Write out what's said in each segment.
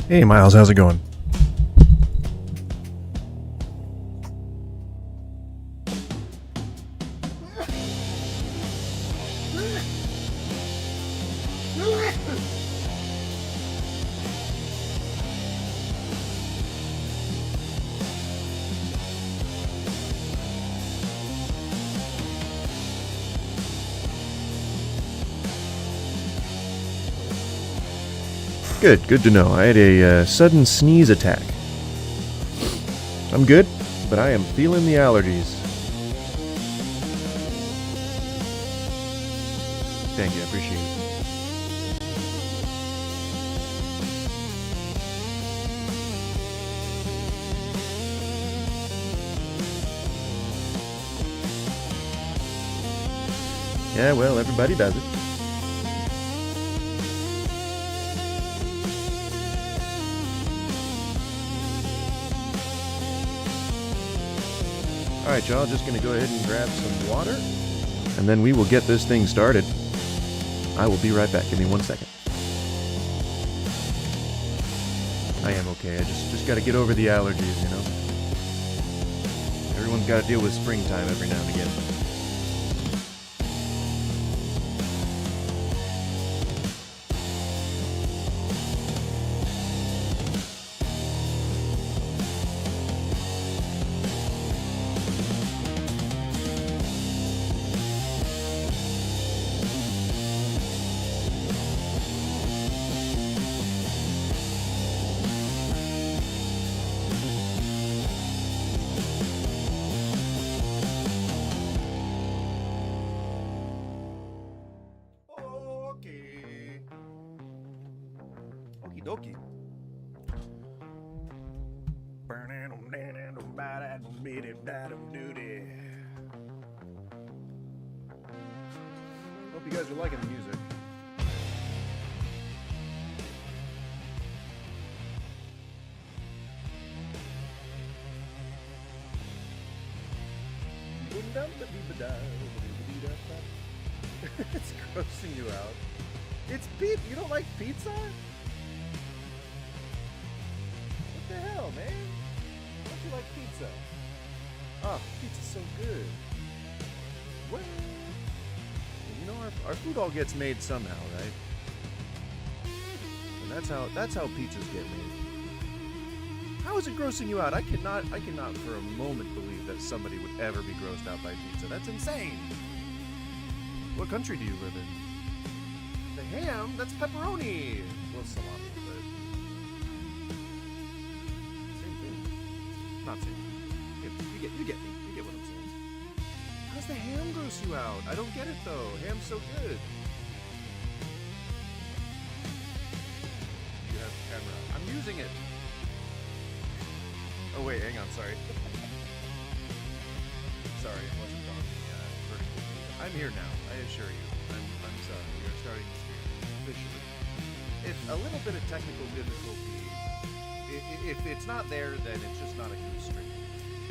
Hey Miles, how's it going? Good to know. I had a sudden sneeze attack. I'm good, but I am feeling the allergies. Thank you, I appreciate it. Yeah, well, everybody does it. Alright, y'all, just gonna go ahead and grab some water, and then we will get this thing started. I will be right back. Give me 1 second. I am okay. I just gotta get over the allergies, you know? Everyone's gotta deal with springtime every now and again. Okie dokie. Hope you guys are liking the music. It's grossing you out. It's pizza. You don't like pizza? What the hell, man? Why don't you like pizza? Oh, pizza's so good. What? You know, our food all gets made somehow, right? And that's how pizzas get made. How is it grossing you out? I cannot for a moment believe that somebody would ever be grossed out by pizza. That's insane. What country do you live in? The ham? That's pepperoni. Well, salami, but same thing. Not same. You get me. You get what I'm saying. How's the ham gross you out? I don't get it though. Ham's so good. You have the camera. I'm using it. Oh wait, hang on. Sorry. Sorry, it wasn't on the vertical. I'm here now. I assure you. I'm sorry. We are starting the stream officially. It's a little bit of technical difficulty. If it's not there, then it's just not a good stream.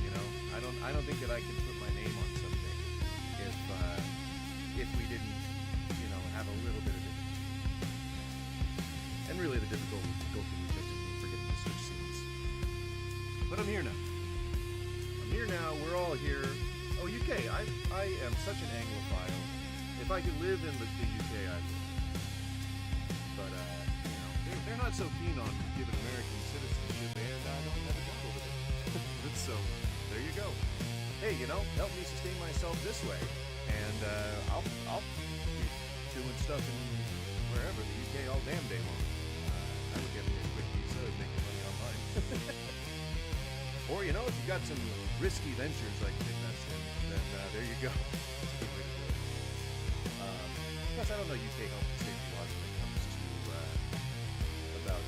You know, I don't think that I can put my name on something if we didn't, you know, have a little bit of it. And really, the difficulty is just in forgetting to switch scenes. But I'm here now. We're all here. Oh, UK. I am such an Anglophile. If I could live in the UK, I would. But, you know, they're not so keen on giving American citizenship, and I don't have a trouble with it. So, there you go. Hey, you know, help me sustain myself this way, and I'll be doing stuff in wherever, the UK all damn day long. I would get me a quick visa and make money online. Or, you know, if you got some risky ventures like fitness, then there you go. That's a good way to do it. Plus, I don't know UK health and safety laws when it comes to about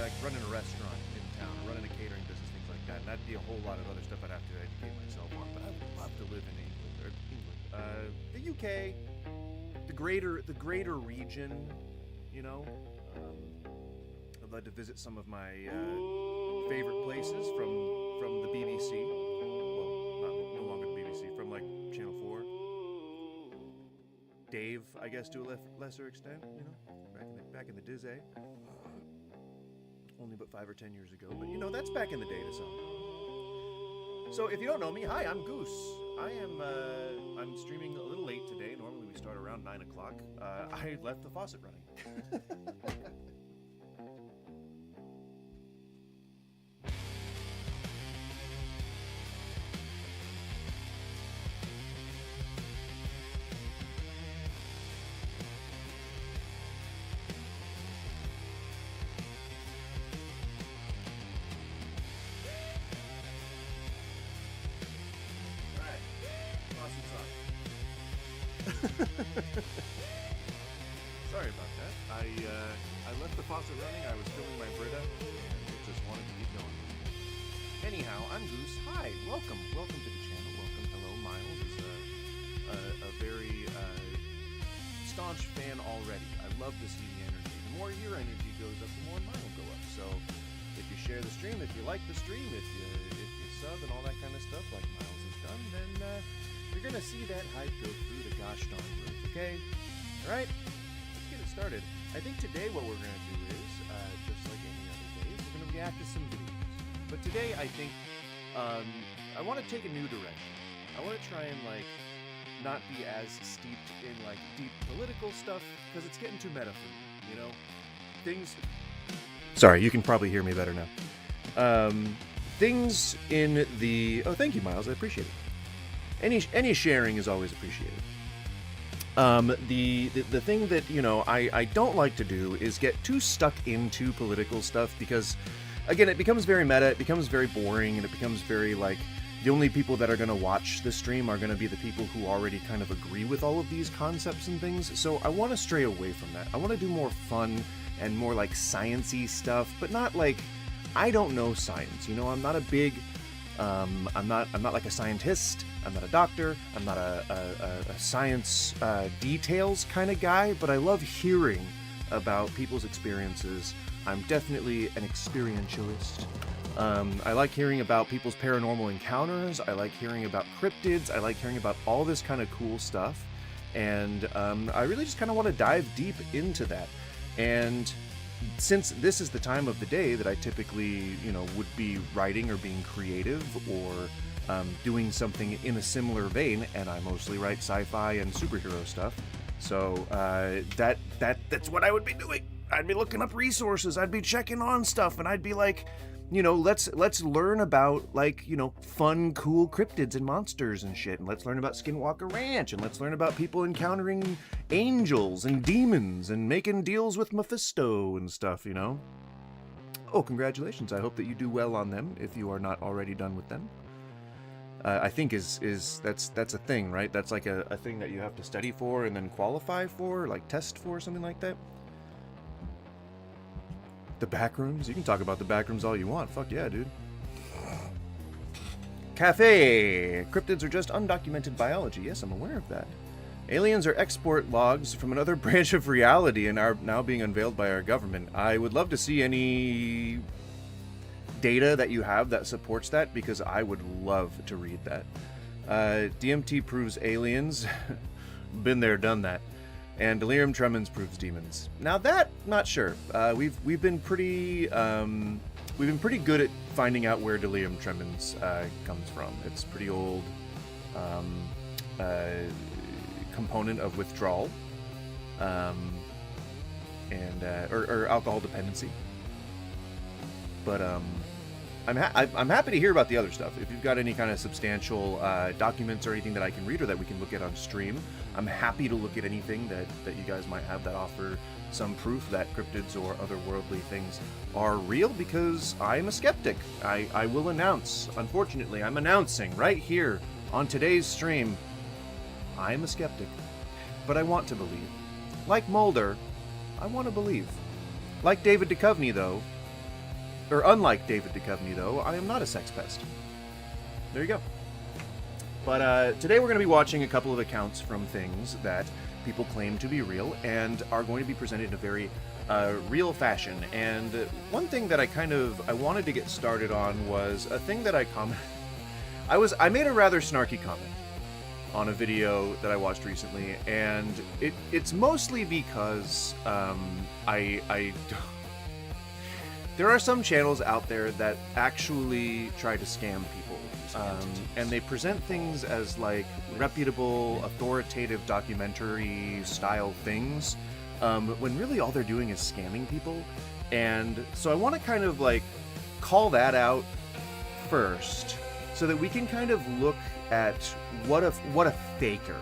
like running a restaurant in town, or running a catering business, things like that. And that'd be a whole lot of other stuff I'd have to educate myself on. But I would love to live in England, the UK, the greater region. You know, I'd like to visit some of my favorite places from the BBC. Well, no longer the BBC, from like Channel 4. Dave, I guess, to a lesser extent, you know, back in the Diz, eh? only but 5 or 10 years ago, but you know, that's back in the day to some. So if you don't know me, hi, I'm Goose. I'm streaming a little late today. Normally we start around 9 o'clock. I left the faucet running. Sorry about that. I left the faucet running. I was filling my Brita and just wanted to keep going. Anyhow, I'm Goose. Hi, welcome to the channel. Welcome. Hello, Miles is a very staunch fan already. I love to see the energy. The more your energy goes up, the more mine will go up. So if you share the stream, if you like the stream, if you sub and all that kind of stuff like Miles has done, then you're gonna see that hype go through the gosh darn roof, okay? Alright, let's get it started. I think today what we're gonna do is, just like any other days, we're gonna react to some videos. But today I think, I want to take a new direction. I want to try and not be as steeped in deep political stuff, because it's getting too meta for me, you know? Things... Sorry, you can probably hear me better now. Things in the... Oh, thank you, Miles, I appreciate it. Any sharing is always appreciated. The thing that, you know, I don't like to do is get too stuck into political stuff because, again, it becomes very meta, it becomes very boring, and it becomes very, the only people that are going to watch the stream are going to be the people who already kind of agree with all of these concepts and things, so I want to stray away from that. I want to do more fun and more, science-y stuff, but not, I don't know science, you know, I'm not a big... I'm not like a scientist, I'm not a doctor, I'm not a science details kind of guy, but I love hearing about people's experiences. I'm definitely an experientialist. I like hearing about people's paranormal encounters, I like hearing about cryptids, I like hearing about all this kind of cool stuff, and I really just kind of want to dive deep into that. And since this is the time of the day that I typically, you know, would be writing or being creative or doing something in a similar vein, and I mostly write sci-fi and superhero stuff, so that's what I would be doing. I'd be looking up resources, I'd be checking on stuff, and I'd be like, you know, let's learn about, you know, fun, cool cryptids and monsters and shit, and let's learn about Skinwalker Ranch, and let's learn about people encountering angels and demons and making deals with Mephisto and stuff, you know? Oh, congratulations. I hope that you do well on them if you are not already done with them. I think that's a thing, right? That's like a thing that you have to study for and then qualify for, test for, something like that. The backrooms? You can talk about the backrooms all you want. Fuck yeah, dude. Cafe! Cryptids are just undocumented biology. Yes, I'm aware of that. Aliens are export logs from another branch of reality and are now being unveiled by our government. I would love to see any data that you have that supports that, because I would love to read that. DMT proves aliens. Been there, done that. And delirium tremens proves demons. Now that, not sure. We've been pretty good at finding out where delirium tremens comes from. It's pretty old component of withdrawal, and or alcohol dependency. But I'm happy to hear about the other stuff. If you've got any kind of substantial documents or anything that I can read or that we can look at on stream, I'm happy to look at anything that you guys might have that offer some proof that cryptids or otherworldly things are real, because I'm a skeptic. I will announce, unfortunately, I'm announcing right here on today's stream, I'm a skeptic. But I want to believe. Like Mulder, I want to believe. Like David Duchovny, though, or unlike David Duchovny, though, I am not a sex pest. There you go. But today we're going to be watching a couple of accounts from things that people claim to be real and are going to be presented in a very real fashion. And one thing that I wanted to get started on was a thing that I commented. I made a rather snarky comment on a video that I watched recently, and there are some channels out there that actually try to scam people, and they present things as like reputable, authoritative documentary style things, when really all they're doing is scamming people. And so I want to kind of like call that out first, so that we can kind of look at what a faker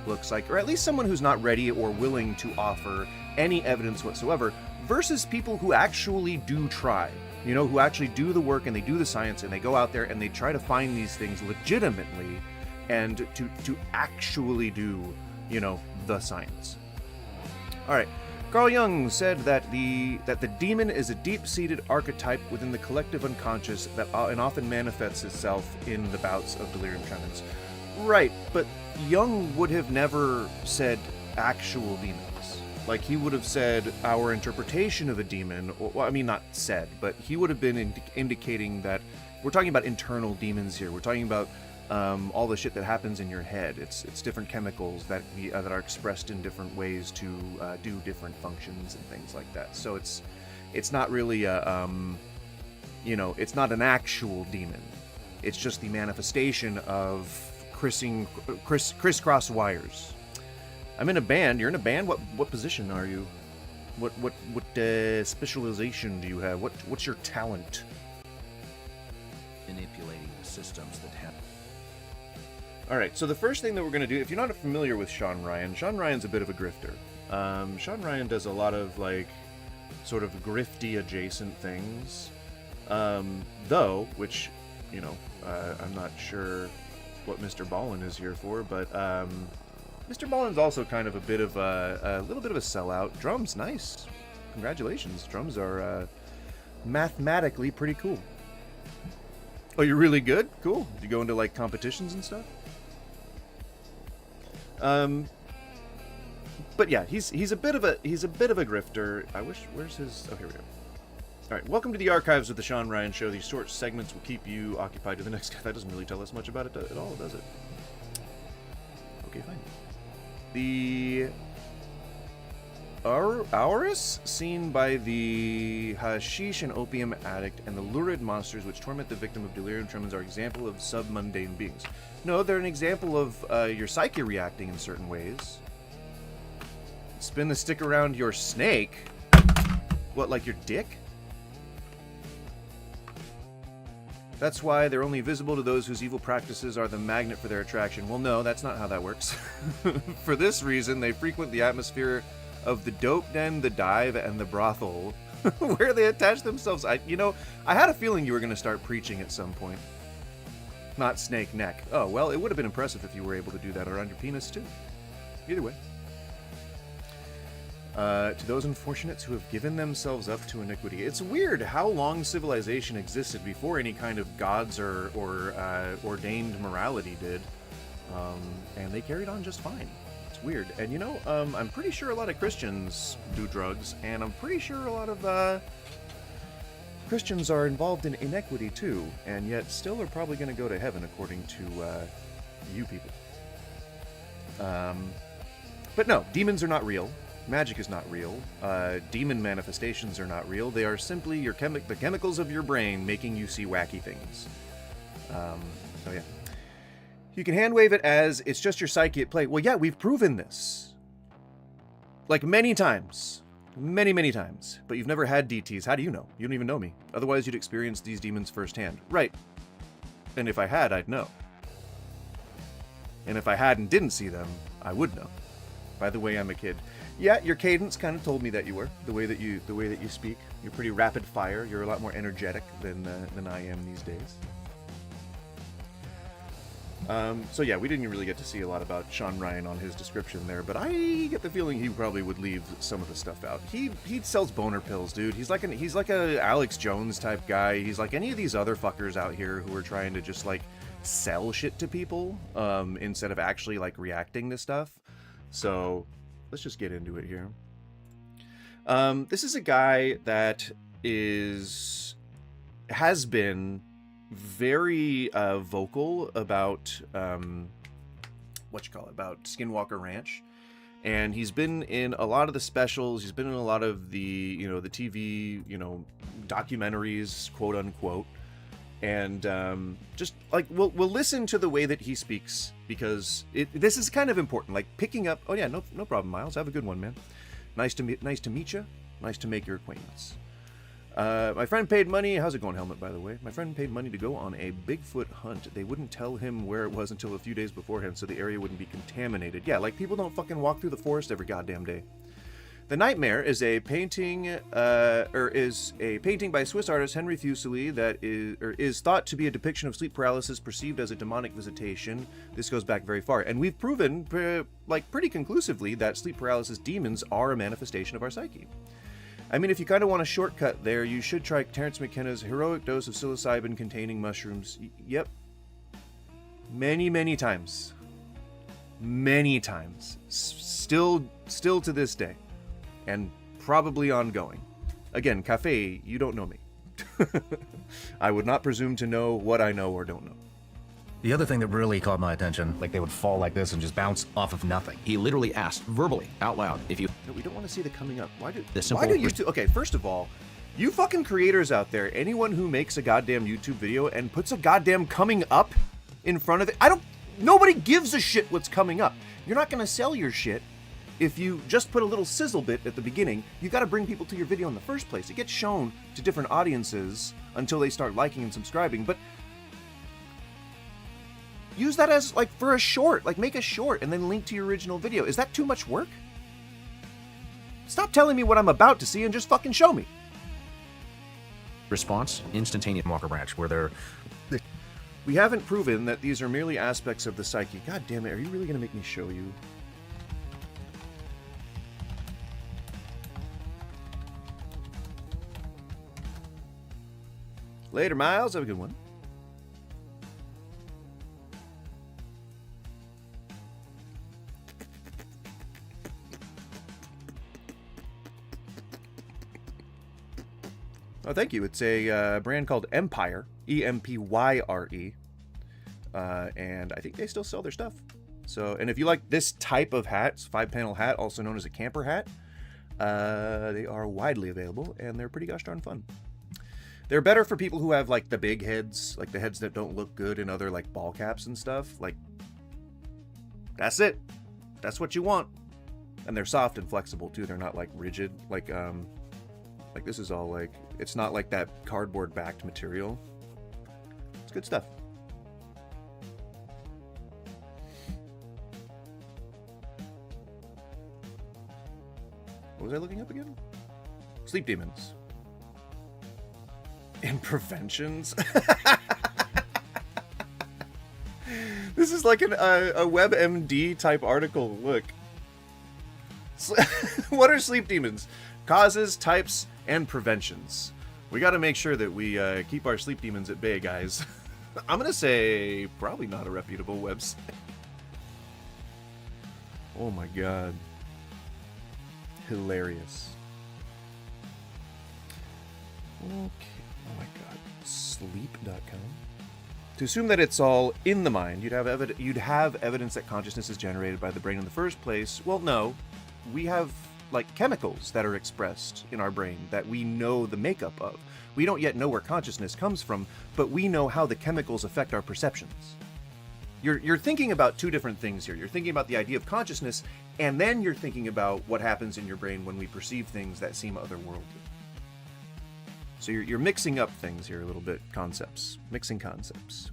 looks like, or at least someone who's not ready or willing to offer any evidence whatsoever, versus people who actually do try, you know, who actually do the work and they do the science and they go out there and they try to find these things legitimately and to actually do, you know, the science. All right. Carl Jung said that the demon is a deep-seated archetype within the collective unconscious that and often manifests itself in the bouts of delirium tremens. Right, but Jung would have never said actual demons. Like, he would have said our interpretation of a demon, or, well, I mean, not said, but he would have been indicating that we're talking about internal demons here. We're talking about all the shit that happens in your head. It's different chemicals that are expressed in different ways to do different functions and things like that. So it's not really a you know, it's not an actual demon. It's just the manifestation of crisscross wires. I'm in a band. You're in a band. What position are you? What specialization do you have? What's your talent? Manipulating the systems that happen. All right. So the first thing that we're going to do, if you're not familiar with Sean Ryan's a bit of a grifter. Sean Ryan does a lot of like sort of grifty adjacent things, though, which, you know, I'm not sure what Mr. Ballin is here for, but Mr. Ballin's also kind of a little bit of a sellout. Drums, nice. Congratulations. Drums are mathematically pretty cool. Oh, you're really good? Cool. Do you go into like competitions and stuff? But yeah, he's a bit of a grifter. I wish, where's his? Oh, here we go. All right, welcome to the archives of the Sean Ryan Show. These short segments will keep you occupied to the next. That doesn't really tell us much about it at all, does it? Okay, fine. The Auris, seen by the hashish and opium addict, and the lurid monsters which torment the victim of delirium tremens are example of submundane beings. No, they're an example of your psyche reacting in certain ways. Spin the stick around your snake. What, like your dick? That's why they're only visible to those whose evil practices are the magnet for their attraction. Well, no, that's not how that works. For this reason, they frequent the atmosphere of the dope den, the dive, and the brothel, where they attach themselves. I had a feeling you were going to start preaching at some point. Not snake neck. Oh, well, it would have been impressive if you were able to do that around your penis, too. Either way. To those unfortunates who have given themselves up to iniquity. It's weird how long civilization existed before any kind of gods or ordained morality did, and they carried on just fine. It's weird. And you know, I'm pretty sure a lot of Christians do drugs, and I'm pretty sure a lot of Christians are involved in inequity too, and yet still are probably going to go to heaven according to you people. But no, demons are not real. Magic is not real. Demon manifestations are not real. They are simply the chemicals of your brain making you see wacky things. So yeah. You can hand wave it as it's just your psyche at play. Well, yeah, we've proven this. Like many times. Many, many times. But you've never had DTs. How do you know? You don't even know me. Otherwise, you'd experience these demons firsthand. Right. And if I had, I'd know. And if I had and didn't see them, I would know. By the way, I'm a kid. Yeah, your cadence kind of told me that you were. The way that you speak, you're pretty rapid fire. You're a lot more energetic than I am these days. So yeah, we didn't really get to see a lot about Sean Ryan on his description there, but I get the feeling he probably would leave some of the stuff out. He sells boner pills, dude. He's like a Alex Jones type guy. He's like any of these other fuckers out here who are trying to just like sell shit to people instead of actually like reacting to stuff. So let's just get into it here. This is a guy that has been very vocal about about Skinwalker Ranch, And he's been in a lot of the specials. He's been in a lot of the, the TV, documentaries, quote unquote. And just like we'll listen to the way that he speaks, because this is kind of important. Like picking up. Oh yeah, no problem, Miles. Have a good one, man. Nice to meet you. Nice to make your acquaintance. My friend paid money. How's it going, Helmet? By the way, my friend paid money to go on a Bigfoot hunt. They wouldn't tell him where it was until a few days beforehand, so the area wouldn't be contaminated. Yeah, like people don't fucking walk through the forest every goddamn day. The Nightmare is a painting, by Swiss artist Henry Fuseli that is thought to be a depiction of sleep paralysis perceived as a demonic visitation. This goes back very far, and we've proven, pretty conclusively, that sleep paralysis demons are a manifestation of our psyche. I mean, if you kind of want a shortcut there, you should try Terence McKenna's heroic dose of psilocybin-containing mushrooms. Yep. Many, many times. Many times. Still to this day. And probably ongoing. Again, Cafe, you don't know me. I would not presume to know what I know or don't know. The other thing that really caught my attention, like they would fall like this and just bounce off of nothing. He literally asked verbally, out loud, if you... No, we don't want to see the coming up. Why do The simple... you two... Okay, first of all, you fucking creators out there, anyone who makes a goddamn YouTube video and puts a goddamn coming up in front of it, nobody gives a shit what's coming up. You're not going to sell your shit if you just put a little sizzle bit at the beginning. You got to bring people to your video in the first place. It gets shown to different audiences until they start liking and subscribing, but use that as, for a short. Make a short and then link to your original video. Is that too much work? Stop telling me what I'm about to see and just fucking show me. Response, instantaneous Walker Branch, where they're... We haven't proven that these are merely aspects of the psyche. God damn it, are you really going to make me show you? Later, Miles. Have a good one. Oh, thank you. It's a brand called Empyre, Empyre, and I think they still sell their stuff. So, and if you like this type of hat, 5-panel hat, also known as a camper hat, they are widely available, and they're pretty gosh darn fun. They're better for people who have, the big heads, the heads that don't look good in other, ball caps and stuff. That's it. That's what you want. And they're soft and flexible, too. They're not, rigid. This is all, it's not like that cardboard-backed material. It's good stuff. What was I looking up again? Sleep demons. And preventions? This is like a WebMD type article. Look. What are sleep demons? Causes, types, and preventions. We got to make sure that we keep our sleep demons at bay, guys. I'm going to say probably not a reputable website. Oh my god. Hilarious. Okay. Oh my god. Sleep.com. To assume that it's all in the mind, you'd have evidence that consciousness is generated by the brain in the first place. Well, no. We have chemicals that are expressed in our brain that we know the makeup of. We don't yet know where consciousness comes from, but we know how the chemicals affect our perceptions. You're thinking about two different things here. You're thinking about the idea of consciousness, and then you're thinking about what happens in your brain when we perceive things that seem otherworldly. So you're mixing up things here a little bit, concepts. Mixing concepts.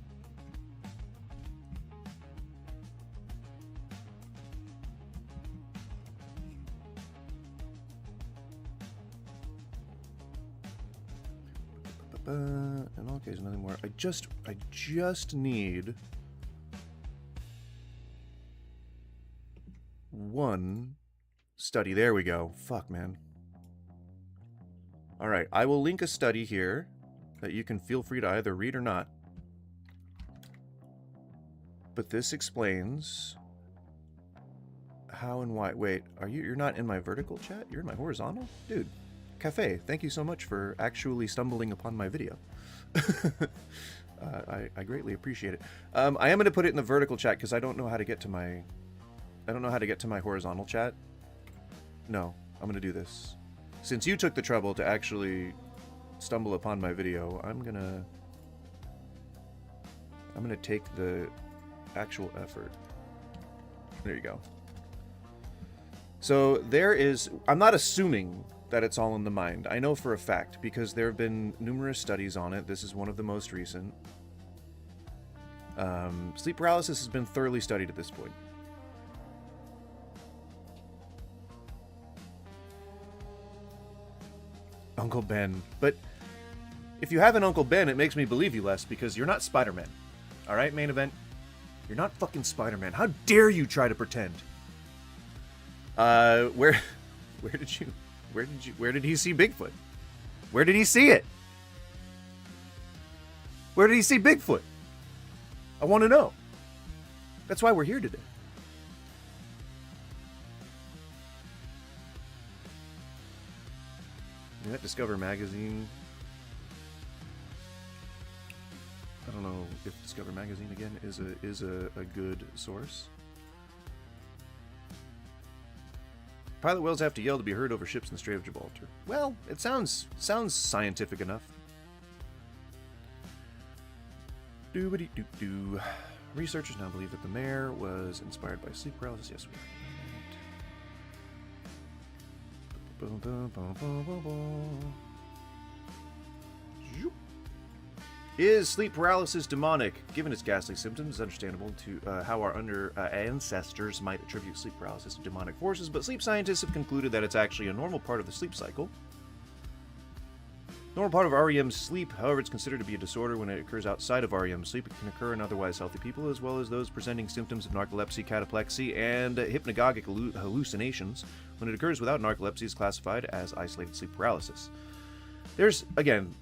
And okay, there's nothing more. I just need one study. There we go. Fuck, man. All right, I will link a study here that you can feel free to either read or not. But this explains how and why. Wait, you're not in my vertical chat? You're in my horizontal? Dude. Cafe, thank you so much for actually stumbling upon my video. I greatly appreciate it. I am going to put it in the vertical chat because I don't know how to get to my don't know how to get to my horizontal chat. No, I'm gonna do this. Since you took the trouble to actually stumble upon my video, I'm gonna take the actual effort. There you go. So there is, I'm not assuming that it's all in the mind. I know for a fact because there have been numerous studies on it. This is one of the most recent. Sleep paralysis has been thoroughly studied at this point. Uncle Ben. But if you have an Uncle Ben, it makes me believe you less because you're not Spider-Man. Alright, main event? You're not fucking Spider-Man. How dare you try to pretend? Where did he see Bigfoot? Where did he see it? Where did he see Bigfoot? I want to know. That's why we're here today. Yeah, Discover Magazine. I don't know if Discover Magazine again is a good source. Pilot whales have to yell to be heard over ships in the Strait of Gibraltar. Well, it sounds scientific enough. Doobity-doo-doo. Researchers now believe that the mare was inspired by sleep paralysis. Yes, we are. Is sleep paralysis demonic? Given its ghastly symptoms, it's understandable to how our ancestors might attribute sleep paralysis to demonic forces, but sleep scientists have concluded that it's actually a normal part of the sleep cycle. Normal part of REM sleep, however, it's considered to be a disorder when it occurs outside of REM sleep. It can occur in otherwise healthy people, as well as those presenting symptoms of narcolepsy, cataplexy, and hypnagogic hallucinations. When it occurs without narcolepsy, it's classified as isolated sleep paralysis. There's, again,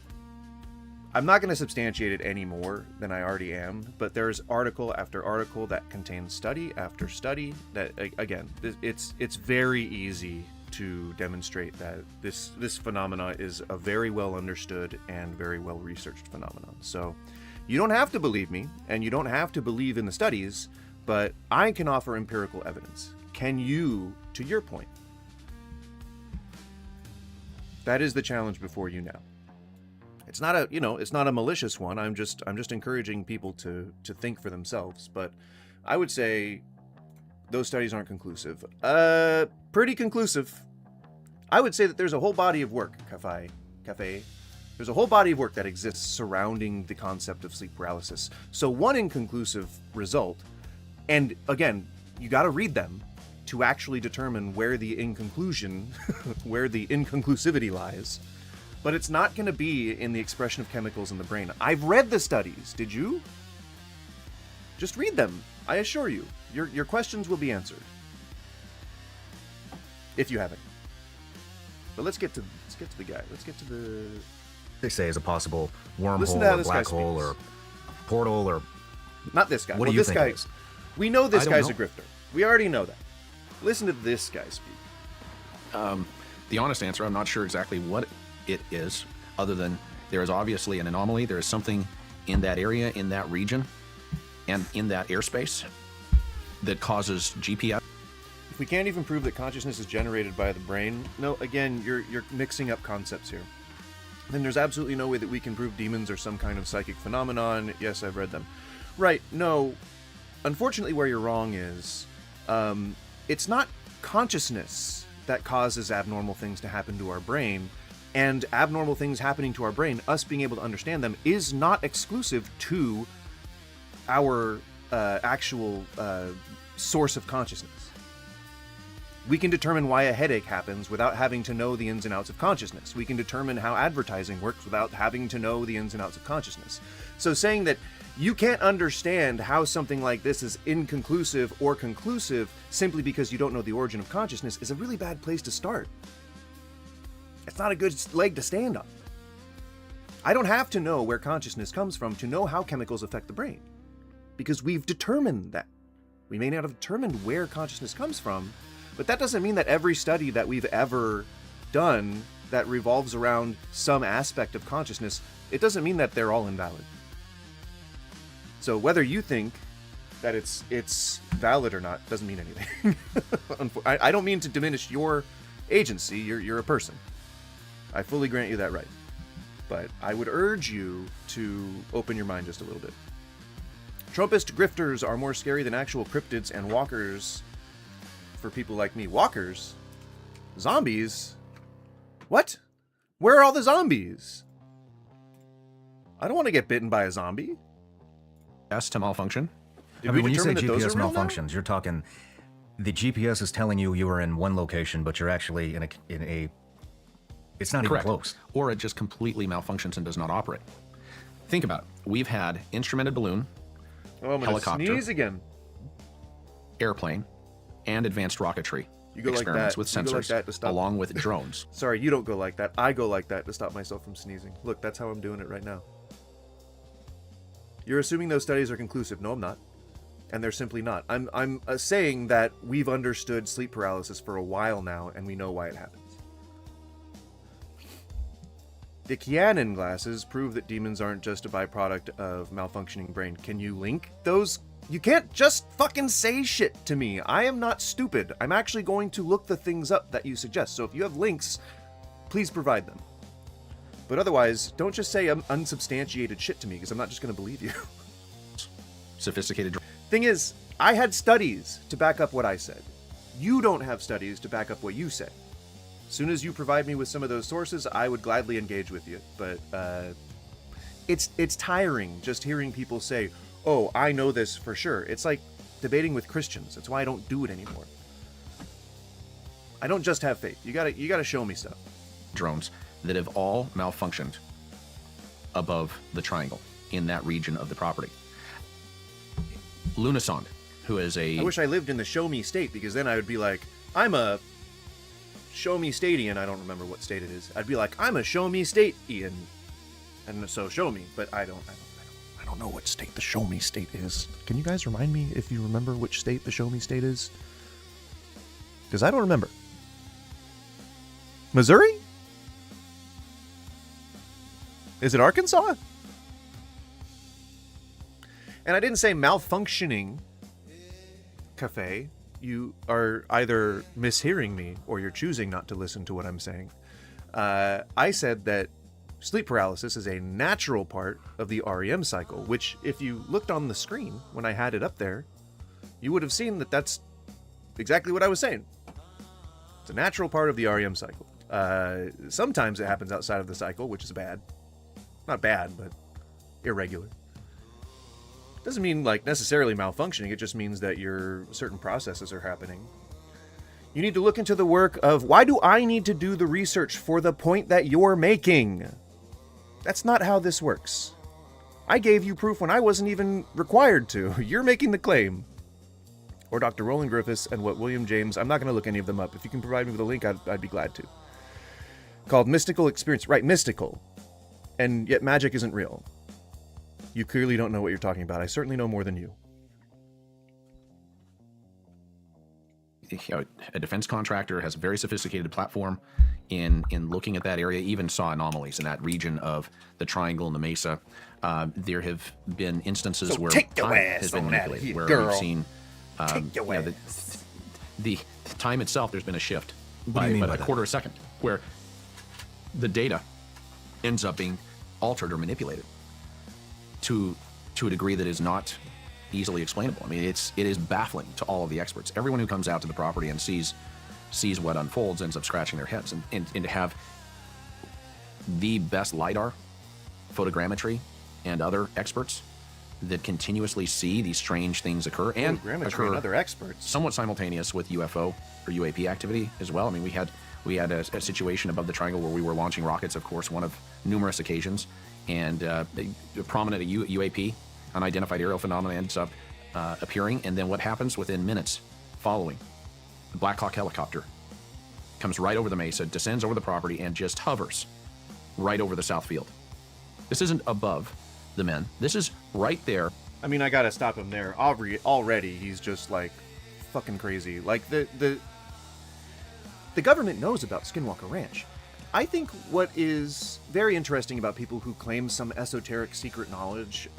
I'm not going to substantiate it any more than I already am, but there's article after article that contains study after study that, again, it's very easy to demonstrate that this phenomena is a very well understood and very well researched phenomenon. So you don't have to believe me, and you don't have to believe in the studies, but I can offer empirical evidence. Can you, to your point? That is the challenge before you now. It's not a, it's not a malicious one. I'm just encouraging people to think for themselves. But I would say those studies aren't conclusive. Pretty conclusive. I would say that there's a whole body of work, Cafe. There's a whole body of work that exists surrounding the concept of sleep paralysis. So one inconclusive result, and again, you got to read them to actually determine where the where the inconclusivity lies. But it's not going to be in the expression of chemicals in the brain. I've read the studies. Did you? Just read them. I assure you, your questions will be answered. If you haven't. But let's get to the guy. Let's get to the. They say is a possible wormhole or black hole or portal or. Not this guy. What do you think it is? We know this guy's a grifter. We already know that. Listen to this guy speak. The honest answer, I'm not sure exactly what it is, other than there is obviously an anomaly. There is something in that area, in that region, and in that airspace that causes GPS. If we can't even prove that consciousness is generated by the brain, no, again, you're mixing up concepts here. Then there's absolutely no way that we can prove demons are some kind of psychic phenomenon. Yes, I've read them. Right, no. Unfortunately, where you're wrong is, it's not consciousness that causes abnormal things to happen to our brain. And abnormal things happening to our brain, us being able to understand them, is not exclusive to our actual source of consciousness. We can determine why a headache happens without having to know the ins and outs of consciousness. We can determine how advertising works without having to know the ins and outs of consciousness. So saying that you can't understand how something like this is inconclusive or conclusive simply because you don't know the origin of consciousness is a really bad place to start. It's not a good leg to stand on. I don't have to know where consciousness comes from to know how chemicals affect the brain, because we've determined that. We may not have determined where consciousness comes from, but that doesn't mean that every study that we've ever done that revolves around some aspect of consciousness, it doesn't mean that they're all invalid. So whether you think that it's valid or not doesn't mean anything. I don't mean to diminish your agency. You're a person. I fully grant you that right. But I would urge you to open your mind just a little bit. Trumpist grifters are more scary than actual cryptids and walkers for people like me. Walkers? Zombies? What? Where are all the zombies? I don't want to get bitten by a zombie. Yes, to malfunction. I mean, when you say GPS malfunctions, you're talking the GPS is telling you are in one location, but you're actually in a it's not Correct. even close. Or it just completely malfunctions and does not operate. Think about it. We've had instrumented balloon, helicopter, sneeze again. airplane, and advanced rocketry You go like experiments that. with You go like sensors, that to stop. along with drones. Sorry, you don't go like that. I go like that to stop myself from sneezing. Look, that's how I'm doing it right now. You're assuming those studies are conclusive. No, I'm not. And they're simply not. I'm saying that we've understood sleep paralysis for a while now, and we know why it happens. The Kianon glasses prove that demons aren't just a byproduct of malfunctioning brain. Can you link those? You can't just fucking say shit to me. I am not stupid. I'm actually going to look the things up that you suggest. So if you have links, please provide them. But otherwise, don't just say unsubstantiated shit to me, because I'm not just going to believe you. Sophisticated. Thing is, I had studies to back up what I said. You don't have studies to back up what you say. As soon as you provide me with some of those sources, I would gladly engage with you. But it's tiring just hearing people say, "Oh, I know this for sure." It's like debating with Christians. That's why I don't do it anymore. I don't just have faith. You gotta show me stuff. Drones that have all malfunctioned above the triangle in that region of the property. Lunasond, who is a... I wish I lived in the show me state, because then I would be like, I'm a show me statian. I don't remember what state it is. I'd be like, I'm a show me statian. And so show me, but I don't know what state the show me state is. Can you guys remind me if you remember which state the show me state is? Because I don't remember. Missouri? Is it Arkansas? And I didn't say malfunctioning, Cafe. You are either mishearing me or you're choosing not to listen to what I'm saying. I said that sleep paralysis is a natural part of the REM cycle, which if you looked on the screen when I had it up there, you would have seen that that's exactly what I was saying. It's a natural part of the REM cycle. Sometimes it happens outside of the cycle, which is bad. Not bad, but irregular. Doesn't mean like necessarily malfunctioning. It just means that your certain processes are happening. You need to look into the work of, why do I need to do the research for the point that you're making? That's not how this works. I gave you proof when I wasn't even required to. You're making the claim. Or Dr. Roland Griffiths and what William James, I'm not going to look any of them up. If you can provide me with a link, I'd be glad to. Called Mystical Experience. Right, mystical. And yet magic isn't real. You clearly don't know what you're talking about. I certainly know more than you. You know, a defense contractor has a very sophisticated platform in looking at that area, even saw anomalies in that region of the triangle and the mesa. There have been instances where time has been manipulated, where we've seen the time itself, there's been a shift by a quarter of a second, where the data ends up being altered or manipulated to a degree that is not easily explainable. I mean, it is baffling to all of the experts. Everyone who comes out to the property and sees what unfolds ends up scratching their heads. And to have the best LiDAR, photogrammetry, and other experts that continuously see these strange things occur and other experts somewhat simultaneous with UFO or UAP activity as well. I mean, we had a situation above the triangle where we were launching rockets, of course, one of numerous occasions, and a prominent UAP, unidentified aerial phenomenon, ends up appearing, and then what happens within minutes following? The Black Hawk helicopter comes right over the mesa, descends over the property, and just hovers right over the south field. This isn't above the men. This is right there. I mean, I gotta stop him there. Already, he's just like fucking crazy. Like the government knows about Skinwalker Ranch. I think what is very interesting about people who claim some esoteric secret knowledge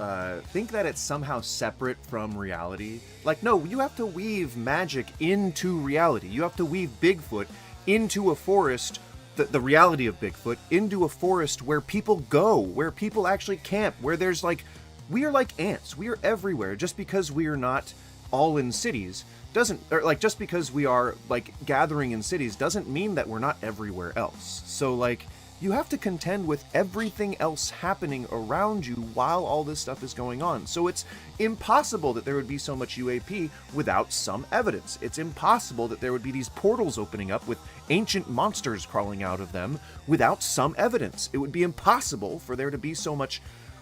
think that it's somehow separate from reality. Like, no, you have to weave magic into reality. You have to weave Bigfoot into a forest, the reality of Bigfoot, into a forest where people go, where people actually camp, where there's like, we are like ants. We are everywhere. Just because we are not all in cities doesn't, or like just because we are like gathering in cities doesn't mean that we're not everywhere else. So like you have to contend with everything else happening around you while all this stuff is going on. So it's impossible that there would be so much UAP without some evidence. It's impossible that there would be these portals opening up with ancient monsters crawling out of them without some evidence. It would be impossible for there to be so much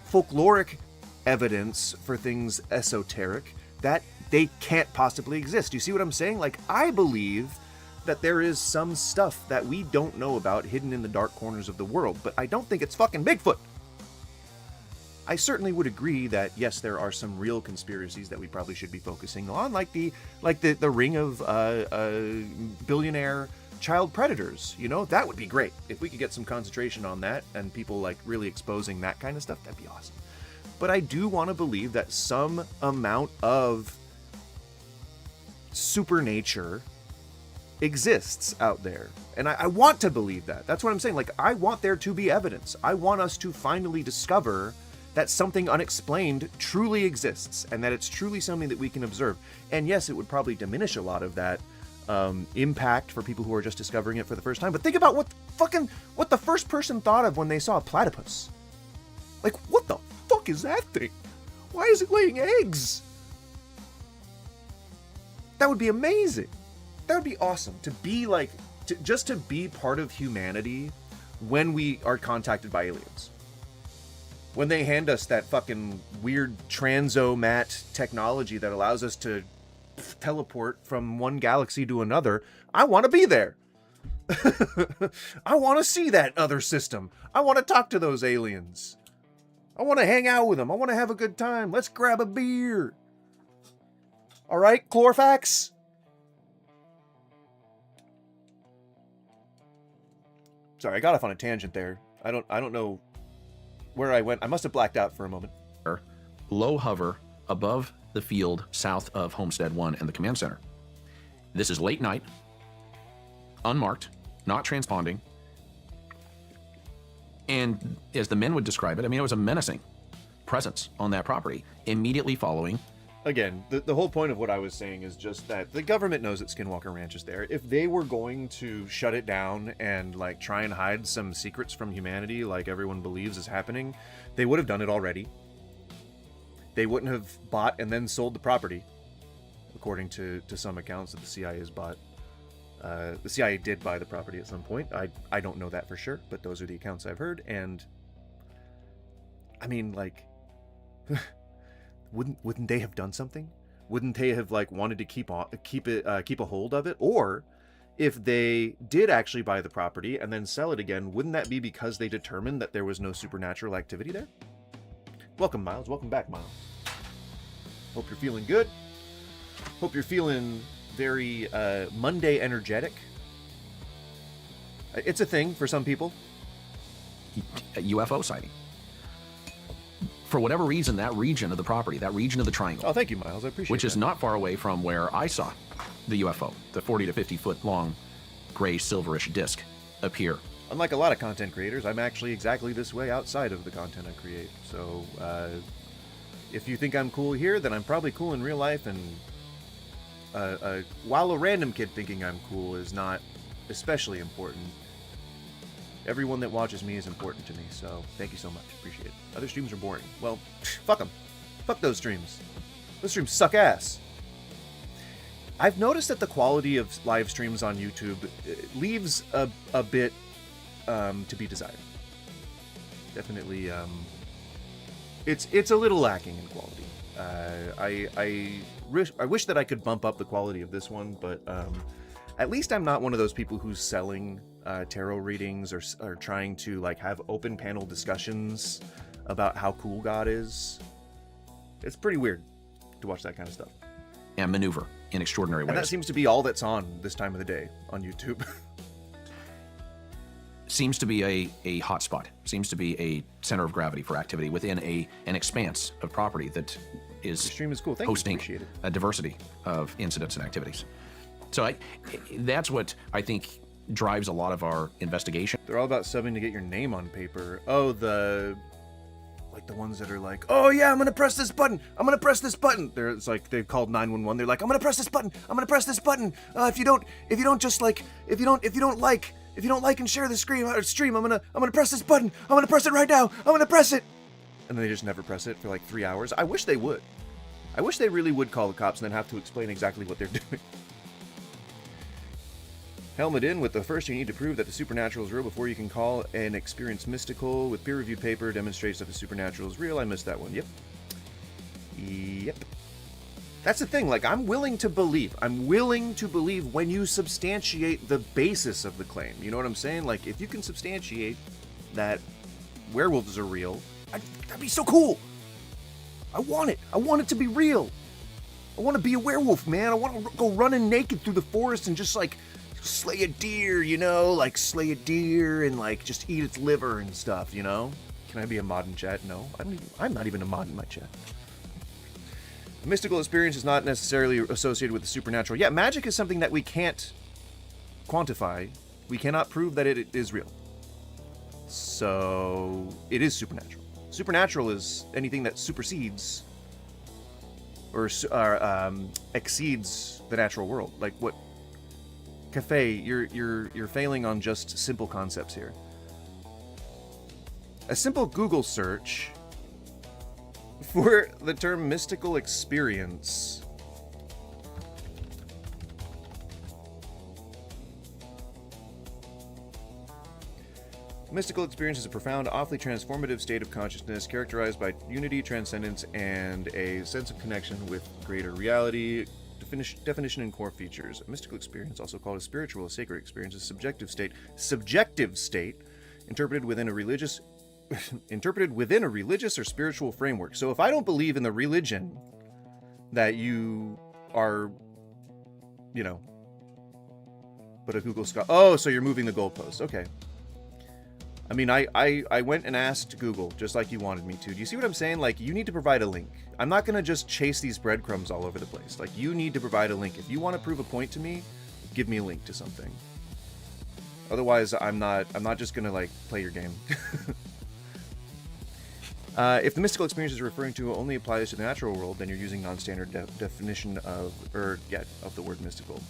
folkloric evidence for things esoteric that they can't possibly exist. You see what I'm saying? Like, I believe that there is some stuff that we don't know about hidden in the dark corners of the world, but I don't think it's fucking Bigfoot. I certainly would agree that yes, there are some real conspiracies that we probably should be focusing on, like the ring of billionaire child predators. You know, that would be great if we could get some concentration on that and people like really exposing that kind of stuff. That'd be awesome. But I do want to believe that some amount of supernature exists out there. And I want to believe that. That's what I'm saying. Like, I want there to be evidence. I want us to finally discover that something unexplained truly exists and that it's truly something that we can observe. And yes, it would probably diminish a lot of that impact for people who are just discovering it for the first time. But think about what the first person thought of when they saw a platypus. Like, what the fuck is that thing? Why is it laying eggs? That would be amazing. That would be awesome to be like, just to be part of humanity when we are contacted by aliens. When they hand us that fucking weird transomat technology that allows us to teleport from one galaxy to another, I want to be there. I want to see that other system. I want to talk to those aliens. I want to hang out with them. I want to have a good time. Let's grab a beer. All right, Chlorfax? Sorry, I got off on a tangent there. I don't know where I went. I must have blacked out for a moment. Low hover above the field south of Homestead 1 and the command center. This is late night, unmarked, not transponding. And as the men would describe it, I mean, it was a menacing presence on that property immediately following. Again, the whole point of what I was saying is just that the government knows that Skinwalker Ranch is there. If they were going to shut it down and like try and hide some secrets from humanity like everyone believes is happening, they would have done it already. They wouldn't have bought and then sold the property, according to some accounts that the CIA has bought. The CIA did buy the property at some point. I don't know that for sure, but those are the accounts I've heard. And I mean, like, wouldn't they have done something? Wouldn't they have like wanted to keep a hold of it? Or if they did actually buy the property and then sell it again, wouldn't that be because they determined that there was no supernatural activity there? Welcome, Miles. Welcome back, Miles. Hope you're feeling good. Hope you're feeling very Monday energetic. It's a thing for some people. A UFO sighting. For whatever reason, that region of the property, that region of the triangle. Oh, thank you, Miles. I appreciate it. Which is not far away from where I saw the UFO, the 40 to 50 foot long gray silverish disc appear. Unlike a lot of content creators, I'm actually exactly this way outside of the content I create. So if you think I'm cool here, then I'm probably cool in real life. And while a random kid thinking I'm cool is not especially important, everyone that watches me is important to me. So thank you so much. Appreciate it. Other streams are boring. Well, fuck them. Fuck those streams. Those streams suck ass. I've noticed that the quality of live streams on YouTube leaves a bit to be desired. Definitely, it's a little lacking in quality. I wish that I could bump up the quality of this one, but at least I'm not one of those people who's selling tarot readings or trying to like have open panel discussions about how cool God is. It's pretty weird to watch that kind of stuff. And maneuver in extraordinary ways. And that seems to be all that's on this time of the day on YouTube. seems to be a hotspot, seems to be a center of gravity for activity within an expanse of property that is Your stream is cool. Thank hosting you. Appreciate it. a diversity of incidents and activities. So that's what I think drives a lot of our investigation. They're all about subbing to get your name on paper. Oh, like the ones that are like, oh yeah, I'm gonna press this button. I'm gonna press this button. It's like they've called 911. They're like, I'm gonna press this button. I'm gonna press this button. If you don't like and share the stream, I'm gonna press this button. I'm gonna press it right now. I'm gonna press it. And then they just never press it for like 3 hours. I wish they would. I wish they really would call the cops and then have to explain exactly what they're doing. Helmet in with the first you need to prove that the supernatural is real before you can call an experience mystical. With peer-reviewed paper demonstrates that the supernatural is real. I missed that one. Yep. That's the thing. Like, I'm willing to believe when you substantiate the basis of the claim. You know what I'm saying? Like, if you can substantiate that werewolves are real, that'd be so cool. I want it. I want it to be real. I want to be a werewolf, man. I want to go running naked through the forest and just, like, slay a deer, slay a deer and, like, just eat its liver and stuff, you know? Can I be a mod in chat? No. I'm not even a mod in my chat. A mystical experience is not necessarily associated with the supernatural. Yeah, magic is something that we can't quantify. We cannot prove that it is real. So, it is supernatural. Supernatural is anything that supersedes or exceeds the natural world. Like what? Cafe, you're failing on just simple concepts here. A simple Google search for the term mystical experience mystical experience is a profound, awfully transformative state of consciousness characterized by unity, transcendence, and a sense of connection with greater reality. Definition and core features. A mystical experience, also called a spiritual or sacred experience, is a subjective state interpreted within a religious or spiritual framework. So if I don't believe in the religion that you are, but a Google Scholar. Oh, so you're moving the goalpost. Okay. I mean, I went and asked Google, just like you wanted me to. Do you see what I'm saying? Like, you need to provide a link. I'm not going to just chase these breadcrumbs all over the place. Like, you need to provide a link. If you want to prove a point to me, give me a link to something. Otherwise, I'm not just going to, like, play your game. If the mystical experience is referring to only applies to the natural world, then you're using non-standard definition of the word mystical.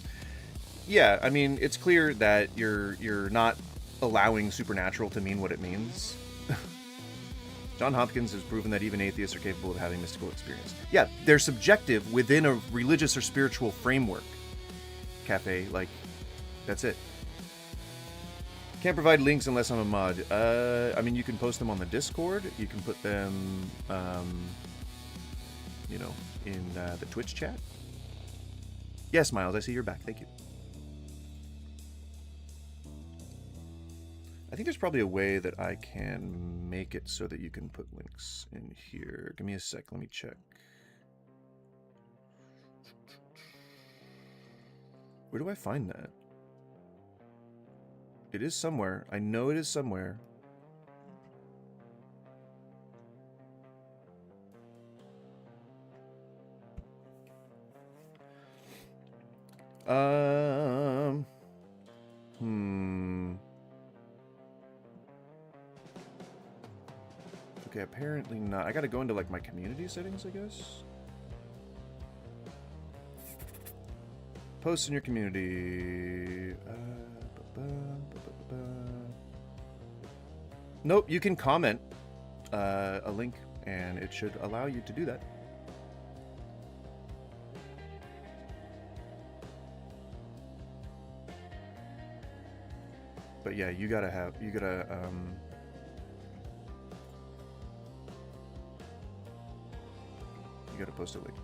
Yeah, I mean, it's clear that you're not allowing supernatural to mean what it means. John Hopkins has proven that even atheists are capable of having mystical experience. Yeah, they're subjective within a religious or spiritual framework. Cafe, like, that's it. Can't provide links unless I'm a mod. I mean, you can post them on the Discord. You can put them, in the Twitch chat. Yes, Miles, I see you're back. Thank you. I think there's probably a way that I can make it so that you can put links in here. Give me a sec. Let me check. Where do I find that? It is somewhere. I know it is somewhere. Okay, apparently not. I gotta go into, like, my community settings, I guess. Posts in your community. Nope, you can comment a link, and it should allow you to do that. But yeah, you gotta post a link.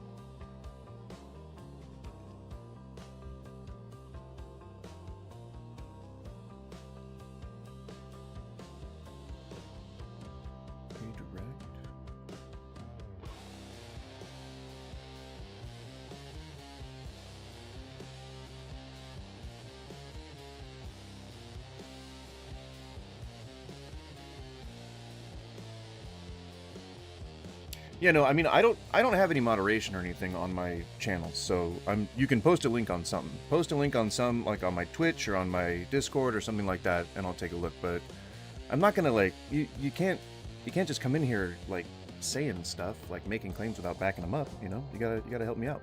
Redirect. Yeah, no, I mean, I don't have any moderation or anything on my channels, so you can post a link on something. Post a link on some, like on my Twitch or on my Discord or something like that, and I'll take a look. But I'm not gonna like you can't just come in here like saying stuff, like making claims without backing them up. You know, you gotta help me out.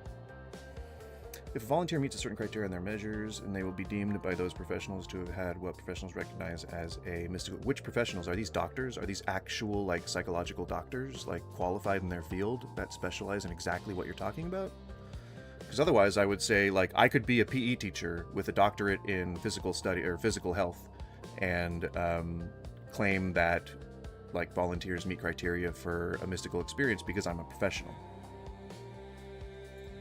If a volunteer meets a certain criteria in their measures, and they will be deemed by those professionals to have had what professionals recognize as a mystical... Which professionals? Are these doctors? Are these actual, like, psychological doctors, like, qualified in their field that specialize in exactly what you're talking about? Because otherwise, I would say, like, I could be a PE teacher with a doctorate in physical study or physical health and claim that, like, volunteers meet criteria for a mystical experience because I'm a professional.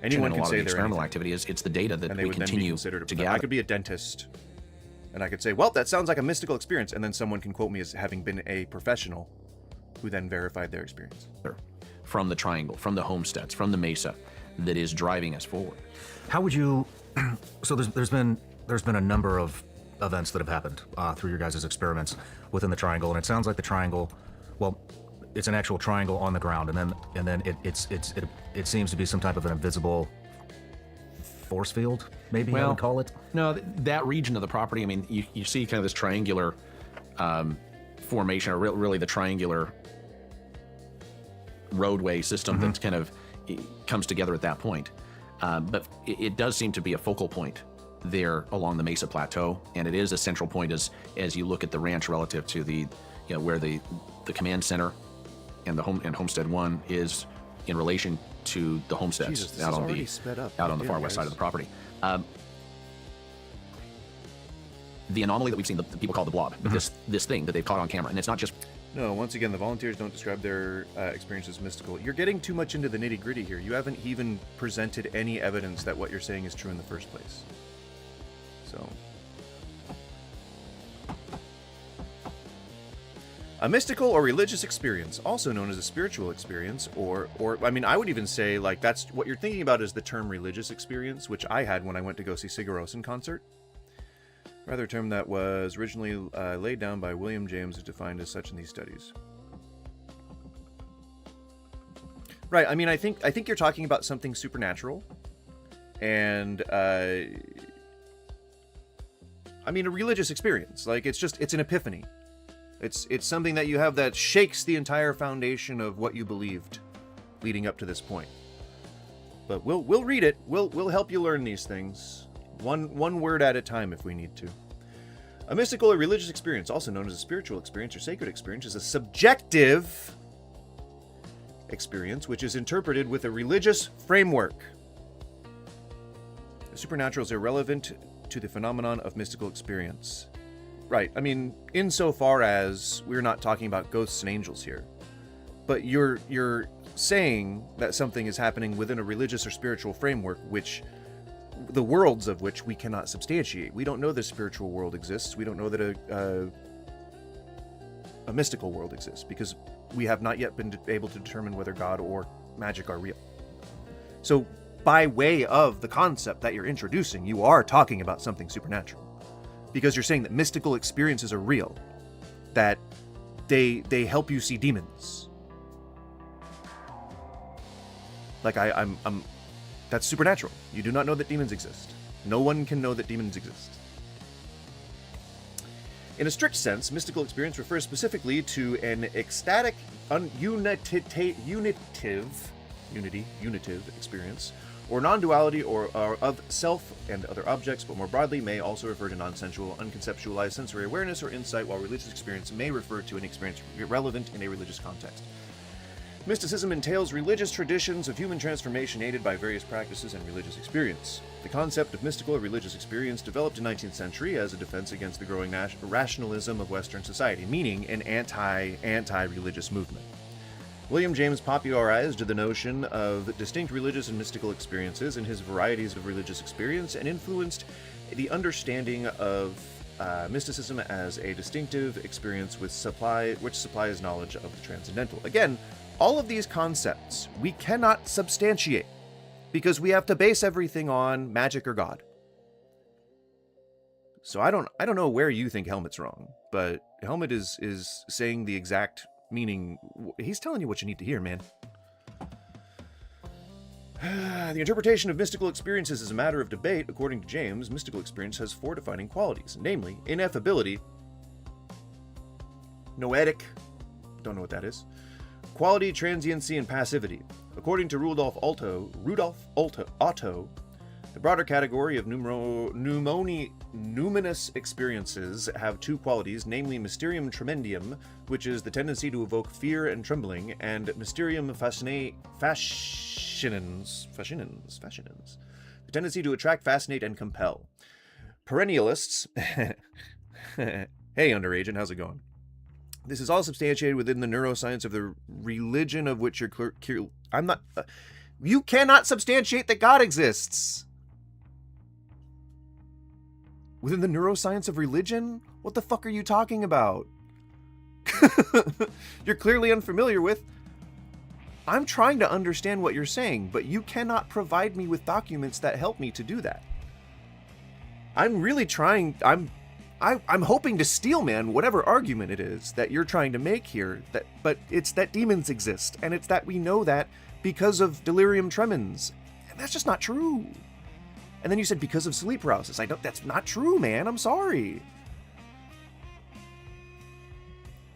Anyone can say experimental activity is it's the data that we continue to gather. I could be a dentist, and I could say, well, that sounds like a mystical experience, and then someone can quote me as having been a professional who then verified their experience. From the triangle, from the homesteads, from the mesa, that is driving us forward. How would you... So there's been a number of events that have happened through your guys' experiments within the triangle, and it sounds like the triangle, well, it's an actual triangle on the ground, and then it seems to be some type of an invisible force field, maybe I would call it. No, that region of the property. I mean, you see kind of this triangular formation, or really the triangular roadway system that kind of comes together at that point. But it does seem to be a focal point there along the Mesa Plateau, and it is a central point as you look at the ranch relative to where the command center and the Homestead 1 is in relation to the homesteads. Jesus, out on the far west side of the property. The anomaly that we've seen, the people call the blob, this thing that they've caught on camera, and it's not just... No, once again, the volunteers don't describe their experience as mystical. You're getting too much into the nitty-gritty here. You haven't even presented any evidence that what you're saying is true in the first place. So... A mystical or religious experience, also known as a spiritual experience, or I mean, I would even say, like, that's what you're thinking about is the term religious experience, which I had when I went to go see Sigur Rós in concert. Rather, a term that was originally laid down by William James is defined as such in these studies. Right, I mean, I think you're talking about something supernatural, and, I mean, a religious experience. Like, it's an epiphany. It's something that you have that shakes the entire foundation of what you believed leading up to this point. But we'll read it. We'll help you learn these things. One word at a time if we need to. A mystical or religious experience, also known as a spiritual experience or sacred experience, is a subjective experience which is interpreted with a religious framework. The supernatural is irrelevant to the phenomenon of mystical experience. Right, I mean, insofar as we're not talking about ghosts and angels here, but you're saying that something is happening within a religious or spiritual framework, which the worlds of which we cannot substantiate. We don't know the spiritual world exists. We don't know that a mystical world exists because we have not yet been able to determine whether God or magic are real. So, by way of the concept that you're introducing, you are talking about something supernatural. Because you're saying that mystical experiences are real, that they help you see demons. Like I'm that's supernatural. You do not know that demons exist. No one can know that demons exist. In a strict sense, mystical experience refers specifically to an ecstatic, unitive experience, or non-duality or of self and other objects, but more broadly may also refer to non-sensual, unconceptualized sensory awareness or insight, while religious experience may refer to an experience relevant in a religious context. Mysticism entails religious traditions of human transformation aided by various practices and religious experience. The concept of mystical or religious experience developed in the 19th century as a defense against the growing rationalism of Western society, meaning an anti-religious movement. William James popularized the notion of distinct religious and mystical experiences in his Varieties of Religious Experience and influenced the understanding of mysticism as a distinctive experience which supplies knowledge of the transcendental. Again, all of these concepts we cannot substantiate because we have to base everything on magic or God. So I don't know where you think Helmet's wrong, but Helmet is saying the exact meaning. He's telling you what you need to hear, man. The interpretation of mystical experiences is a matter of debate. According to James, mystical experience has 4 defining qualities, namely ineffability, noetic, don't know what that is, quality, transiency, and passivity. According to Rudolf Otto, the broader category of numinous experiences have 2 qualities, namely mysterium tremendium, which is the tendency to evoke fear and trembling, and mysterium fascinans, the tendency to attract, fascinate, and compel. Perennialists, hey underagent, how's it going? This is all substantiated within the neuroscience of the religion of which you're I'm not. You cannot substantiate that God exists. Within the neuroscience of religion? What the fuck are you talking about? You're clearly unfamiliar with. I'm trying to understand what you're saying, but you cannot provide me with documents that help me to do that. I'm really trying. I'm hoping to steelman whatever argument it is that you're trying to make here. But it's that demons exist, and it's that we know that because of delirium tremens, and that's just not true. And then you said because of sleep paralysis. That's not true, man. I'm sorry.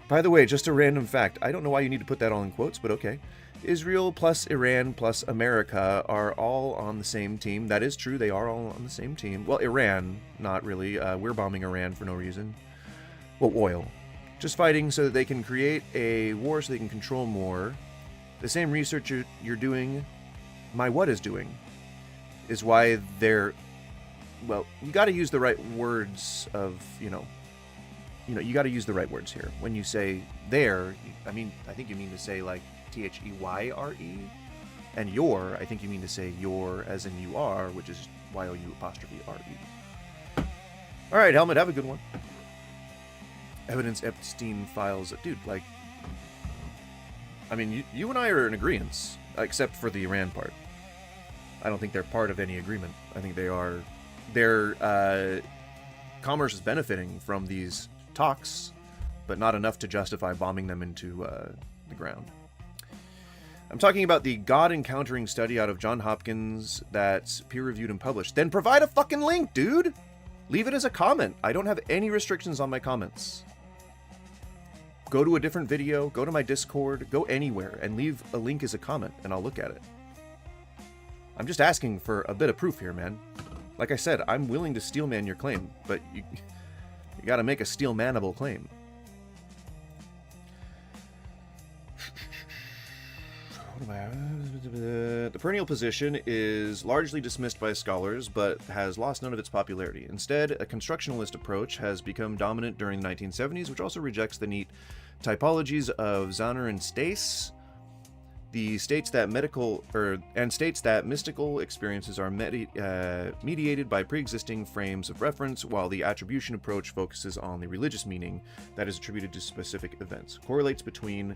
By the way, just a random fact. I don't know why you need to put that all in quotes, but okay. Israel plus Iran plus America are all on the same team. That is true. They are all on the same team. Well, Iran, not really. We're bombing Iran for no reason. Well, oil. Just fighting so that they can create a war so they can control more. The same research you're doing, my what is doing, is why they're, well, you got to use the right words of, you got to use the right words here. When you say there, I think you mean to say like THEYRE, and your, I think you mean to say your as in you are, which is YOU''RE. All right, Helmet, have a good one. Evidence Epstein files, dude, like, I mean, you and I are in agreement, except for the Iran part. I don't think they're part of any agreement. I think their commerce is benefiting from these talks, but not enough to justify bombing them into the ground. I'm talking about the God encountering study out of Johns Hopkins that's peer-reviewed and published. Then provide a fucking link, dude! Leave it as a comment. I don't have any restrictions on my comments. Go to a different video, go to my Discord, go anywhere, and leave a link as a comment, and I'll look at it. I'm just asking for a bit of proof here, man. Like I said, I'm willing to steelman your claim, but you gotta make a steelmanable claim. The perennial position is largely dismissed by scholars, but has lost none of its popularity. Instead, a constructionalist approach has become dominant during the 1970s, which also rejects the neat typologies of Zahner and Stace. The states that mystical experiences are mediated by pre-existing frames of reference, while the attribution approach focuses on the religious meaning that is attributed to specific events. Correlates between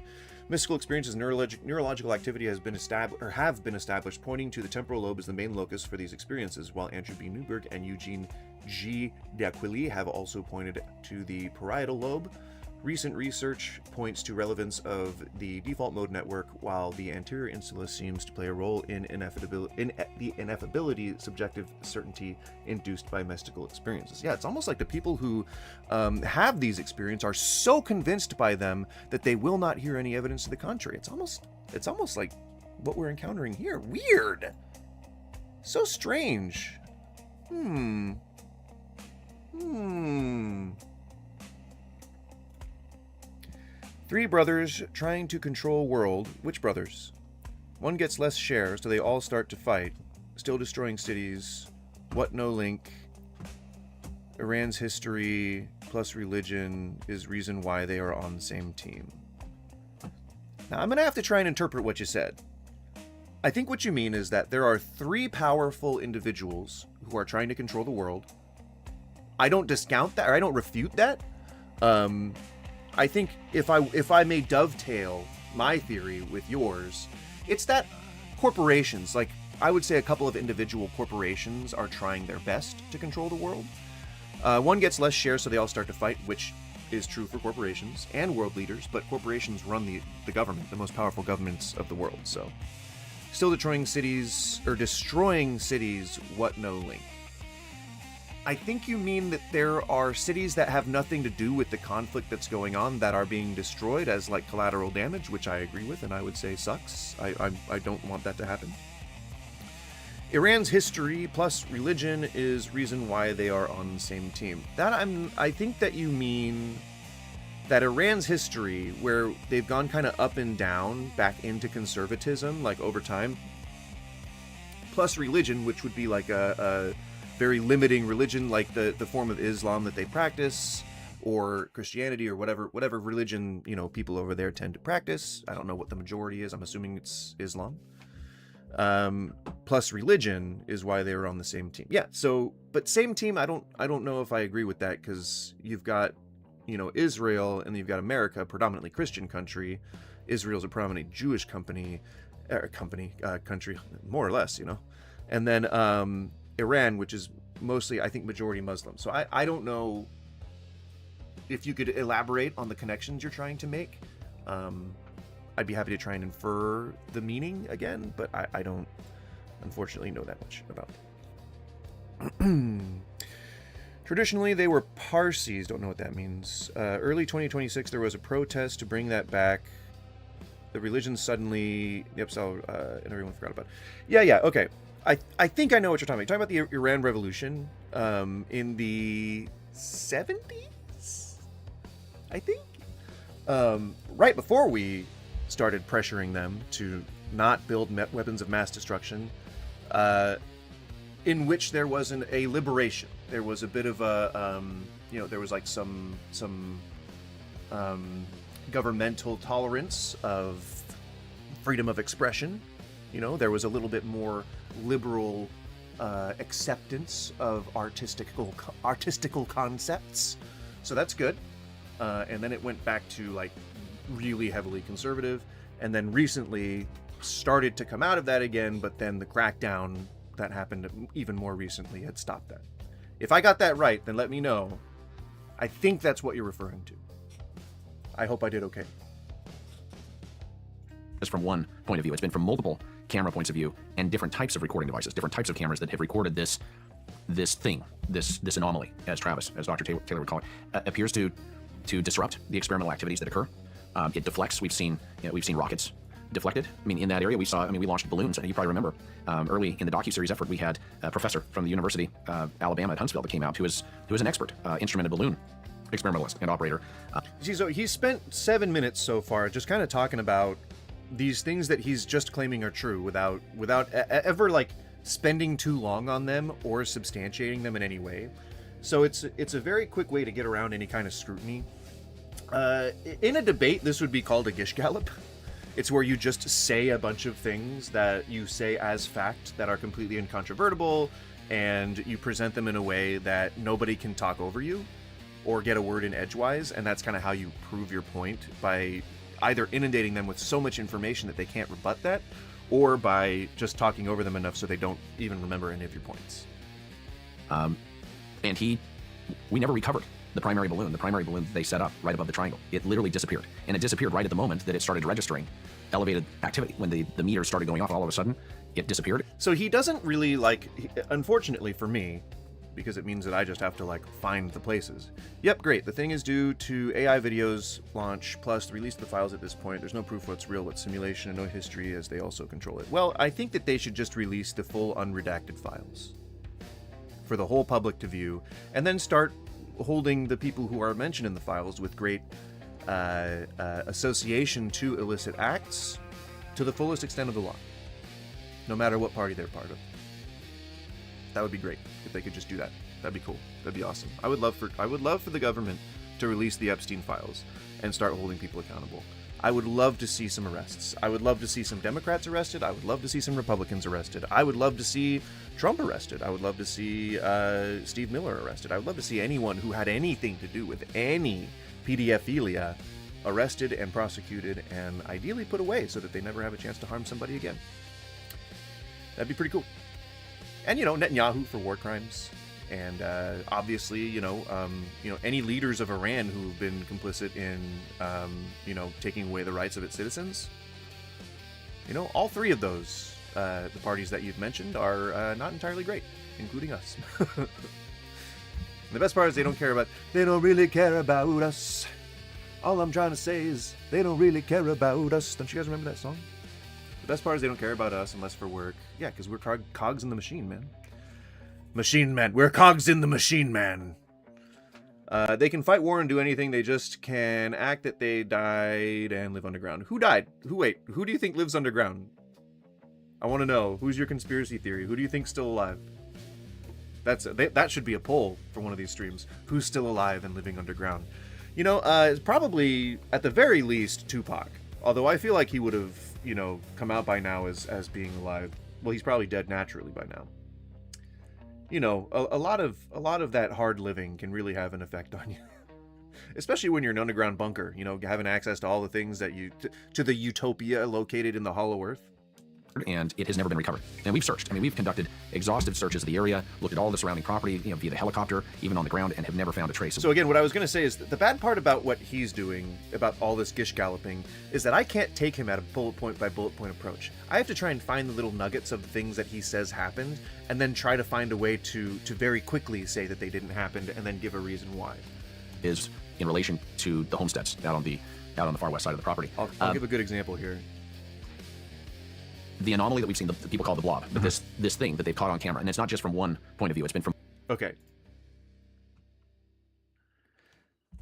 mystical experiences and neurological activity have been established, pointing to the temporal lobe as the main locus for these experiences, while Andrew B. Newberg and Eugene G. D'Aquili have also pointed to the parietal lobe. Recent research points to relevance of the default mode network, while the anterior insula seems to play a role in the ineffability, subjective certainty induced by mystical experiences. Yeah, it's almost like the people who have these experiences are so convinced by them that they will not hear any evidence to the contrary. It's almost like what we're encountering here. Weird. So strange. Three brothers trying to control world. Which brothers? One gets less share, so they all start to fight. Still destroying cities. What no link? Iran's history plus religion is reason why they are on the same team. Now, I'm going to have to try and interpret what you said. I think what you mean is that there are three powerful individuals who are trying to control the world. I don't discount that, or I don't refute that. I think if I may dovetail my theory with yours, it's that corporations, like I would say a couple of individual corporations, are trying their best to control the world. One gets less share, so they all start to fight, which is true for corporations and world leaders, but corporations run the government, the most powerful governments of the world. So Still destroying cities, what no link? I think you mean that there are cities that have nothing to do with the conflict that's going on that are being destroyed as like collateral damage, which I agree with and I would say sucks. I don't want that to happen. Iran's history plus religion is reason why they are on the same team. I think that you mean that Iran's history, where they've gone kind of up and down back into conservatism, like over time, plus religion, which would be like a very limiting religion, like the form of Islam that they practice, or Christianity, or whatever religion, you know, people over there tend to practice. I don't know what the majority is. I'm assuming it's Islam. Plus religion is why they were on the same team. Yeah. So, but same team. I don't know if I agree with that, because you've got, you know, Israel, and you've got America, a predominantly Christian country. Israel's a predominantly Jewish country, more or less, you know, and then Iran, which is mostly, I think, majority Muslim. So I don't know if you could elaborate on the connections you're trying to make. I'd be happy to try and infer the meaning again, but I don't, unfortunately, know that much about it. Traditionally, they were Parsis. Don't know what that means. Early 2026, there was a protest to bring that back. The religion suddenly... Yep, so, and everyone forgot about it. Yeah, okay. I think I know what you're talking about. You're talking about the Iran Revolution in the 70s? I think? Right before we started pressuring them to not build weapons of mass destruction, in which there wasn't a liberation. There was a bit of a, you know, there was like some governmental tolerance of freedom of expression. You know, there was a little bit more liberal acceptance of artistical concepts. So that's good. And then it went back to like really heavily conservative, and then recently started to come out of that again, but then the crackdown that happened even more recently had stopped that. If I got that right, then let me know. I think that's what you're referring to. I hope I did okay. Just from one point of view. It's been from multiple camera points of view and different types of recording devices, different types of cameras that have recorded this anomaly, as Dr. Taylor would call it, appears to disrupt the experimental activities that occur. It deflects. We've seen rockets deflected. I mean, in that area, we launched balloons. You probably remember early in the docuseries effort, we had a professor from the University of Alabama at Huntsville that came out who was an expert instrumented balloon experimentalist and operator. So he spent 7 minutes so far just kind of talking about these things that he's just claiming are true without ever like spending too long on them or substantiating them in any way. So it's a very quick way to get around any kind of scrutiny. In a debate, this would be called a gish gallop. It's where you just say a bunch of things that you say as fact that are completely incontrovertible, and you present them in a way that nobody can talk over you or get a word in edgewise, and that's kind of how you prove your point, by either inundating them with so much information that they can't rebut that, or by just talking over them enough so they don't even remember any of your points. And we never recovered the primary balloon that they set up right above the triangle. It literally disappeared. And it disappeared right at the moment that it started registering elevated activity. When the meters started going off, all of a sudden, it disappeared. So he doesn't really, unfortunately for me, because it means that I just have to, find the places. Yep, great. The thing is due to AI videos launch, plus the release of the files at this point. There's no proof what's real, what's simulation, and no history, as they also control it. Well, I think that they should just release the full unredacted files for the whole public to view, and then start holding the people who are mentioned in the files with great association to illicit acts to the fullest extent of the law, no matter what party they're part of. That would be great if they could just do that. That'd be cool. That'd be awesome. I would love for the government to release the Epstein files and start holding people accountable. I would love to see some arrests. I would love to see some Democrats arrested. I would love to see some Republicans arrested. I would love to see Trump arrested. I would love to see Steve Miller arrested. I would love to see anyone who had anything to do with any pedophilia arrested and prosecuted and ideally put away so that they never have a chance to harm somebody again. That'd be pretty cool. And, Netanyahu for war crimes. And obviously, any leaders of Iran who've been complicit in, taking away the rights of its citizens. All three of those the parties that you've mentioned are not entirely great, including us. The best part is they don't really care about us. All I'm trying to say is they don't really care about us. Don't you guys remember that song? The best part is they don't care about us unless for work. Yeah, because we're cogs in the machine, man. Machine man. We're cogs in the machine, man. They can fight war and do anything. They just can act that they died and live underground. Who died? Who do you think lives underground? I want to know. Who's your conspiracy theory? Who do you think's still alive? That should be a poll for one of these streams. Who's still alive and living underground? You know, it's probably, at the very least, Tupac. Although I feel like he would have, you know, come out by now as being alive. Well, he's probably dead naturally by now. You know, a lot of that hard living can really have an effect on you. Especially when you're in an underground bunker, you know, having access to all the things that to the utopia located in the hollow earth. And it has never been recovered. And we've searched. I mean, we've conducted exhaustive searches of the area, looked at all the surrounding property, you know, via the helicopter, even on the ground, and have never found a trace. So again, what I was going to say is that the bad part about what he's doing, about all this gish galloping, is that I can't take him at a bullet point by bullet point approach. I have to try and find the little nuggets of the things that he says happened, and then try to find a way to very quickly say that they didn't happen, and then give a reason why. Is in relation to the homesteads out on the far west side of the property. I'll give a good example here. The anomaly that we've seen, the people call the blob, but this thing that they've caught on camera, and it's not just from one point of view, it's been from... Okay.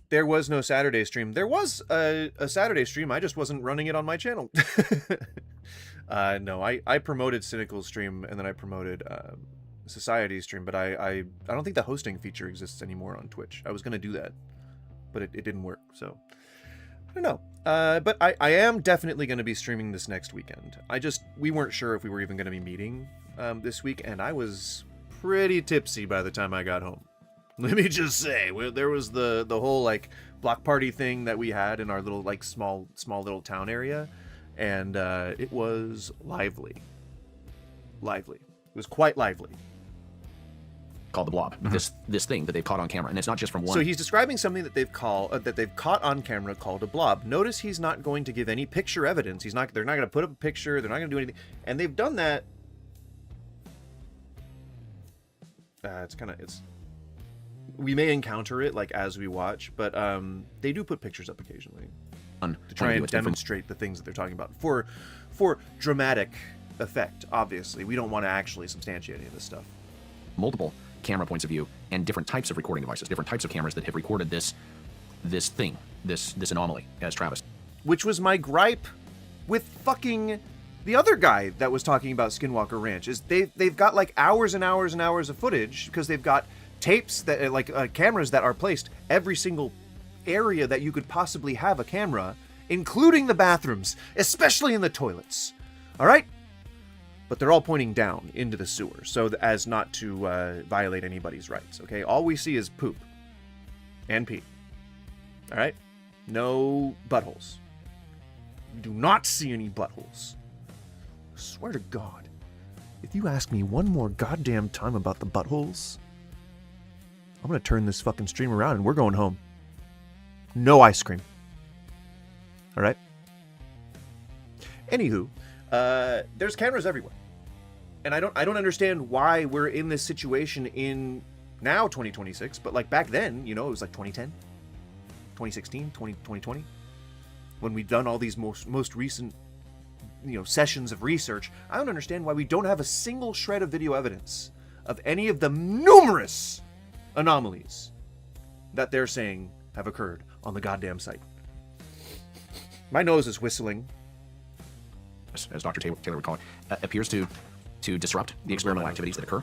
There was no Saturday stream. There was a Saturday stream, I just wasn't running it on my channel. No, I promoted Cynical's stream, and then I promoted Society's stream, but I don't think the hosting feature exists anymore on Twitch. I was going to do that, but it didn't work, so... I don't know. But I am definitely going to be streaming this next weekend. We weren't sure if we were even going to be meeting this week, and I was pretty tipsy by the time I got home. Let me just say, there was the whole like block party thing that we had in our little like small little town area, and it was lively. Lively. It was quite lively. Called the blob. This thing that they've caught on camera, and it's not just from one. So he's describing something that they've caught on camera called a blob. Notice he's not going to give any picture evidence. They're not going to put up a picture. They're not going to do anything, and they've done that. We may encounter it like as we watch, but they do put pictures up occasionally to try and demonstrate the things that they're talking about for dramatic effect. Obviously, we don't want to actually substantiate any of this stuff. Multiple camera points of view and different types of recording devices, different types of cameras that have recorded this thing, this anomaly, as Travis. Which was my gripe with fucking the other guy that was talking about Skinwalker Ranch, is they've got like hours and hours and hours of footage, because they've got tapes that cameras that are placed every single area that you could possibly have a camera, including the bathrooms, especially in the toilets. All right? But they're all pointing down into the sewer, so as not to violate anybody's rights, okay? All we see is poop and pee, all right? No buttholes. We do not see any buttholes. I swear to God, if you ask me one more goddamn time about the buttholes, I'm gonna turn this fucking stream around and we're going home. No ice cream. All right? Anywho, there's cameras everywhere, and I don't understand why we're in this situation in now 2026, but like back then, you know, it was like 2010, 2016, 2020, when we've done all these most recent, you know, sessions of research. I don't understand why we don't have a single shred of video evidence of any of the numerous anomalies that they're saying have occurred on the goddamn site. My nose is whistling, as Dr. Taylor would call it, appears to disrupt the experimental activities that occur.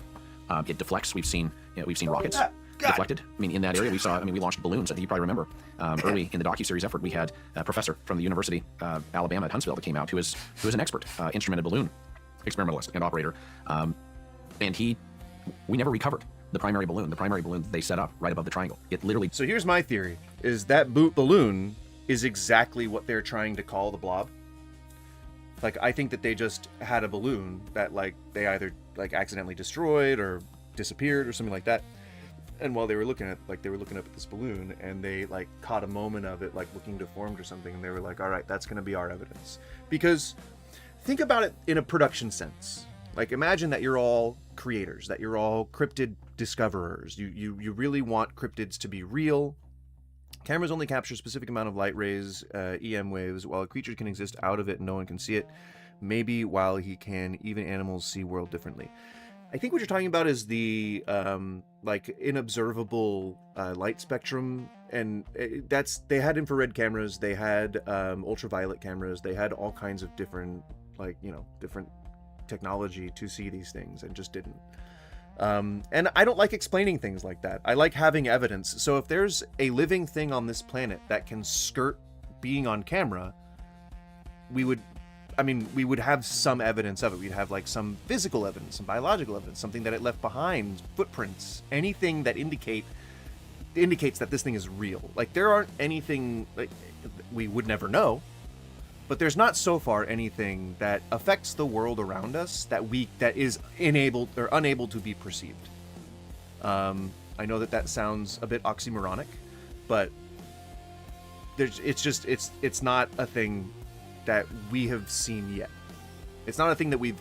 It deflects. We've seen rockets deflected. I mean, in that area, we launched balloons. I think you probably remember early in the docuseries effort, we had a professor from the University of Alabama at Huntsville that came out who is an expert instrumented balloon experimentalist and operator, and we never recovered the primary balloon that they set up right above the triangle. It literally. So here's my theory: is that balloon is exactly what they're trying to call the blob. Like, I think that they just had a balloon that, like, they either, like, accidentally destroyed or disappeared or something like that. And while they were looking up at this balloon, and they, like, caught a moment of it, like, looking deformed or something, and they were like, all right, that's going to be our evidence. Because think about it in a production sense. Like, imagine that you're all creators, that you're all cryptid discoverers. You really want cryptids to be real. Cameras only capture a specific amount of light rays, EM waves, while a creature can exist out of it and no one can see it. Maybe while he can, even animals see world differently. I think what you're talking about is the like inobservable light spectrum, and they had infrared cameras, they had ultraviolet cameras, they had all kinds of different, like, you know, different technology to see these things, and just didn't. And I don't like explaining things like that. I like having evidence. So if there's a living thing on this planet that can skirt being on camera, we would have some evidence of it. We'd have like some physical evidence, some biological evidence, something that it left behind, footprints, anything that indicates that this thing is real. Like, there aren't anything, like, we would never know, but there's not so far anything that affects the world around us that is enabled or unable to be perceived. I know that sounds a bit oxymoronic, but it's not a thing that we have seen yet. It's not a thing that we've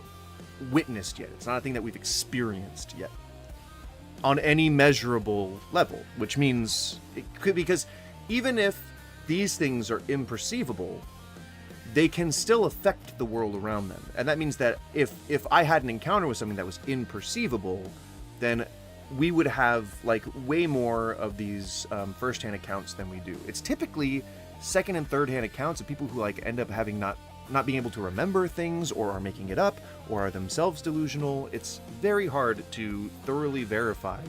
witnessed yet. It's not a thing that we've experienced yet on any measurable level, which means it could, because even if these things are imperceivable, they can still affect the world around them. And that means that if I had an encounter with something that was imperceivable, then we would have like way more of these first-hand accounts than we do. It's typically second and third-hand accounts of people who like end up having not being able to remember things, or are making it up, or are themselves delusional. It's very hard to thoroughly verify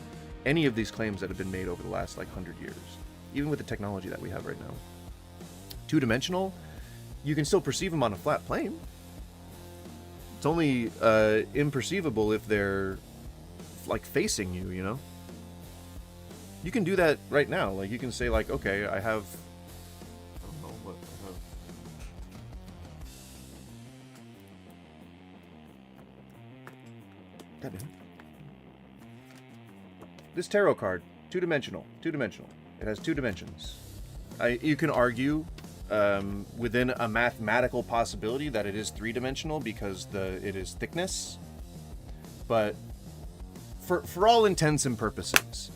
any of these claims that have been made over the last like 100 years, even with the technology that we have right now. Two-dimensional, you can still perceive them on a flat plane. It's only imperceivable if they're like facing you, you know? You can do that right now. Like, you can say like, okay, I have, I don't know what I have. This tarot card, two-dimensional. It has 2 dimensions. You can argue within a mathematical possibility that it is 3-dimensional because it is thickness, but for all intents and purposes,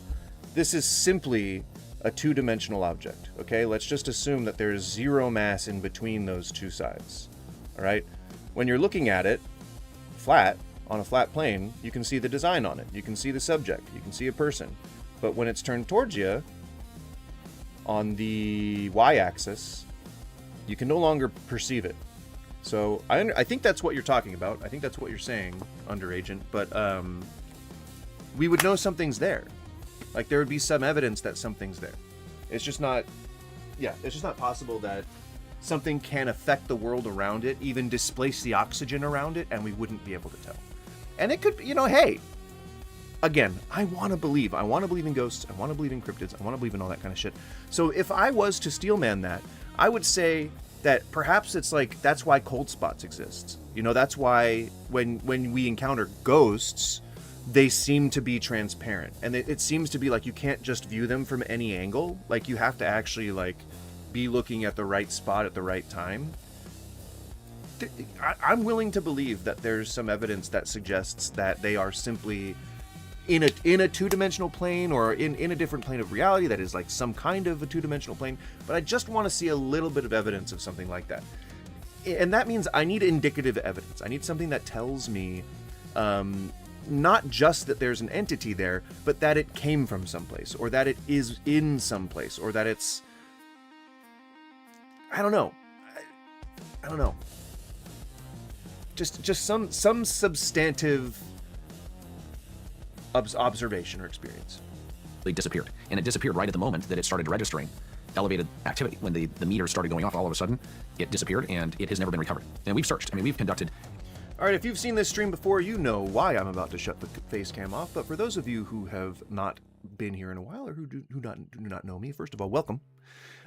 this is simply a 2-dimensional object. Okay, let's just assume that there is 0 mass in between those 2 sides. All right, when you're looking at it flat on a flat plane, you can see the design on it, you can see the subject, you can see a person, but when it's turned towards you on the y-axis, you can no longer perceive it. So I think that's what you're talking about. I think that's what you're saying, Underagent. But we would know something's there. Like, there would be some evidence that something's there. It's just not, it's just not possible that something can affect the world around it, even displace the oxygen around it, and we wouldn't be able to tell. And it could, hey, again, I want to believe in ghosts, I want to believe in cryptids, I want to believe in all that kind of shit. So if I was to steelman that, I would say that perhaps it's like, that's why cold spots exist. That's why when we encounter ghosts, they seem to be transparent. And it seems to be like you can't just view them from any angle. Like, you have to actually like be looking at the right spot at the right time. I'm willing to believe that there's some evidence that suggests that they are simply in a 2-dimensional plane, or in a different plane of reality that is like some kind of a 2-dimensional plane, but I just want to see a little bit of evidence of something like that. And that means I need indicative evidence. I need something that tells me not just that there's an entity there, but that it came from someplace, or that it is in someplace, or that it's, I don't know. Just some substantive observation or experience. They disappeared, and it disappeared right at the moment that it started registering elevated activity. When the meter started going off, all of a sudden it disappeared, and it has never been recovered. And we've searched. We've conducted. All right, if you've seen this stream before, you know why I'm about to shut the face cam off. But for those of you who have not been here in a while, or who do not know me, first of all, welcome.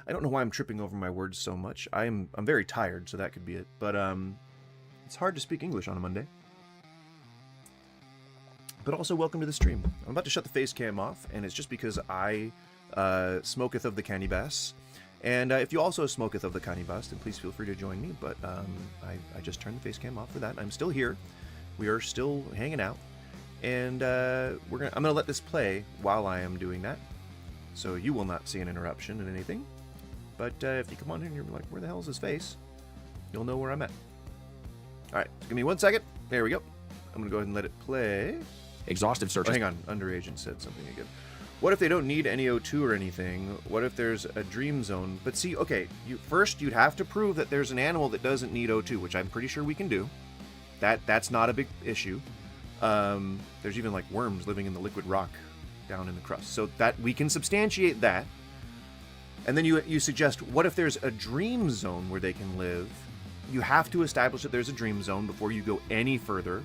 I don't know why I'm tripping over my words so much. I'm very tired, so that could be it. But it's hard to speak English on a Monday. But also, welcome to the stream. I'm about to shut the face cam off, and it's just because I smoketh of the candy bass, And if you also smoketh of the Canibus, then please feel free to join me. But I just turned the face cam off for that. I'm still here. We are still hanging out. And I'm gonna let this play while I am doing that. So you will not see an interruption in anything. But if you come on in and you're like, where the hell is his face? You'll know where I'm at. Alright, give me 1 second. There we go. I'm gonna go ahead and let it play. Exhaustive searches. Oh, hang on, underagent said something again. What if they don't need any O2 or anything? What if there's a dream zone? But see, okay, first you'd have to prove that there's an animal that doesn't need O2, which I'm pretty sure we can do. That's not a big issue. There's even like worms living in the liquid rock down in the crust, so that we can substantiate that. And then you suggest, what if there's a dream zone where they can live? You have to establish that there's a dream zone before you go any further.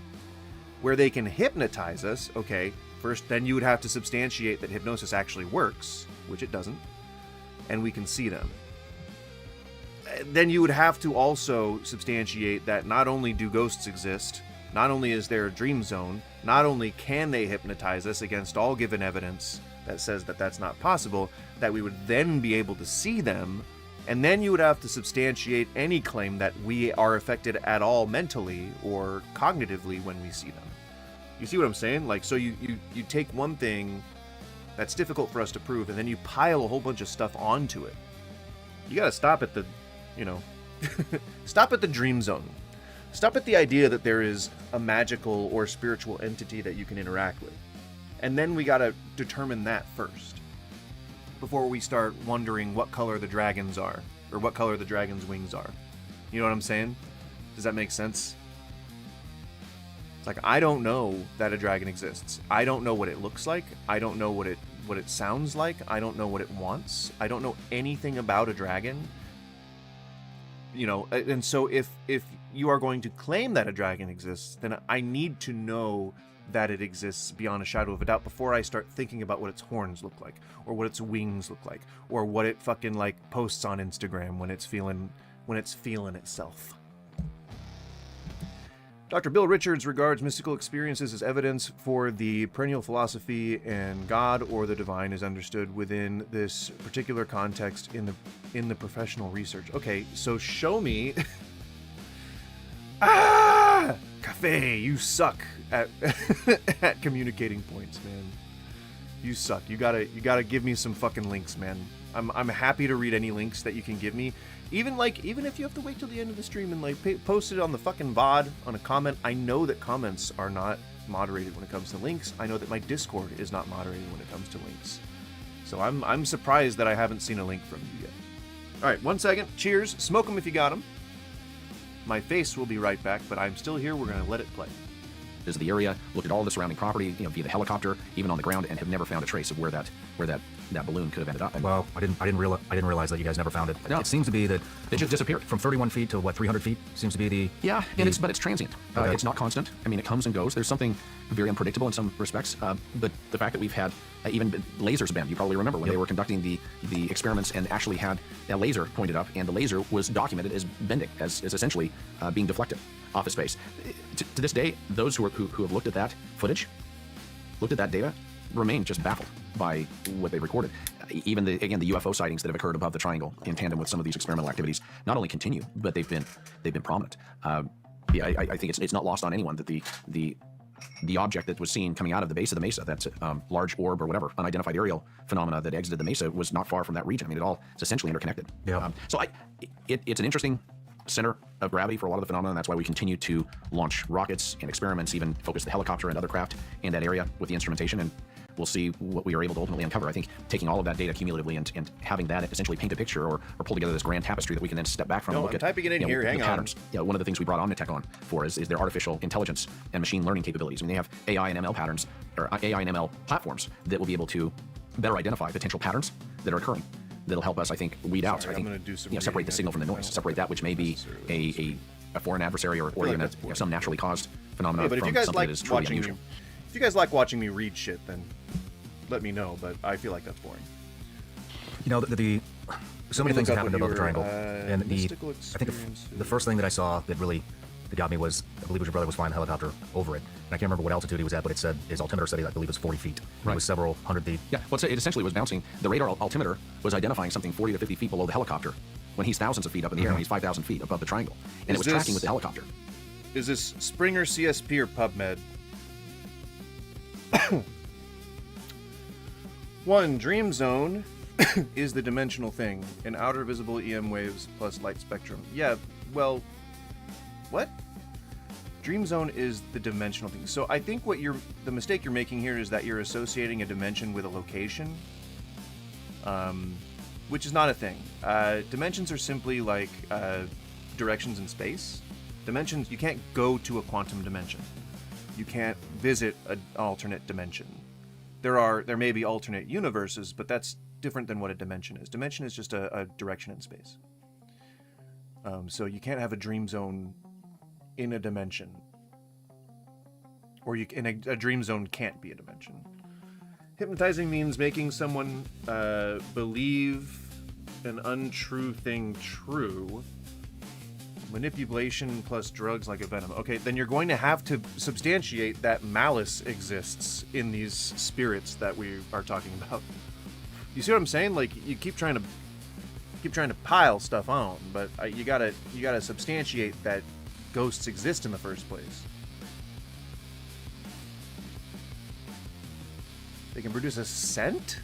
Where they can hypnotize us, okay, first then you would have to substantiate that hypnosis actually works, which it doesn't, and we can see them. Then you would have to also substantiate that not only do ghosts exist, not only is there a dream zone, not only can they hypnotize us against all given evidence that says that that's not possible, that we would then be able to see them, and then you would have to substantiate any claim that we are affected at all mentally or cognitively when we see them. You see what I'm saying? Like, so you take one thing that's difficult for us to prove, and then you pile a whole bunch of stuff onto it. You gotta stop at the, stop at the dream zone. Stop at the idea that there is a magical or spiritual entity that you can interact with. And then we gotta determine that first, before we start wondering what color the dragons are, or what color the dragon's wings are. You know what I'm saying? Does that make sense? It's like, I don't know that a dragon exists. I don't know what it looks like. I don't know what it sounds like. I don't know what it wants. I don't know anything about a dragon. And so if you are going to claim that a dragon exists, then I need to know that it exists beyond a shadow of a doubt before I start thinking about what its horns look like, or what its wings look like, or what it fucking like posts on Instagram when it's feeling itself. Dr. Bill Richards regards mystical experiences as evidence for the perennial philosophy, and God or the divine is understood within this particular context in the professional research. Okay, so show me. Cafe, you suck at at communicating points, man. You suck. You gotta give me some fucking links, man. I'm happy to read any links that you can give me. Even if you have to wait till the end of the stream and post it on the fucking VOD on a comment. I know that comments are not moderated when it comes to links. I know that my Discord is not moderated when it comes to links. So I'm surprised that I haven't seen a link from you yet. All right, 1 second. Cheers. Smoke them if you got them. My face will be right back, but I'm still here. We're gonna let it play. Is the area, looked at all the surrounding property, via the helicopter, even on the ground, and have never found a trace of where that balloon could have ended up. And Well, I didn't realize that you guys never found it. No. It seems to be that it just disappeared. from 31 feet to 300 feet seems to be the but it's transient. Okay. It's not constant. I mean, it comes and goes. There's something very unpredictable in some respects. But the fact that we've had even lasers bend, you probably remember when they were conducting the experiments and actually had a laser pointed up, and the laser was documented as bending, as essentially being deflected off of space. To this day, those who have looked at that footage, looked at that data, remain just baffled by what they've recorded. Even the UFO sightings that have occurred above the triangle in tandem with some of these experimental activities not only continue, but they've been prominent. I think it's not lost on anyone that the object that was seen coming out of the base of the mesa, that large orb or whatever, unidentified aerial phenomena that exited the mesa, was not far from that region. I mean, it's essentially interconnected. Yeah. It's an interesting center of gravity for a lot of the phenomena, and that's why we continue to launch rockets and experiments, even focus the helicopter and other craft in that area with the instrumentation, and we'll see what we are able to ultimately uncover. I think taking all of that data cumulatively and having that essentially paint a picture or pull together this grand tapestry that we can then step back from and look I'm at. typing it in here, hang on. Patterns. One of the things we brought Omnitech on for is their artificial intelligence and machine learning capabilities. I mean, they have AI and ML patterns, or AI and ML platforms that will be able to better identify potential patterns that are occurring. That'll help us, I think, weed out. Sorry, I think, I'm gonna do some separate reading. the signal from the noise, separate that which may be a foreign adversary or like even that's boring. some naturally caused phenomenon But if from you guys something like that is truly watching unusual. if you guys like watching me read shit, then let me know. But I feel like that's boring. So many things have happened above the triangle, and mystical I think experiences. the first thing that I saw that really that got me was, I believe it was your brother was flying the helicopter over it. And I can't remember what altitude he was at, but it said, his altimeter said, I believe it was 40 feet. Right. It was several hundred feet. Yeah, well, it essentially was bouncing. The radar altimeter was identifying something 40 to 50 feet below the helicopter when he's thousands of feet up in the air, and he's 5,000 feet above the triangle. And it was tracking with the helicopter. Is this Springer, CSP, or PubMed? 1. Dream zone is the dimensional thing, an outer visible EM waves plus light spectrum. Yeah, well, what? Dream zone is the dimensional thing. So I think the mistake you're making here is that you're associating a dimension with a location, which is not a thing. Dimensions are simply like directions in space. Dimensions, you can't go to a quantum dimension. You can't visit an alternate dimension. There may be alternate universes, but that's different than what a dimension is. Dimension is just a direction in space. So you can't have a dream zone in a dimension, or a dream zone can't be a dimension. Hypnotizing means making someone believe an untrue thing true. Manipulation plus drugs like a venom. Okay, then you're going to have to substantiate that malice exists in these spirits that we are talking about. You see what I'm saying? Like, you keep trying to pile stuff on, but you gotta substantiate that ghosts exist in the first place. They can produce a scent?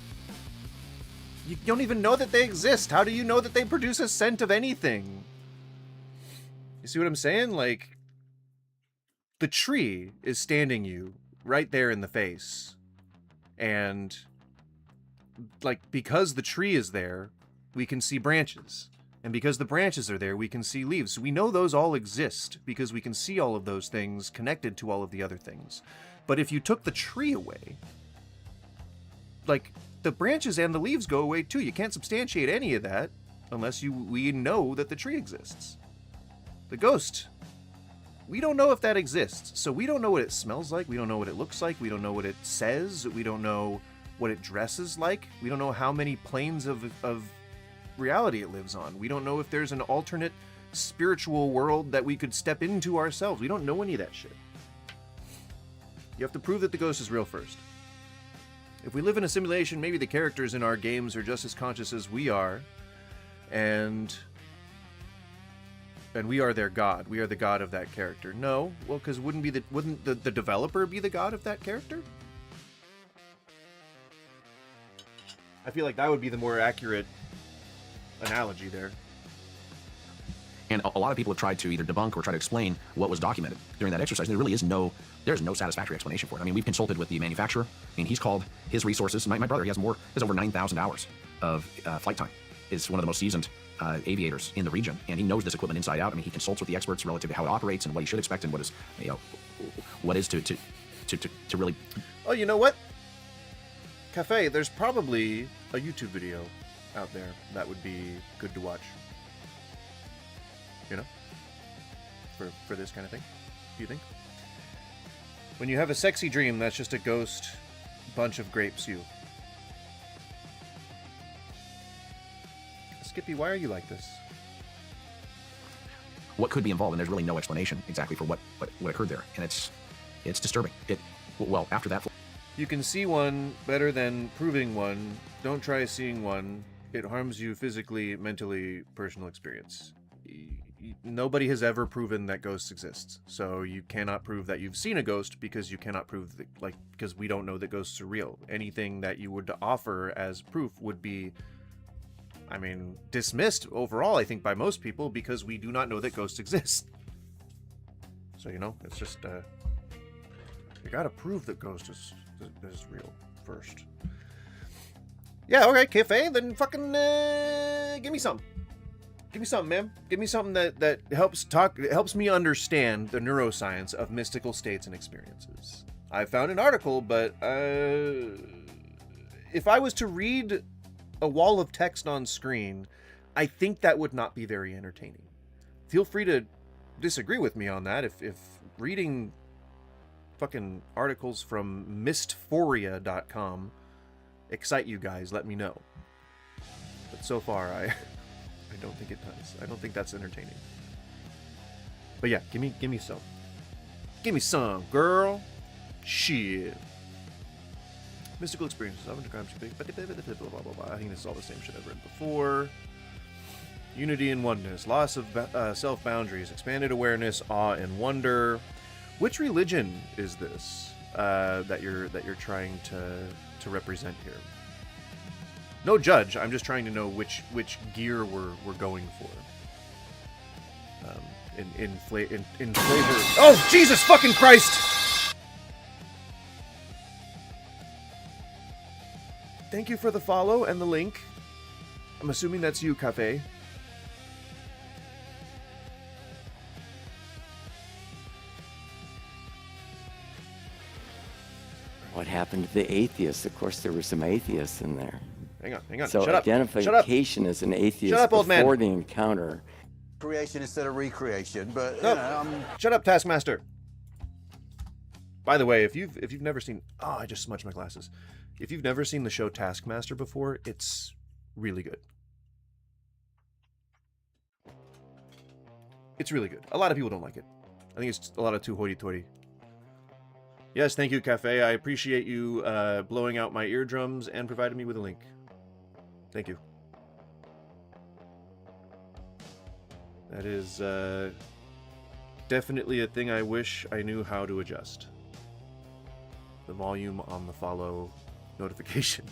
You don't even know that they exist. How do you know that they produce a scent of anything? You see what I'm saying? Like, the tree is standing you right there in the face. And, like, because the tree is there, we can see branches. And because the branches are there, we can see leaves. So we know those all exist because we can see all of those things connected to all of the other things. But if you took the tree away, like, the branches and the leaves go away too. You can't substantiate any of that unless we know that the tree exists. The ghost, we don't know if that exists. So we don't know what it smells like. We don't know what it looks like. We don't know what it says. We don't know what it dresses like. We don't know how many planes of reality it lives on. We don't know if there's an alternate spiritual world that we could step into ourselves. We don't know any of that shit. You have to prove that the ghost is real first. If we live in a simulation, maybe the characters in our games are just as conscious as we are, and we are their god. We are the god of that character. No, well, because wouldn't the developer be the god of that character? I feel like that would be the more accurate analogy there. And a lot of people have tried to either debunk or try to explain what was documented during that exercise. There really is there's no satisfactory explanation for it. I mean, we've consulted with the manufacturer. I mean, he's called his resources. My brother, he has over 9,000 hours of flight time. Is one of the most seasoned aviators in the region, and he knows this equipment inside out. I mean, he consults with the experts relative to how it operates and what you should expect and what is to really. Oh, you know what? Cafe, there's probably a YouTube video out there that would be good to watch. You know? For this kind of thing. Do you think? When you have a sexy dream, that's just a ghost bunch of grapes you. Skippy, why are you like this? What could be involved, and there's really no explanation exactly for what occurred there, and it's disturbing. After that, you can see one better than proving one. Don't try seeing one. It harms you physically, mentally, personal experience. Nobody has ever proven that ghosts exist, so you cannot prove that you've seen a ghost because you cannot prove because we don't know that ghosts are real. Anything that you would offer as proof would be, I mean, dismissed overall, I think, by most people because we do not know that ghosts exist. So, it's just, you gotta prove that ghost is real first. Yeah, okay, Cafe, then fucking, give me something. Give me something, man. Give me something that helps me understand the neuroscience of mystical states and experiences. I found an article, but, if I was to read a wall of text on screen, I think that would not be very entertaining. Feel free to disagree with me on that. If reading fucking articles from mistphoria.com excite you guys, let me know. But so far, I don't think it does. I don't think that's entertaining. But yeah, give me some. Give me some, girl. Shit. Mystical experiences. I think this is all the same shit I've read before. Unity and oneness. Loss of self-boundaries. Expanded awareness, awe, and wonder. Which religion is this that you're trying to represent here? No judge. I'm just trying to know which gear we're going for. In flavor. Oh, Jesus fucking Christ! Thank you for the follow and the link. I'm assuming that's you, Cafe. What happened to the atheists? Of course, there were some atheists in there. Hang on. So Shut up. identification as an atheist Shut up, old man. before the encounter. Creation instead of recreation, but No. Shut up, Taskmaster. By the way, if you've never seen, I just smudged my glasses. If you've never seen the show Taskmaster before, it's really good. It's really good. A lot of people don't like it. I think it's a lot of too hoity-toity. Yes, thank you, Cafe. I appreciate you blowing out my eardrums and providing me with a link. Thank you. That is definitely a thing I wish I knew how to adjust. The volume on the follow notification.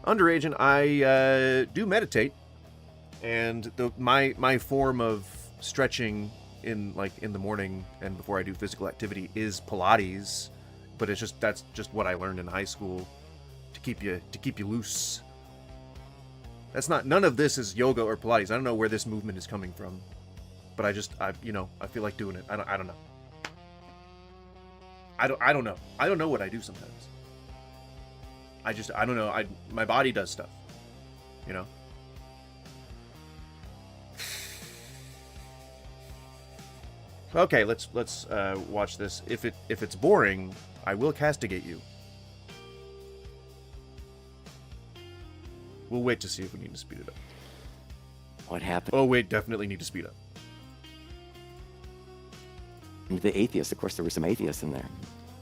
Underagent, I do meditate, and my form of stretching in the morning and before I do physical activity is Pilates, but that's just what I learned in high school to keep you loose. None of this is yoga or Pilates. I don't know where this movement is coming from, but I feel like doing it. I don't know. I don't know. I don't know what I do sometimes. I don't know. My body does stuff, you know. Okay, let's watch this. If it's boring, I will castigate you. We'll wait to see if we need to speed it up. What happened? Oh wait, definitely need to speed up. The atheists, of course, there were some atheists in there.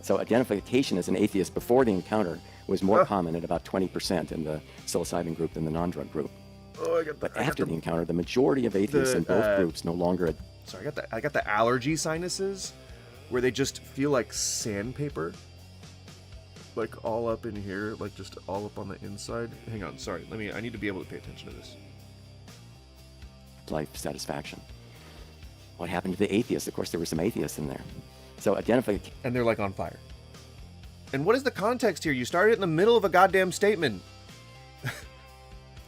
So identification as an atheist before the encounter was more common at about 20% in the psilocybin group than the non-drug group. Oh, But after the encounter, the majority of atheists in both groups no longer. Sorry, I got the allergy sinuses, where they just feel like sandpaper, like all up in here, like just all up on the inside. Hang on, sorry. I need to be able to pay attention to this. Life satisfaction. What happened to the atheists? Of course, there were some atheists in there. So identification. And they're like on fire. And what is the context here? You started in the middle of a goddamn statement.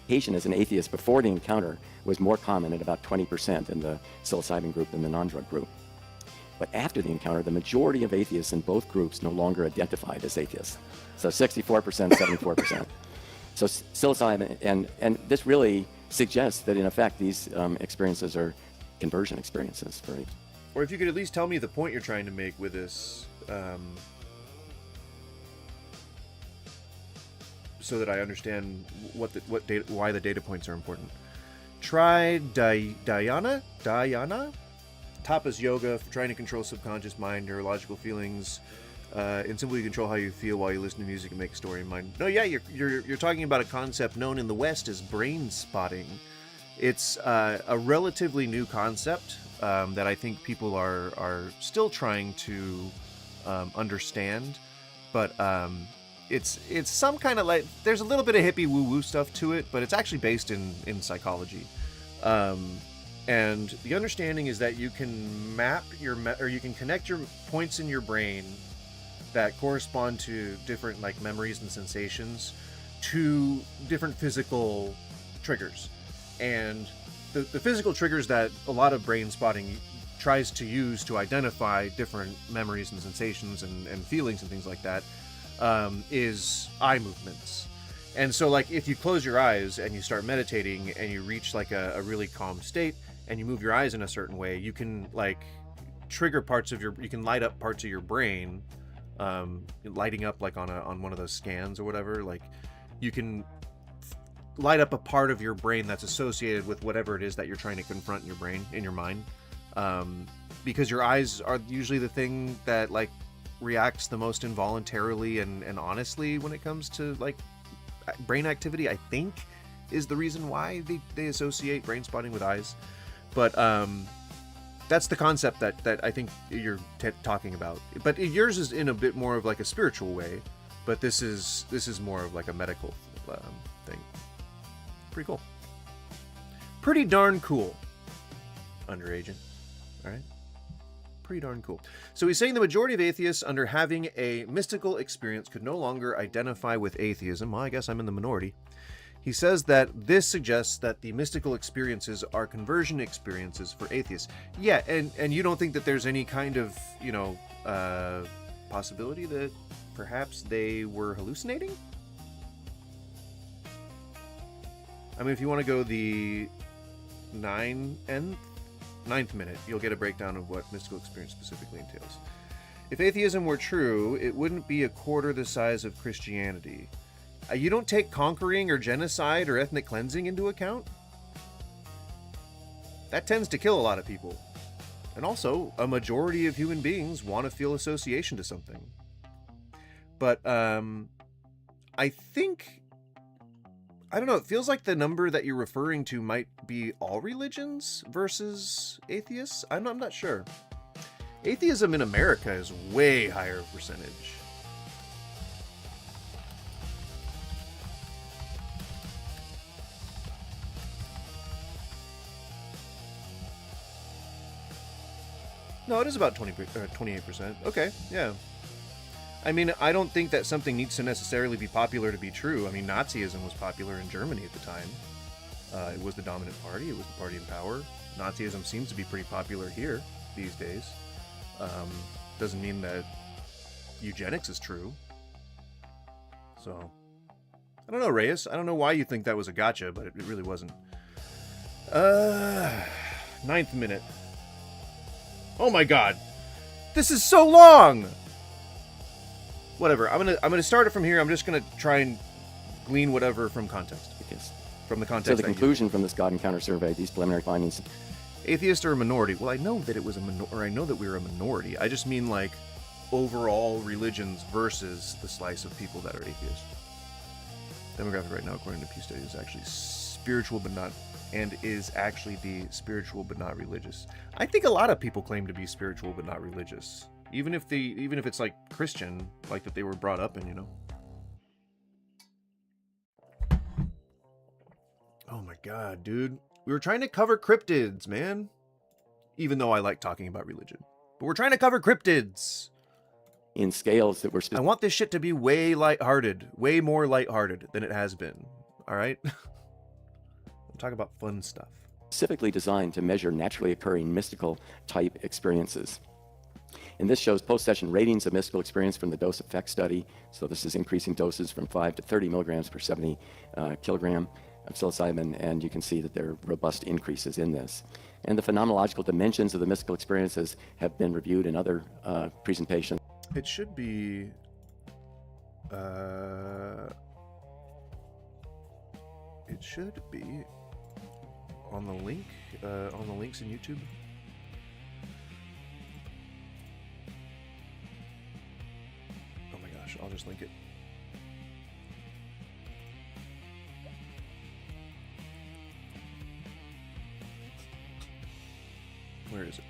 As an atheist before the encounter was more common at about 20% in the psilocybin group than the non-drug group. But after the encounter, the majority of atheists in both groups no longer identified as atheists. So 64%, 74%. So psilocybin, and this really suggests that in effect these experiences are conversion experiences. Or if you could at least tell me the point you're trying to make with this, so that I understand why the data points are important. Try Dhyana? Tapas yoga for trying to control subconscious mind, neurological feelings, and simply control how you feel while you listen to music and make a story in mind. No, yeah, you're talking about a concept known in the West as brain spotting. It's a relatively new concept that I think people are still trying to understand, but it's some kind of like, there's a little bit of hippie woo-woo stuff to it, but it's actually based in psychology. And the understanding is that you can map or you can connect your points in your brain that correspond to different like memories and sensations to different physical triggers. And the physical triggers that a lot of brain spotting tries to use to identify different memories and sensations and feelings and things like that is eye movements. And so like if you close your eyes and you start meditating and you reach like a really calm state and you move your eyes in a certain way, you can like trigger you can light up parts of your brain, lighting up like on one of those scans or whatever. Like you can light up a part of your brain that's associated with whatever it is that you're trying to confront in your brain, in your mind. because your eyes are usually the thing that like reacts the most involuntarily and honestly when it comes to like brain activity. I think is the reason why they associate brain spotting with eyes, but that's the concept that I think you're talking about. But yours is in a bit more of like a spiritual way, but this is more of like a medical thing. Pretty cool. Pretty darn cool, Underagent. All right. Pretty darn cool. So he's saying the majority of atheists, under having a mystical experience, could no longer identify with atheism. Well, I guess I'm in the minority. He says that this suggests that the mystical experiences are conversion experiences for atheists. Yeah, and you don't think that there's any kind of, possibility that perhaps they were hallucinating? I mean, if you want to go the ninth minute, you'll get a breakdown of what mystical experience specifically entails. If atheism were true, it wouldn't be a quarter the size of Christianity. You don't take conquering or genocide or ethnic cleansing into account? That tends to kill a lot of people. And also, a majority of human beings want to feel association to something. But, I think... I don't know, it feels like the number that you're referring to might be all religions versus atheists? I'm not sure. Atheism in America is way higher percentage. No, it is about 28%. Okay, yeah. I mean, I don't think that something needs to necessarily be popular to be true. I mean, Nazism was popular in Germany at the time. It was the dominant party. It was the party in power. Nazism seems to be pretty popular here these days. Doesn't mean that eugenics is true. So, I don't know, Reyes. I don't know why you think that was a gotcha, but it really wasn't. 9th minute. Oh my god. This is so long! Whatever. I'm gonna start it from here. I'm just gonna try and glean whatever from context. Yes. From the context. So the conclusion from this God Encounter survey, these preliminary findings. Atheist or a minority? Well, I know that it was I know that we were a minority. I just mean like overall religions versus the slice of people that are atheists. Demographic right now, according to Pew Study, is actually spiritual but not, and is actually the spiritual but not religious. I think a lot of people claim to be spiritual but not religious. Even if it's like Christian, like that they were brought up in, you know. Oh my god, dude. We were trying to cover cryptids, man. Even though I like talking about religion. But we're trying to cover cryptids. In scales that were I want this shit to be way lighthearted. Way more lighthearted than it has been. Alright? I'm talking about fun stuff. specifically designed to measure naturally occurring mystical type experiences. And this shows post-session ratings of mystical experience from the dose effect study. So this is increasing doses from 5 to 30 milligrams per 70 kilogram of psilocybin, and you can see that there are robust increases in this. And the phenomenological dimensions of the mystical experiences have been reviewed in other presentations. It should be... it should be on the link, on the links in YouTube. Oh my gosh, I'll just link it. Where is it?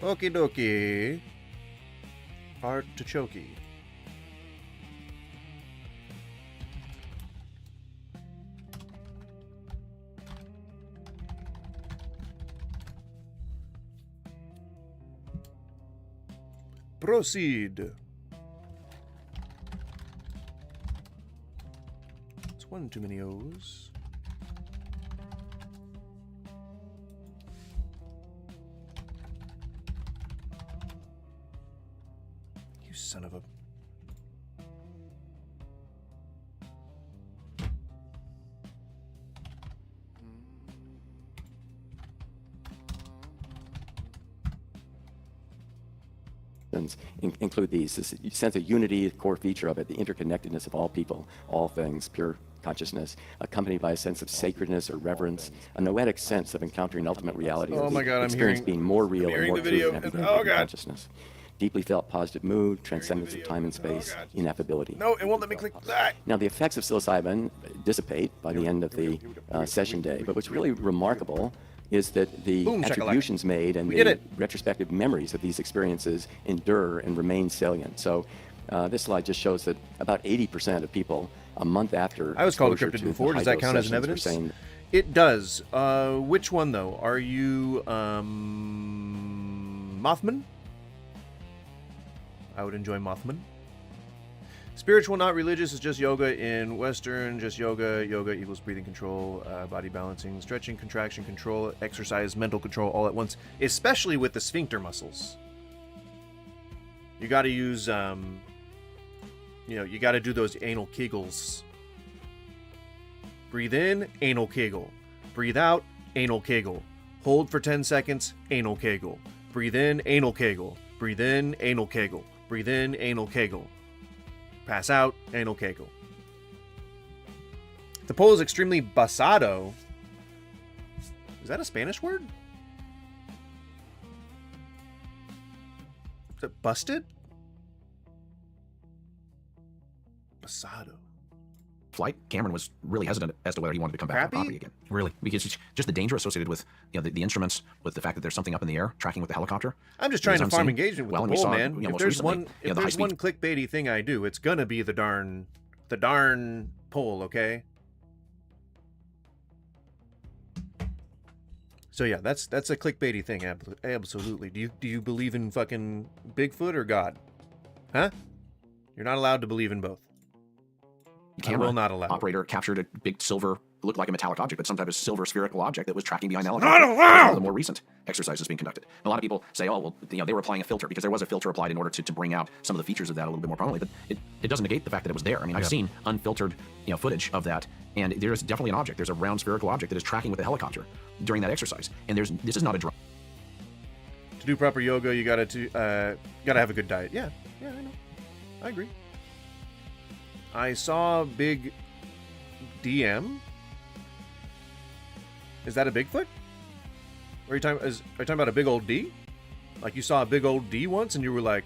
Okie dokie. Artichoke. Proceed. It's one too many O's. You son of a... include this sense of unity, the core feature of it, the interconnectedness of all people, all things, pure consciousness, accompanied by a sense of sacredness or reverence, a noetic sense of encountering ultimate reality, Oh or my the God, I'm experience hearing- being more real I'm and hearing more the true video, than everyday and- oh waking God. consciousness. Deeply felt positive mood, transcendence of time and space, ineffability. No, it won't let me click that. Now, the effects of psilocybin dissipate by the end of the session day, but what's really remarkable is that the Boom, shakalaka. attributions made and We did the it. retrospective memories of these experiences endure and remain salient. So this slide just shows that about 80% of people a month after I was called a exposure cryptid to the before. Does that high-dose count as an sessions were evidence? saying It does. Which one though? Are you Mothman? I would enjoy Mothman. Spiritual, not religious, is just yoga in Western. Just yoga. Yoga equals breathing control, body balancing, stretching, contraction, control, exercise, mental control all at once, especially with the sphincter muscles. You got to use, you got to do those anal kegels. Breathe in, anal kegel. Breathe out, anal kegel. Hold for 10 seconds, anal kegel. Breathe in, anal kegel. Breathe in, anal kegel. Breathe in, anal kegel. Pass out, anal kegel. The pole is extremely basado. Is that a Spanish word? Is it busted? Basado. Flight, Cameron was really hesitant as to whether he wanted to come back to the Crappy? property again. Really? Because it's just the danger associated with the instruments, with the fact that there's something up in the air tracking with the helicopter. I'm just trying Is to farm unseen. engagement with Well, the and we pole, saw, man. most If there's recently, one, the if there's high-speed- one clickbaity thing I do, it's gonna be the darn pole, okay? So yeah, that's a clickbaity thing. Absolutely. Do you believe in fucking Bigfoot or God? Huh? You're not allowed to believe in both. camera will not allow it. operator captured a big silver, looked like a metallic object, but some type of silver spherical object that was tracking behind the Not helicopter. allowed! That was one of the more recent exercises being conducted. And a lot of people say, oh, well, they were applying a filter because there was a filter applied in order to bring out some of the features of that a little bit more prominently. But it doesn't negate the fact that it was there. I mean, I've seen unfiltered footage of that, and there's definitely an object. There's a round spherical object that is tracking with the helicopter during that exercise. And this is not a drone. To do proper yoga, you gotta have a good diet. Yeah, I know. I agree. I saw Big DM. Is that a Bigfoot? Or are you talking about a big old D? Like you saw a big old D once and you were like,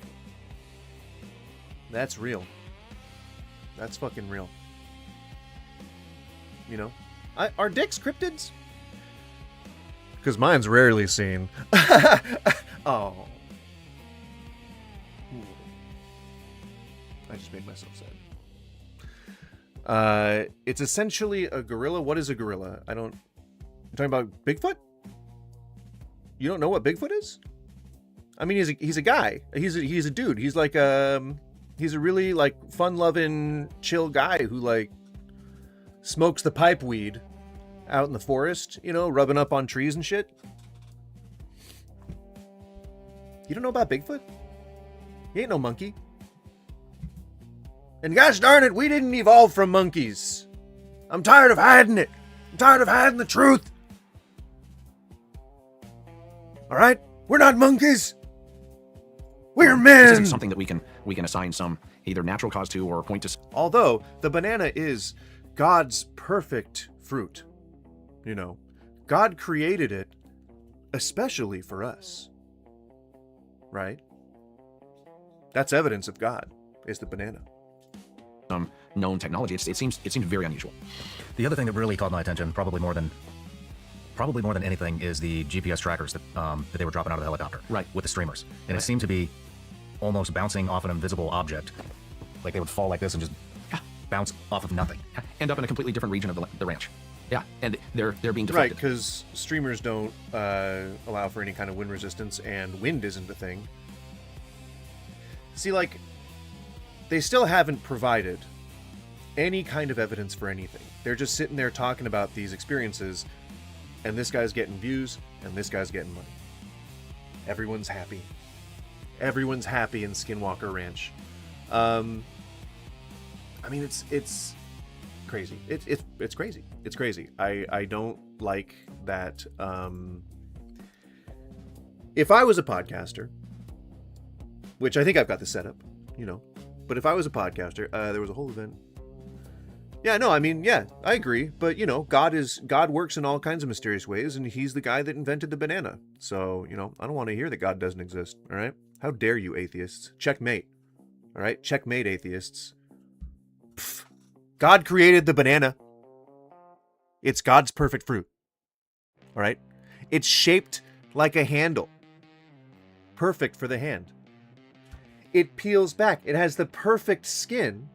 that's real. That's fucking real. You know? Are dicks cryptids? Because mine's rarely seen. Oh. I just made myself sad. It's essentially a gorilla. What is a gorilla? You're talking about Bigfoot? You don't know what Bigfoot is? I mean, he's a guy. He's a dude. He's like he's a really like fun-loving, chill guy who like smokes the pipe weed out in the forest, rubbing up on trees and shit. You don't know about Bigfoot? He ain't no monkey. And gosh darn it, we didn't evolve from monkeys. I'm tired of hiding it. I'm tired of hiding the truth. All right? We're not monkeys. We're This men. isn't something that we can assign some either natural cause to or point to. Although the banana is God's perfect fruit. God created it especially for us. Right? That's evidence of God, is the banana. Some known technology. It seems very unusual. The other thing that really caught my attention, probably more than anything, is the GPS trackers that they were dropping out of the helicopter. Right. With the streamers, and it seemed to be almost bouncing off an invisible object, like they would fall like this and just bounce off of nothing. End up in a completely different region of the ranch. Yeah, and they're being Right, deflected. because streamers don't allow for any kind of wind resistance, and wind isn't a thing. See, like, they still haven't provided any kind of evidence for anything. They're just sitting there talking about these experiences, and this guy's getting views, and this guy's getting money. Everyone's happy. Everyone's happy in Skinwalker Ranch. I mean, it's crazy. It's crazy. It's crazy. I don't like that. If I was a podcaster which I think I've got the setup, But if I was a podcaster, there was a whole event. Yeah, no, I mean, yeah, I agree. But, God works in all kinds of mysterious ways, and he's the guy that invented the banana. So, I don't want to hear that God doesn't exist, all right? How dare you, atheists? Checkmate, all right? Checkmate, atheists. Pfft. God created the banana. It's God's perfect fruit, all right? It's shaped like a handle. Perfect for the hand. It peels back. It has the perfect skin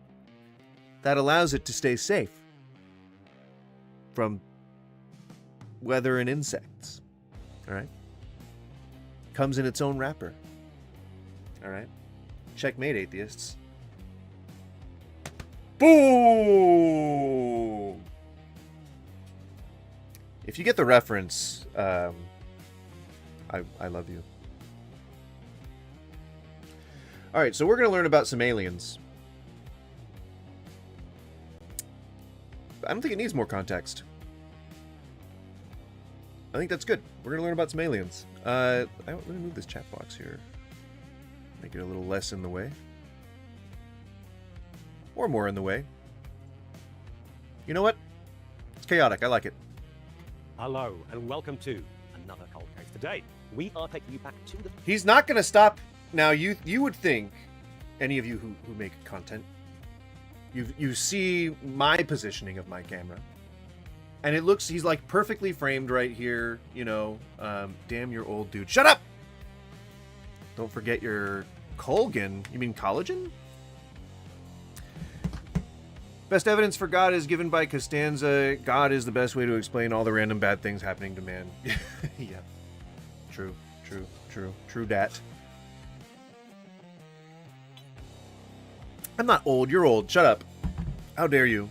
that allows it to stay safe from weather and insects. All right? Comes in its own wrapper. All right? Checkmate, atheists. Boom! If you get the reference, I love you. All right, so we're going to learn about some aliens. I don't think it needs more context. I think that's good. We're going to learn about some aliens. Let me move this chat box here. Make it a little less in the way. Or more in the way. You know what? It's chaotic. I like it. Hello, and welcome to another cold case. Today, we are taking you back to the... He's not going to stop. Now, you would think, any of you who make content, you see my positioning of my camera, and it looks, he's like perfectly framed right here, damn, you're old, dude. Shut up! Don't forget your Colgan. You mean collagen? Best evidence for God is given by Costanza. God is the best way to explain all the random bad things happening to man. Yeah. True dat. I'm not old, you're old. Shut up. How dare you?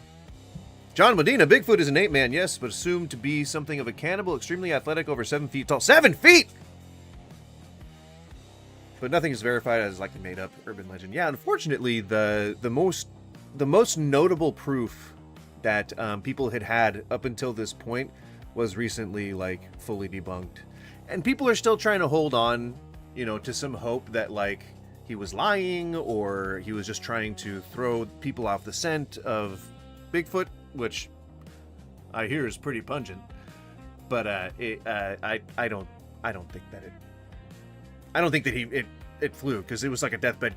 John Medina, Bigfoot is an ape man, yes, but assumed to be something of a cannibal, extremely athletic, over 7 feet tall. 7 feet! But nothing is verified as likely made up urban legend. Yeah, unfortunately, the most notable proof that people had up until this point was recently fully debunked. And people are still trying to hold on, to some hope that he was lying, or he was just trying to throw people off the scent of Bigfoot, which I hear is pretty pungent. But I don't think that it flew, because it was like a deathbed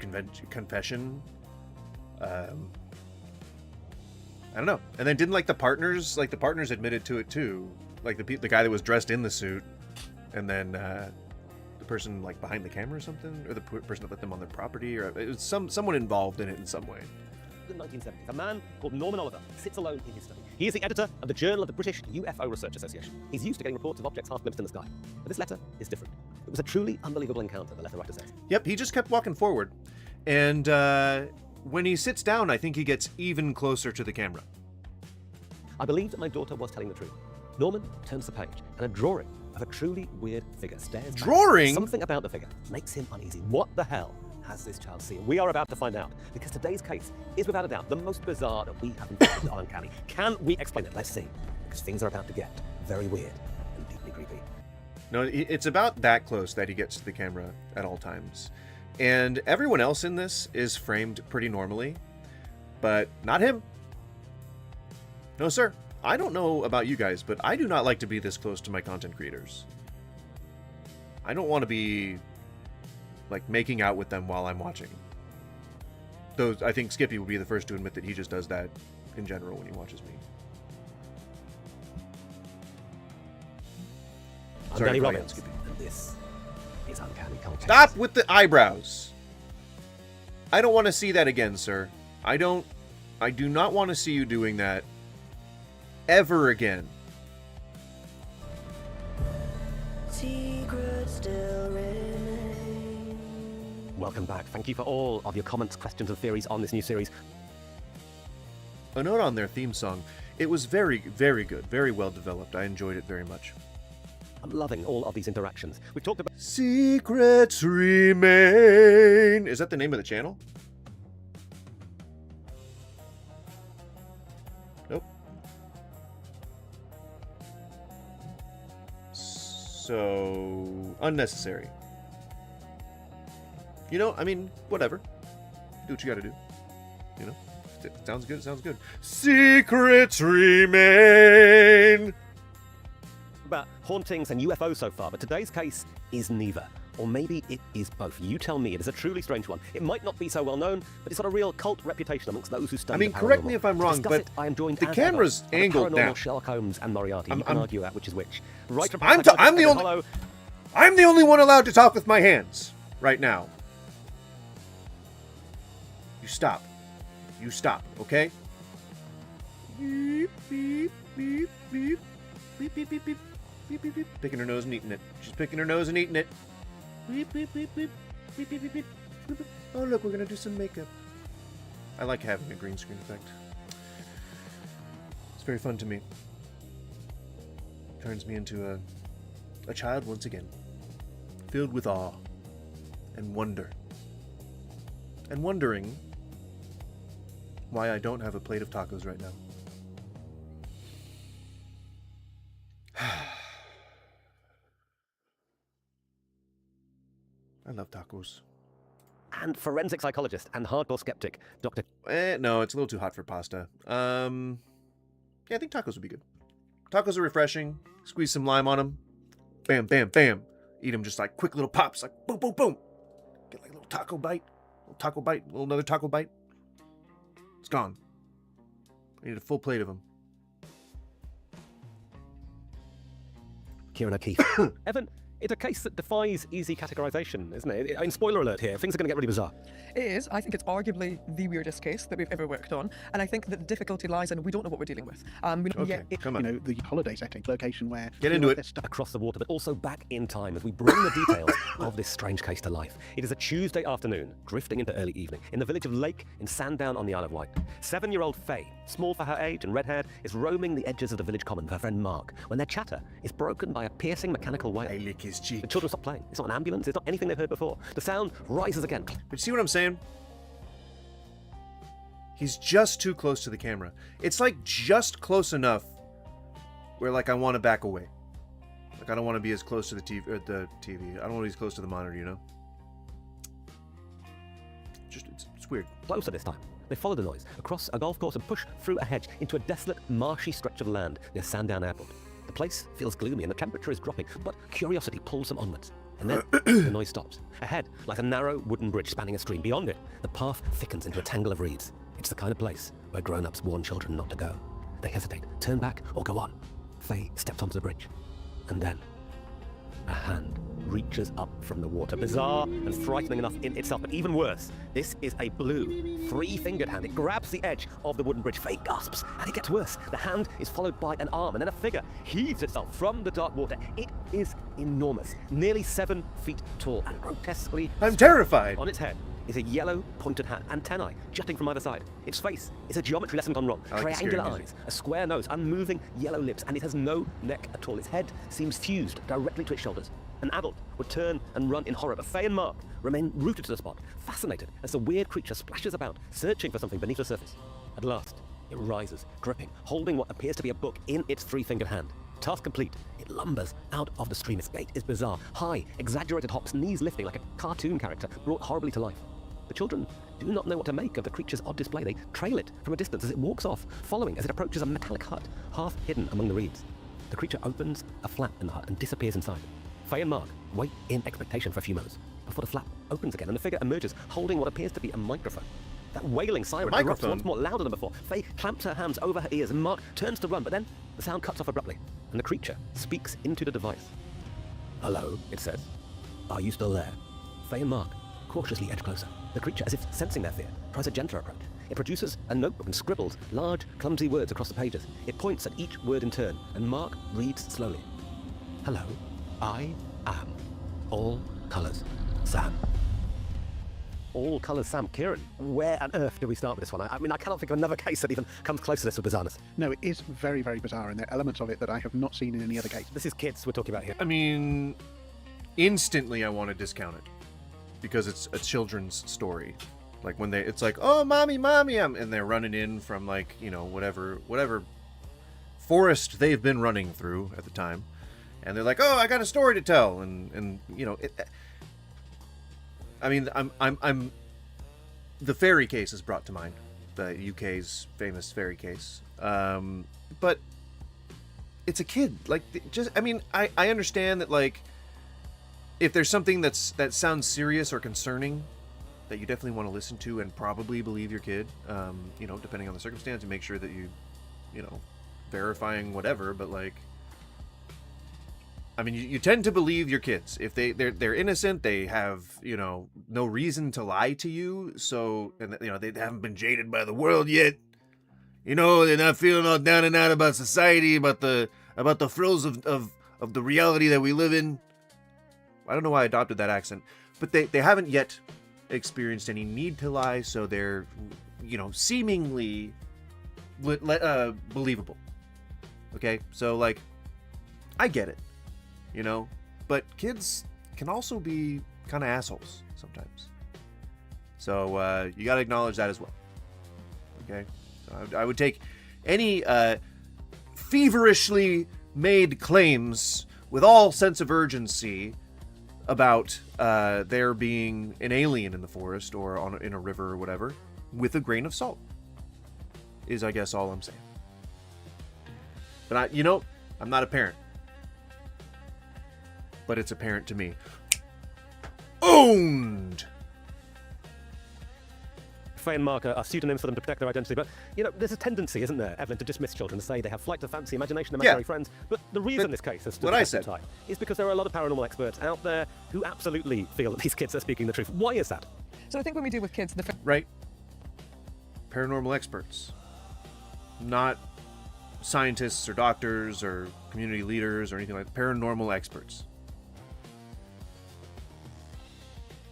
confession. I don't know. And then didn't the partners admitted to it too, the guy that was dressed in the suit, and then the person behind the camera or something, or the person that let them on their property, or it was someone involved in it in some way. The 1970s, a man called Norman Oliver sits alone in his study. He is the editor of the Journal of the British UFO Research Association. He's used to getting reports of objects half glimpsed in the sky. But this letter is different. It was a truly unbelievable encounter, the letter writer says. Yep, he just kept walking forward. And when he sits down, I think he gets even closer to the camera. I believe that my daughter was telling the truth. Norman turns the page, and a drawing of a truly weird figure stares back. Drawing? Something about the figure makes him uneasy. What the hell has this child seen? We are about to find out, because today's case is without a doubt the most bizarre that we have encountered or uncanny. Can we explain it? Let's see, because things are about to get very weird and deeply creepy. No, it's about that close that he gets to the camera at all times. And everyone else in this is framed pretty normally, but not him. No, sir. I don't know about you guys, but I do not like to be this close to my content creators. I don't want to be making out with them while I'm watching. Though I think Skippy would be the first to admit that he just does that in general when he watches me. I'm Danny Robbins, and this is Uncanny Culture. Stop with the eyebrows. I don't want to see that again, sir. I do not want to see you doing that ever again. Secrets still remain. Welcome back. Thank you for all of your comments, questions, and theories on this new series. A note on their theme song. It was very, very good. Very well developed. I enjoyed it very much. I'm loving all of these interactions. We've talked about... Secrets remain. Is that the name of the channel? Nope. So, unnecessary. You know, I mean, whatever. Do what you gotta do. You know? Sounds good, sounds good. Secrets remain! About hauntings and UFOs so far, but today's case is neither. Or maybe it is both. You tell me. It is a truly strange one. It might not be so well known, but it's got a real cult reputation amongst those who study I mean, the correct paranormal. me if I'm To wrong, discuss but it, I am joined the as camera's ever by the angled paranormal down. Sherlock Holmes and Moriarty. You can argue out which is which. Right from I'm the only Hollow, I'm the only one allowed to talk with my hands right now. You stop. You stop, okay? Beep, beep, beep, beep. Beep, beep, beep, beep. Beep, beep, beep. Picking her nose and eating it. She's picking her nose and eating it. Beep, beep, beep, beep. Beep, beep, beep, beep. Beep, beep. Oh, look, we're gonna do some makeup. I like having a green screen effect. It's very fun to me. Turns me into a child once again. Filled with awe and wonder. And wondering why I don't have a plate of tacos right now. I love tacos. and forensic psychologist and hardcore skeptic, Dr. No, it's a little too hot for pasta. Yeah, I think tacos would be good. Tacos are refreshing. Squeeze some lime on them. Bam, bam, bam. Eat them just like quick little pops, like boom, boom, boom. Get like a little taco bite, another taco bite. It's gone. I need a full plate of them. Kieran O'Keefe. Evan, it's a case that defies easy categorization, isn't it? I mean, spoiler alert here, things are going to get really bizarre. It is. I think it's arguably the weirdest case that we've ever worked on, and I think that the difficulty lies in we don't know what we're dealing with. Okay, come on. You know, the holiday setting, location where... Get into it. there's stuff Across the water, but also back in time as we bring the details of this strange case to life. It is a Tuesday afternoon, drifting into early evening, in the village of Lake in Sandown on the Isle of Wight. 7-year-old Faye, small for her age and red-haired, is roaming the edges of the village common with her friend Mark, when their chatter is broken by a piercing mechanical wail. I lick his cheek. The children stop playing. It's not an ambulance, it's not anything they've heard before. The sound rises again. But you see what I'm saying? He's just too close to the camera. It's like just close where like I want to back away. Like I don't want to be as close to the TV. I don't want to be as close to the monitor, you know? It's weird. Closer this time. They follow the noise across a golf course and push through a hedge into a desolate, marshy stretch of land near Sandown Airport. The place feels gloomy and the temperature is dropping, but curiosity pulls them onwards. And then the noise stops. Ahead, like a narrow wooden bridge spanning a stream. Beyond it, the path thickens into a tangle of reeds. It's the kind of place where grown-ups warn children not to go. They hesitate, turn back, or go on. Faye steps onto the bridge. And then, a hand reaches up from the water. Bizarre and frightening enough in itself, but even worse, this is a blue, 3-fingered hand. It grabs the edge of the wooden bridge. Faye gasps, and it gets worse. The hand is followed by an arm, and then a figure heaves itself from the dark water. It is enormous, nearly 7 feet tall, and grotesquely... I'm terrified. On its head is a yellow pointed hat, antennae jutting from either side. Its face is a geometry lesson gone wrong. I like the scary Triangular music. eyes, a square nose, unmoving yellow lips, and it has no neck at all. Its head seems fused directly to its shoulders. An adult would turn and run in horror, but Faye and Mark remain rooted to the spot, fascinated as the weird creature splashes about, searching for something beneath the surface. At last, it rises, gripping, holding what appears to be a book in its 3-fingered hand. Task complete, it lumbers out of the stream. Its gait is bizarre, high, exaggerated hops, knees lifting like a cartoon character brought horribly to life. The children do not know what to make of the creature's odd display. They trail it from a distance as it walks off, following as it approaches a metallic hut, half hidden among the reeds. The creature opens a flap in the hut and disappears inside. Faye and Mark wait in expectation for a few moments before the flap opens again and the figure emerges holding what appears to be a microphone. That wailing siren erupts Microphone? once more, louder than before. Faye clamps her hands over her ears and Mark turns to run, but then the sound cuts off abruptly and the creature speaks into the device. "Hello," it says. "Are you still there?" Faye and Mark cautiously edge closer. The creature, as if sensing their fear, tries a gentler approach. It produces a notebook and scribbles large, clumsy words across the pages. It points at each word in turn, and Mark reads slowly. "Hello, I am All Colours Sam." All Colours Sam. Kieran, where on earth do we start with this one? I mean, I cannot think of another case that even comes close to this with bizarreness. No, it is very, very bizarre, and there are elements of it that I have not seen in any other case. This is kids we're talking about here. I mean, instantly I want to discount it because it's a children's story. Like when it's like, "Oh, mommy, and they're running in from like, you know, whatever forest they've been running through at the time, and they're like, "Oh, I got a story to tell," and you know, I mean, I'm. The fairy case is brought to mind, the UK's famous fairy case. But it's a kid. Like, just, I mean, I understand that, like, if there's something that sounds serious or concerning, that you definitely want to listen to and probably believe your kid, you know, depending on the circumstance, and make sure that you know, verifying whatever. But, like, I mean, you tend to believe your kids if they're innocent. They have, you know, no reason to lie to you. So, and you know, they haven't been jaded by the world yet. You know, they're not feeling all down and out about society, about the frills of the reality that we live in. I don't know why I adopted that accent, but they haven't yet experienced any need to lie, so they're, you know, seemingly believable. Okay, so, like, I get it. You know, but kids can also be kind of assholes sometimes. So you got to acknowledge that as well. Okay, so I would take any feverishly made claims with all sense of urgency about there being an alien in the forest or in a river or whatever with a grain of salt. Is, I guess, all I'm saying. But I'm not a parent. But it's apparent to me. Owned! Frey and Mark are pseudonyms for them to protect their identity, but, you know, there's a tendency, isn't there, Evelyn, to dismiss children, to say they have flight of fancy, imagination, imaginary friends. But the reason this case has stood the test of time is because there are a lot of paranormal experts out there who absolutely feel that these kids are speaking the truth. Why is that? So I think when we deal with kids, right. Paranormal experts. Not scientists or doctors or community leaders or anything like that. Paranormal experts.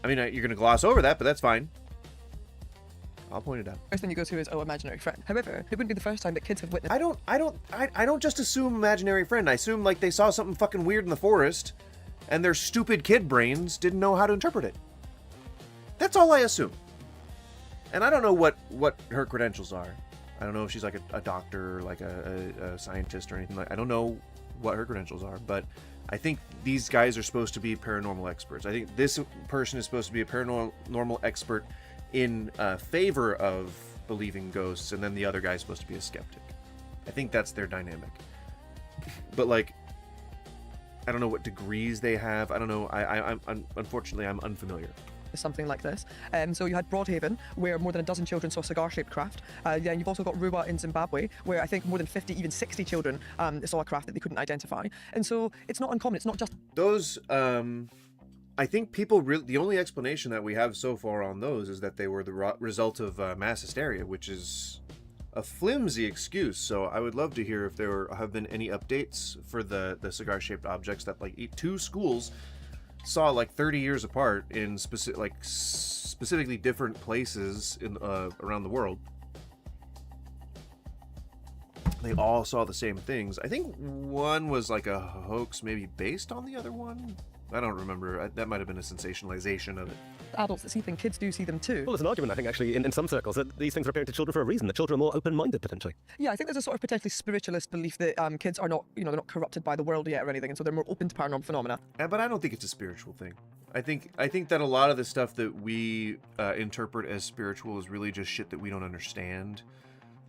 I mean, you're going to gloss over that, but that's fine. I'll point it out. First thing you go to is, imaginary friend. However, it wouldn't be the first time that kids have witnessed. I don't just assume imaginary friend. I assume, like, they saw something fucking weird in the forest, and their stupid kid brains didn't know how to interpret it. That's all I assume. And I don't know what her credentials are. I don't know if she's like a doctor or like a scientist or anything like. I don't know what her credentials are, but I think these guys are supposed to be paranormal experts. I think this person is supposed to be a paranormal expert in favor of believing ghosts, and then the other guy is supposed to be a skeptic. I think that's their dynamic. But, like, I don't know what degrees they have. I don't know. I'm unfortunately, I'm unfamiliar. Something like this. So you had Broadhaven, where more than a dozen children saw cigar-shaped craft. Yeah, and you've also got Ruwa in Zimbabwe, where I think more than 50, even 60 children saw a craft that they couldn't identify. And so it's not uncommon. It's not just those. I think people the only explanation that we have so far on those is that they were the result of mass hysteria, which is a flimsy excuse. So I would love to hear if there have been any updates for the cigar-shaped objects that, like, two schools saw, like, 30 years apart in specifically different places in around the world. They all saw the same things. I think one was like a hoax, maybe based on the other one. I don't remember. That might have been a sensationalization of it. Adults that see things, kids do see them too. Well, there's an argument, I think, actually, in some circles, that these things are appearing to children for a reason, that children are more open-minded, potentially. Yeah, I think there's a sort of potentially spiritualist belief that kids are not, they're not corrupted by the world yet or anything, and so they're more open to paranormal phenomena. Yeah, but I don't think it's a spiritual thing. I think that a lot of the stuff that we interpret as spiritual is really just shit that we don't understand.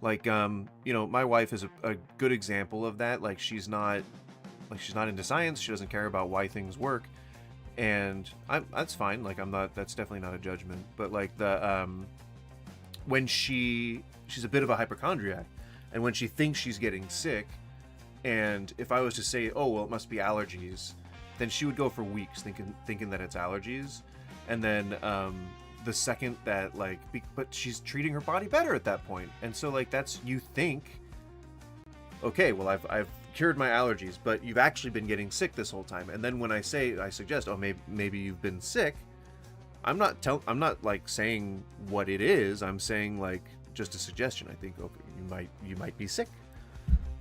Like, my wife is a good example of that. Like, she's not into science. She doesn't care about why things work, and that's fine. Like, that's definitely not a judgment. But, like, when she's a bit of a hypochondriac, and when she thinks she's getting sick, and if I was to say, oh well, it must be allergies, then she would go for weeks thinking that it's allergies, and then the second that, like, but she's treating her body better at that point, and so, like, that's, you think, okay, well, I've cured my allergies, but you've actually been getting sick this whole time. And then when I suggest, oh, maybe you've been sick, I'm not like saying what it is. I'm saying, like, just a suggestion. I think, okay, you might be sick,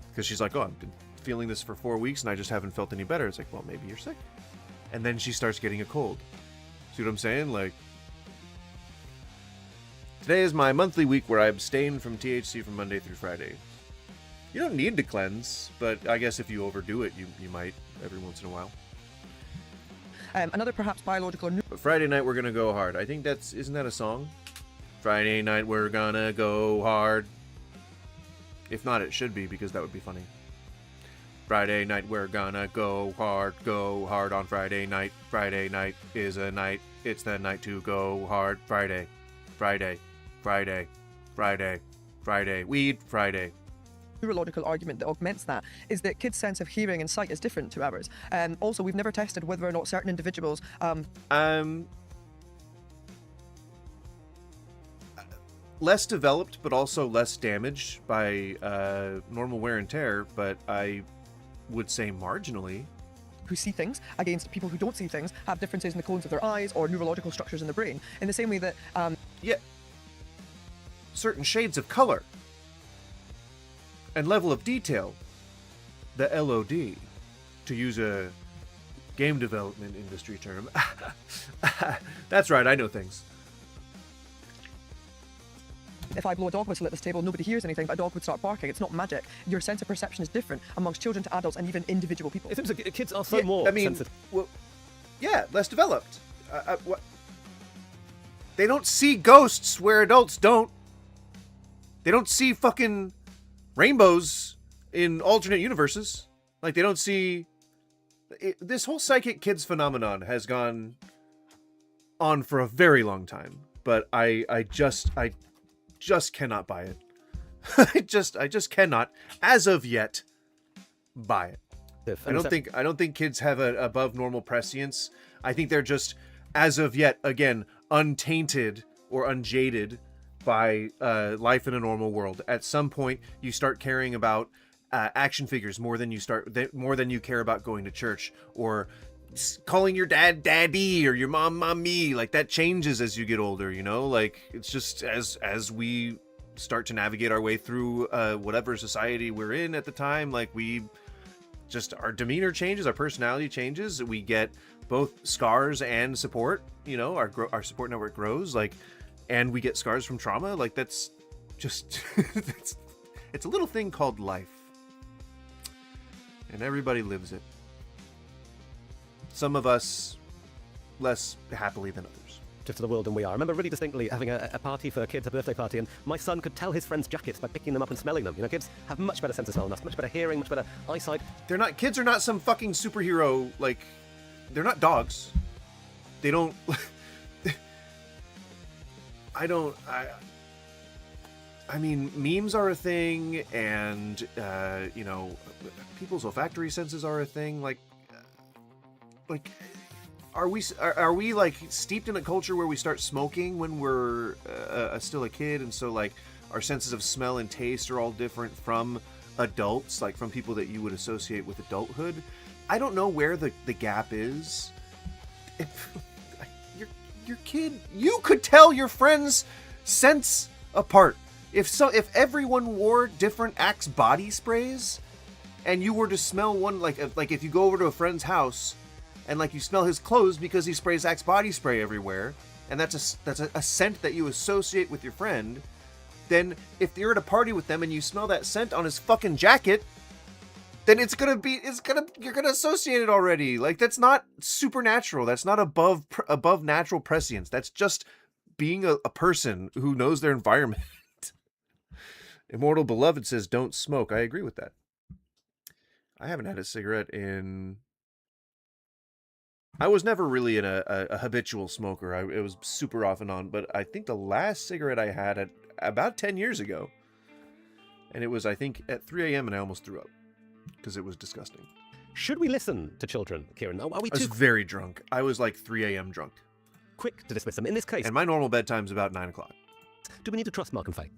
because she's like, oh, I've been feeling this for 4 weeks and I just haven't felt any better. It's like, well, maybe you're sick. And then she starts getting a cold. See what I'm saying? Like, today is my monthly week where I abstain from THC from Monday through Friday. You don't need to cleanse, but I guess if you overdo it, you might every once in a while. Another perhaps biological or Friday night we're gonna go hard. I think isn't that a song? Friday night we're gonna go hard. If not, it should be, because that would be funny. Friday night we're gonna go hard on Friday night. Friday night is a night. It's the night to go hard. Friday, Friday, Friday, Friday, Friday, weed Friday. Neurological argument that augments that is that kids' sense of hearing and sight is different to ours. Also, we've never tested whether or not certain individuals. Less developed, but also less damaged by normal wear and tear. But I would say marginally. Who see things against people who don't see things have differences in the cones of their eyes or neurological structures in the brain. In the same way that yeah, certain shades of color and level of detail, the LOD, to use a game development industry term. That's right, I know things. if I blow a dog whistle at this table, nobody hears anything, but a dog would start barking. It's not magic. Your sense of perception is different amongst children to adults and even individual people. It seems like kids are so more sensitive. Well, yeah, less developed. What? They don't see ghosts where adults don't. They don't see fucking rainbows in alternate universes. Like, they don't see... This whole psychic kids phenomenon has gone on for a very long time, but I just cannot buy it. I just cannot, as of yet, buy it. I don't think kids have an above normal prescience. I think they're just, as of yet, again, untainted or unjaded by life in a normal world. At some point, you start caring about action figures more than you care about going to church, or calling your dad daddy or your mom mommy. Like, that changes as you get older, you know? Like, it's just as we start to navigate our way through whatever society we're in at the time, like, our demeanor changes, our personality changes, we get both scars and support, you know, our support network grows, like, and we get scars from trauma. Like, that's just it's a little thing called life, and everybody lives it. Some of us less happily than others. To the world than we are. I remember really distinctly having a party for kids, a birthday party, and my son could tell his friends' jackets by picking them up and smelling them. You know, kids have much better sense of smell than us, much better hearing, much better eyesight. Kids are not some fucking superhero, like, they're not dogs. They don't... I mean, memes are a thing, and, you know, people's olfactory senses are a thing, like, are we like steeped in a culture where we start smoking when we're still a kid, and so, like, our senses of smell and taste are all different from adults, like from people that you would associate with adulthood? I don't know where the gap is. If your kid, you could tell your friends' scents apart. If everyone wore different Axe body sprays, and you were to smell one, like if you go over to a friend's house and, like, you smell his clothes because he sprays Axe body spray everywhere, and that's a scent that you associate with your friend, then if you're at a party with them and you smell that scent on his fucking jacket, then you're gonna associate it already. Like, that's not supernatural. That's not above natural prescience. That's just being a person who knows their environment. Immortal Beloved says, don't smoke. I agree with that. I haven't had a cigarette in... I was never really a habitual smoker. It was super off and on, but I think the last cigarette I had at about 10 years ago, and it was, I think, at 3 a.m. and I almost threw up because it was disgusting. Should we listen to children, Kieran? Are we I was very drunk. I was like 3 a.m. drunk. Quick to dismiss them? In this case... And my normal bedtime's about 9 o'clock. Do we need to trust Mark and Faye?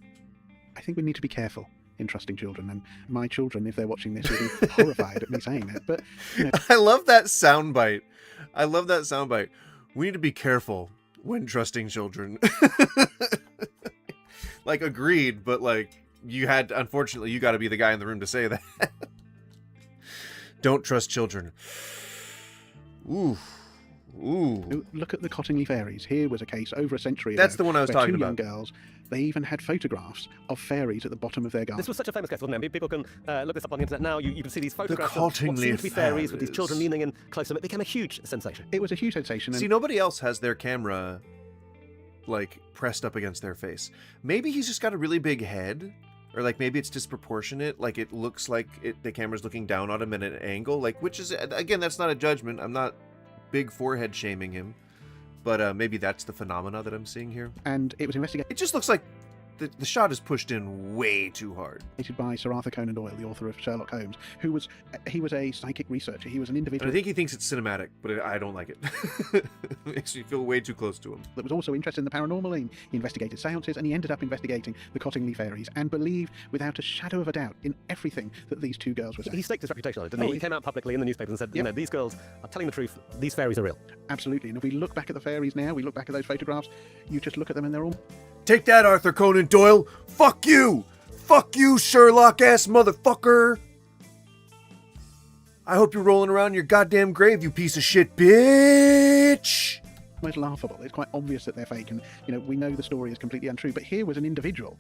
I think we need to be careful in trusting children, and my children, if they're watching this, will be horrified at me saying that. But you know. I love that soundbite. We need to be careful when trusting children. Like, agreed, but, like, unfortunately, you got to be the guy in the room to say that. Don't trust children. Ooh, Ooh. Look at the Cottingley fairies. Here was a case over a century That's ago the one I was where talking two young about. girls, they even had photographs of fairies at the bottom of their garden. This was such a famous case, wasn't it? People can look this up on the internet now. You can see these photographs of what Cottingley seem to be fairies with these fairies. children leaning in close to them. It became a huge sensation. It was a huge sensation. And See, nobody else has their camera, like, pressed up against their face. Maybe he's just got a really big head, or, like, maybe it's disproportionate. Like, it looks like the camera's looking down on him at an angle. Like, which is, again, that's not a judgment. I'm not big forehead shaming him. But maybe that's the phenomena that I'm seeing here. and it was investigated It just looks like the shot is pushed in way too hard. by Sir Arthur Conan Doyle, the author of Sherlock Holmes, he was a psychic researcher. He was an And individual I think he thinks it's cinematic, but I don't like it. It makes me feel way too close to him. that was also interested in the paranormal. He investigated seances, and he ended up investigating the Cottingley fairies and believed without a shadow of a doubt in everything that these two girls were saying. He staked his reputation on it, didn't he? He came out publicly in the newspapers and said, you Yep. know, these girls are telling the truth. These fairies are real. Absolutely. And if we look back at the fairies now, we look back at those photographs, you just look at them and they're all Take that, Arthur Conan Doyle! Fuck you! Fuck you, Sherlock-ass motherfucker! I hope you're rolling around in your goddamn grave, you piece of shit bitch! almost laughable. It's quite obvious that they're fake, and we know the story is completely untrue. But here was an individual,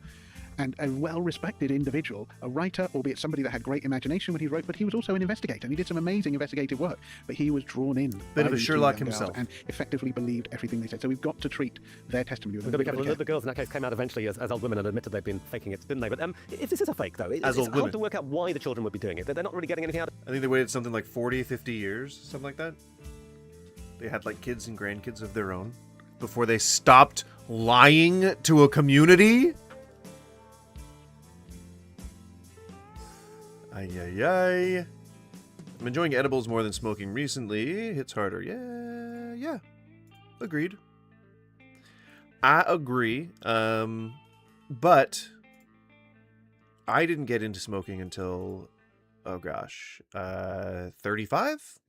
and a well-respected individual, a writer, albeit somebody that had great imagination when he wrote, but he was also an investigator, and he did some amazing investigative work. But he was drawn in Bit of a these two Sherlock young girls himself. and effectively believed everything they said. So we've got to treat their testimony with We've a got to be little bit careful. of The care. girls in that case came out eventually as old women and admitted they'd been faking it, didn't they? But if this is a fake, though, it's old hard women. to work out why the children would be doing it. They're not really getting anything out of it. I think they waited something like 40, 50 years, something like that. They had like kids and grandkids of their own before they stopped lying to a community. Ay, ay, ay. I'm enjoying edibles more than smoking recently. Hits harder. Yeah. Agreed. I agree. But I didn't get into smoking until, 35,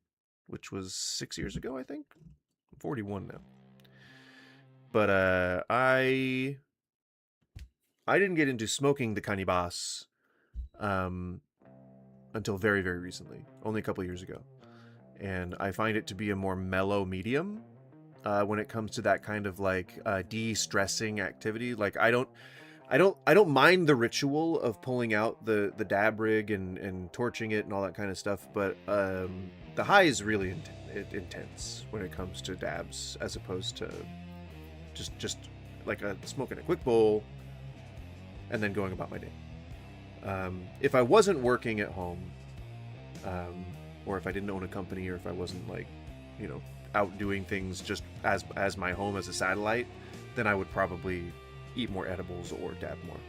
which was 6 years ago, I think. I'm 41 now. But I didn't get into smoking the cannabis until very, very recently, only a couple years ago. And I find it to be a more mellow medium when it comes to that kind of like de-stressing activity. Like I don't mind the ritual of pulling out the dab rig and torching it and all that kind of stuff, but the high is really intense when it comes to dabs, as opposed to just like smoking a quick bowl and then going about my day. If I wasn't working at home, or if I didn't own a company, or if I wasn't like, out doing things just as my home as a satellite, then I would probably eat more edibles or dab more.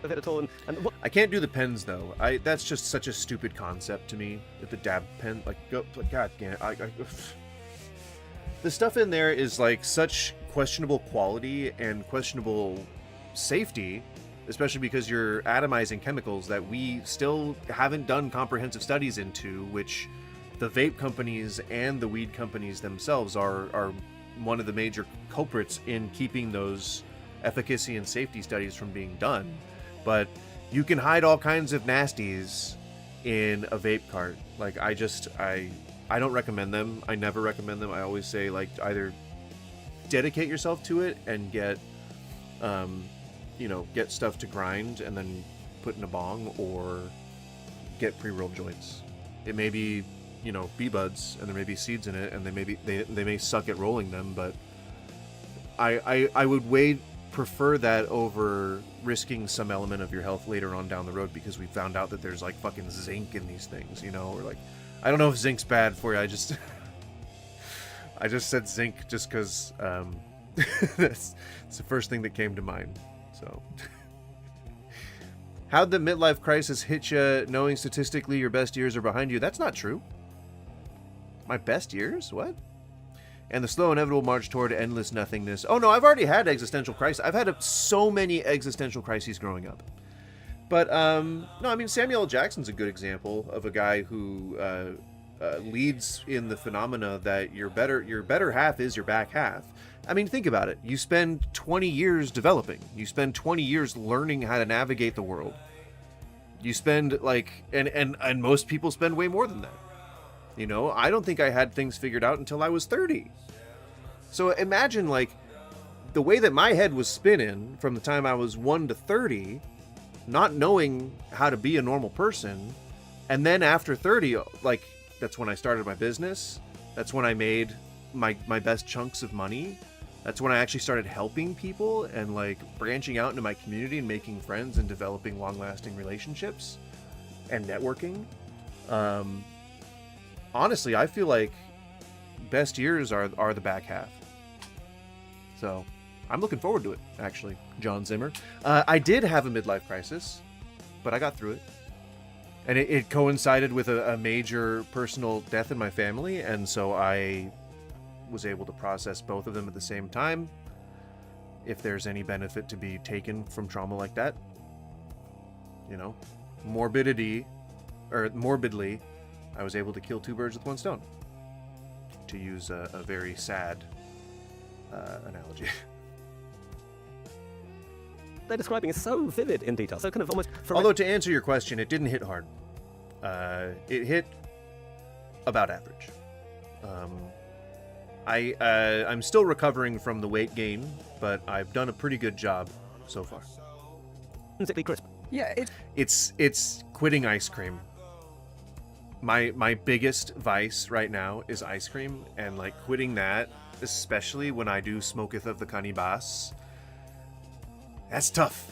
Of it at all. And what, I can't do the pens though. That's just such a stupid concept to me. That the dab pen, god damn it, the stuff in there is like such questionable quality and questionable safety, especially because you're atomizing chemicals that we still haven't done comprehensive studies into, which the vape companies and the weed companies themselves are one of the major culprits in keeping those efficacy and safety studies from being done. But you can hide all kinds of nasties in a vape cart. Like I don't recommend them. I never recommend them. I always say, like, either dedicate yourself to it and get stuff to grind and then put in a bong, or get pre-rolled joints. It may be, bee buds, and there may be seeds in it, and they may suck at rolling them, but I would prefer that over risking some element of your health later on down the road, because we found out that there's like fucking zinc in these things, or like, I don't know if zinc's bad for you. I just said zinc just because that's the first thing that came to mind. So, how'd the midlife crisis hit you, knowing statistically your best years are behind you? That's not true. My best years? What? And the slow, inevitable march toward endless nothingness. Oh no, I've already had existential crises. I've had so many existential crises growing up. But no, I mean, Samuel L. Jackson's a good example of a guy who leads in the phenomena that your better half is your back half. I mean, think about it. You spend 20 years developing. You spend 20 years learning how to navigate the world. You spend and most people spend way more than that. You know, I don't think I had things figured out until I was 30. So imagine, like, the way that my head was spinning from the time I was 1 to 30, not knowing how to be a normal person. And then after 30, like, that's when I started my business. That's when I made my best chunks of money. That's when I actually started helping people and, like, branching out into my community and making friends and developing long-lasting relationships and networking. Honestly, I feel like best years are the back half. So I'm looking forward to it, actually, John Zimmer. I did have a midlife crisis, but I got through it. And it coincided with a major personal death in my family, and so I was able to process both of them at the same time. If there's any benefit to be taken from trauma like that, you know, morbidly, I was able to kill 2 birds with 1 stone, to use a very sad analogy. They're describing is so vivid in detail, so kind of almost. Although, to answer your question, it didn't hit hard. It hit about average. I'm still recovering from the weight gain, but I've done a pretty good job so far. Intrinsically crisp. Yeah, It's quitting ice cream. My biggest vice right now is ice cream, and, like, quitting that, especially when I do smoketh of the canibas, that's tough.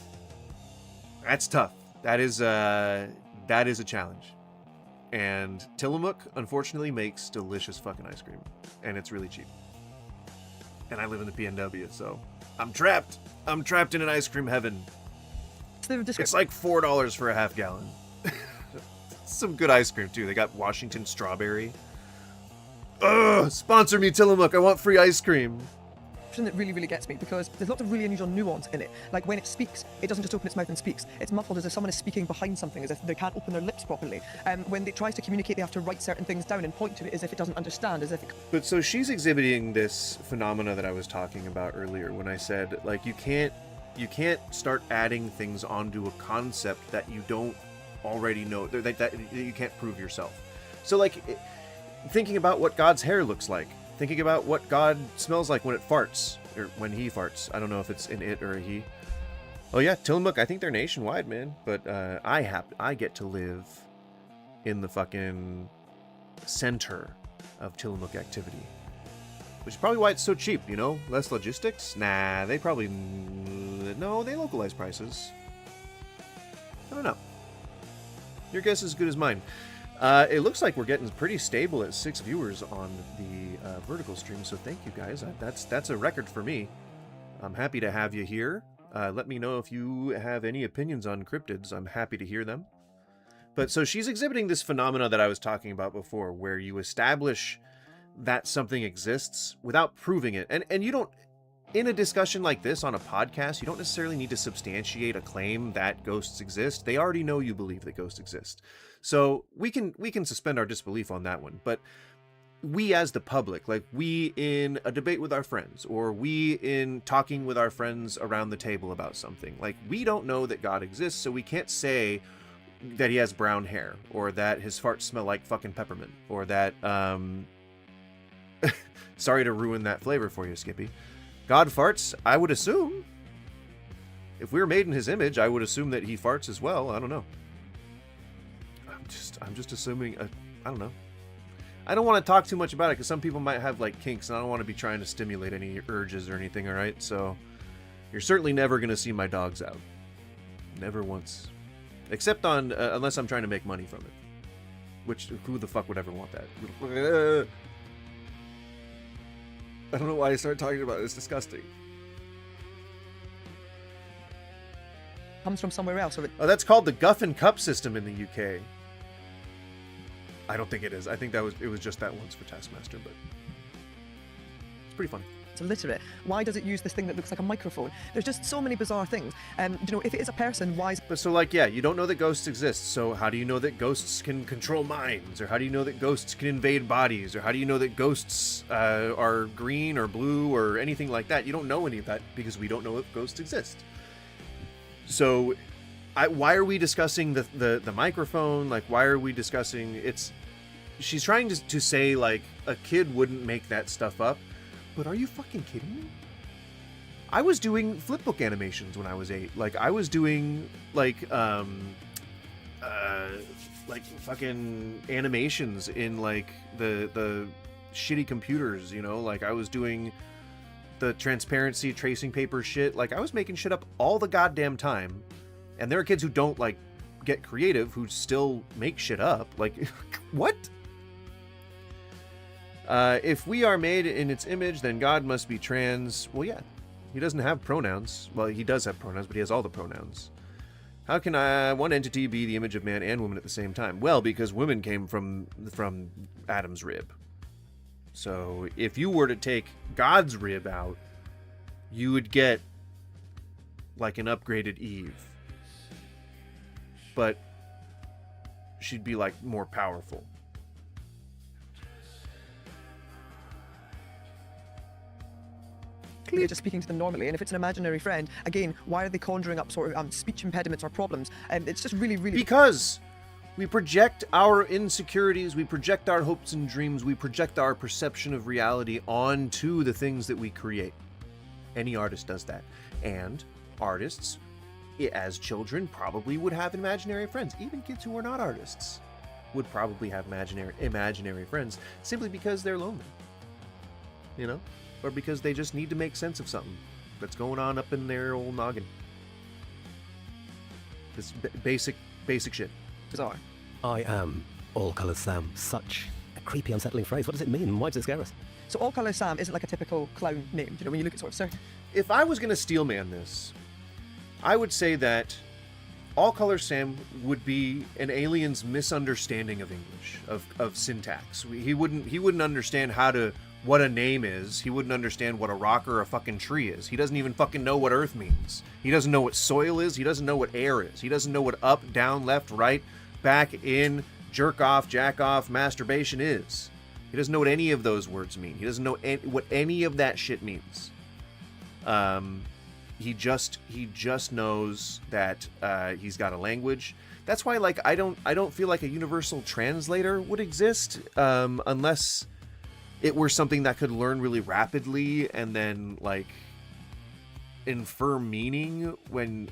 That's tough. That is a challenge. And Tillamook, unfortunately, makes delicious fucking ice cream, and it's really cheap. And I live in the PNW, so I'm trapped. I'm trapped in an ice cream heaven. It's like $4 for a half gallon. Some good ice cream too. They got Washington strawberry. Ugh! Sponsor me, Tillamook. I want free ice cream. That really, really gets me, because there's lots of really unusual nuance in it. Like, when it speaks, it doesn't just open its mouth and speaks. It's muffled, as if someone is speaking behind something, as if they can't open their lips properly. When it tries to communicate, they have to write certain things down and point to it as if it doesn't understand, as if it... But so she's exhibiting this phenomena that I was talking about earlier when I said, like, you can't start adding things onto a concept that you don't already know, that you can't prove yourself. So, like, thinking about what God's hair looks like, thinking about what God smells like when it farts, or when he farts. I don't know if it's an it or a he. Oh yeah, Tillamook, I think they're nationwide, man. But I get to live in the fucking center of Tillamook activity. Which is probably why it's so cheap, you know? Less logistics? Nah, they probably... No, they localize prices. I don't know. Your guess is as good as mine. It looks like we're getting pretty stable at 6 viewers on the vertical stream, so thank you guys. That's a record for me. I'm happy to have you here. Let me know if you have any opinions on cryptids. I'm happy to hear them. But so she's exhibiting this phenomena that I was talking about before, where you establish that something exists without proving it. And you don't, in a discussion like this on a podcast, you don't necessarily need to substantiate a claim that ghosts exist. They already know you believe that ghosts exist. So we can suspend our disbelief on that one. But we as the public, like we in a debate with our friends, or we in talking with our friends around the table about something, like we don't know that God exists, so we can't say that he has brown hair, or that his farts smell like fucking peppermint, or that, sorry to ruin that flavor for you, Skippy. God farts, I would assume. If we were made in his image, I would assume that he farts as well. I don't know. I'm just assuming, I don't know. I don't want to talk too much about it because some people might have like kinks, and I don't want to be trying to stimulate any urges or anything, alright? So, you're certainly never going to see my dogs out. Never once. Except on, unless I'm trying to make money from it. Which, who the fuck would ever want that? I don't know why I started talking about it. It's disgusting. Comes from somewhere else. Or Oh, that's called the Guffin Cup system in the UK. I don't think it is. I think it was just that once for Taskmaster, but it's pretty funny. It's illiterate. Why does it use this thing that looks like a microphone? There's just so many bizarre things. If it is a person, why is... But so, like, yeah, you don't know that ghosts exist, so how do you know that ghosts can control minds? Or how do you know that ghosts can invade bodies? Or how do you know that ghosts are green or blue or anything like that? You don't know any of that because we don't know if ghosts exist. So, why are we discussing the microphone? Like, why are we discussing... she's trying to say like a kid wouldn't make that stuff up, but are you fucking kidding me? I was doing flipbook animations when I was 8. Like I was doing like fucking animations in like the shitty computers, you know, like I was doing the transparency tracing paper shit. Like I was making shit up all the goddamn time. And there are kids who don't like get creative who still make shit up. Like what? If we are made in its image, then God must be trans. Well, yeah, he doesn't have pronouns. Well, he does have pronouns, but he has all the pronouns. How can one entity be the image of man and woman at the same time? Well, because women came from Adam's rib. So if you were to take God's rib out, you would get like an upgraded Eve. But she'd be like more powerful. You're just speaking to them normally, and if it's an imaginary friend, again, why are they conjuring up sort of speech impediments or problems? It's just really because we project our insecurities, we project our hopes and dreams, we project our perception of reality onto the things that we create. Any artist does that, and artists, as children, probably would have imaginary friends. Even kids who are not artists would probably have imaginary friends simply because they're lonely, you know. Or because they just need to make sense of something that's going on up in their old noggin. This basic shit. bizarre. I am All Colours Sam. Such a creepy, unsettling phrase. What does it mean? Why does it scare us? So All Colours Sam isn't like a typical clown name, you know, when you look at sort of certain... If I was going to steelman this, I would say that All Colours Sam would be an alien's misunderstanding of English, of syntax. He wouldn't understand what a name is. He wouldn't understand what a rock or a fucking tree is. He doesn't even fucking know what earth means. He doesn't know what soil is. He doesn't know what air is. He doesn't know what up, down, left, right, back, in, jerk off, jack off, masturbation is. He doesn't know what any of those words mean. He doesn't know what any of that shit means. He just knows that he's got a language. That's why, like, I don't feel like a universal translator would exist unless it were something that could learn really rapidly and then like infer meaning when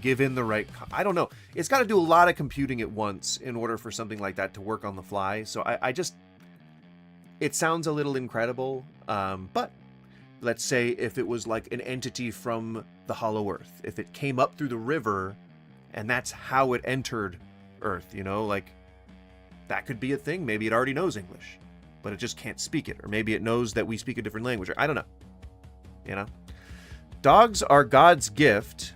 given the right. I don't know. It's got to do a lot of computing at once in order for something like that to work on the fly. So I just, it sounds a little incredible. But let's say if it was like an entity from the Hollow Earth, if it came up through the river and that's how it entered Earth, you know, like that could be a thing. Maybe it already knows English, but it just can't speak it. Or maybe it knows that we speak a different language. Or I don't know. You know? Dogs Are God's Gift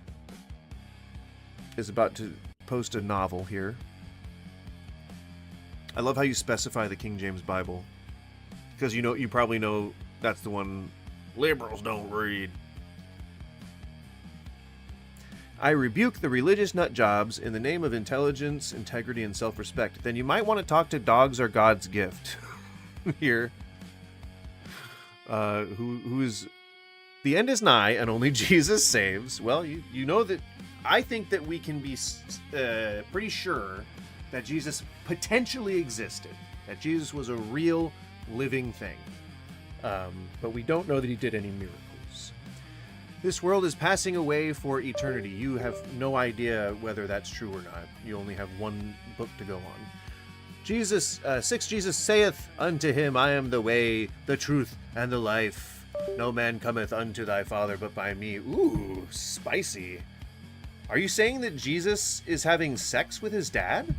is about to post a novel here. I love how you specify the King James Bible. Because you probably know that's the one liberals don't read. I rebuke the religious nut jobs in the name of intelligence, integrity, and self-respect. Then you might want to talk to Dogs Are God's Gift. Here, who is the end is nigh and only Jesus saves. Well, you know that I think that we can be pretty sure that Jesus potentially existed, that Jesus was a real living thing, but we don't know that he did any miracles. This world is passing away for eternity. You have no idea whether that's true or not. You only have one book to go on. Jesus saith unto him, I am the way, the truth, and the life. No man cometh unto thy Father but by me. Ooh, spicy. Are you saying that Jesus is having sex with his dad?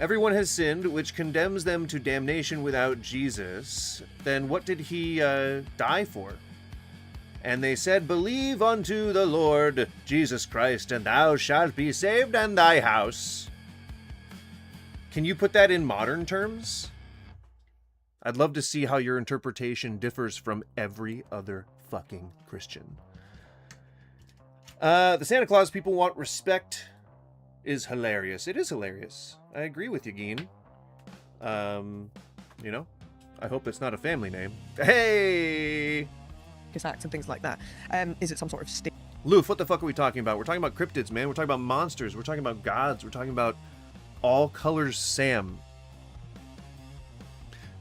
Everyone has sinned, which condemns them to damnation without Jesus. Then what did he die for? And they said, Believe unto the Lord Jesus Christ, and thou shalt be saved and thy house. Can you put that in modern terms? I'd love to see how your interpretation differs from every other fucking Christian. The Santa Claus people want respect is hilarious. It is hilarious. I agree with you, Geen. You know, I hope it's not a family name. Hey! acts and things like that. Is it some sort of state? Loof, what the fuck are we talking about? We're talking about cryptids, man. We're talking about monsters. We're talking about gods. We're talking about All Colours Sam.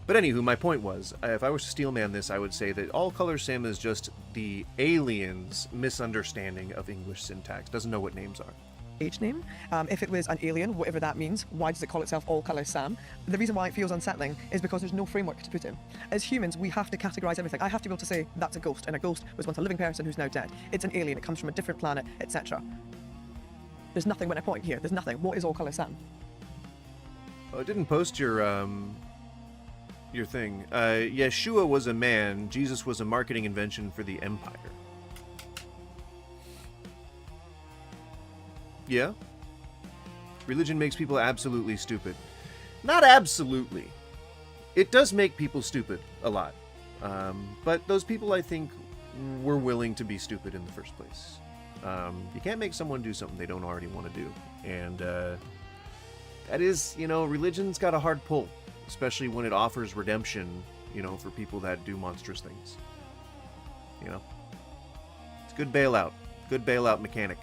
But anywho, my point was, if I was to steel man this, I would say that all color sim is just the aliens' misunderstanding of English syntax. Doesn't know what names are. Age name. If it was an alien, whatever that means, why does it call itself All Colour Sam? The reason why it feels unsettling is because there's no framework to put in. As humans, we have to categorise everything. I have to be able to say that's a ghost, and a ghost was once a living person who's now dead. It's an alien, it comes from a different planet, etc. There's nothing when I point here. There's nothing. What is All Colour Sam? Oh, I didn't post your thing. Yeshua was a man. Jesus was a marketing invention for the empire. Yeah? Religion makes people absolutely stupid. Not absolutely. It does make people stupid a lot. But those people, I think, were willing to be stupid in the first place. You can't make someone do something they don't already want to do. And that is, religion's got a hard pull, especially when it offers redemption, for people that do monstrous things. It's good bailout. Good bailout mechanic.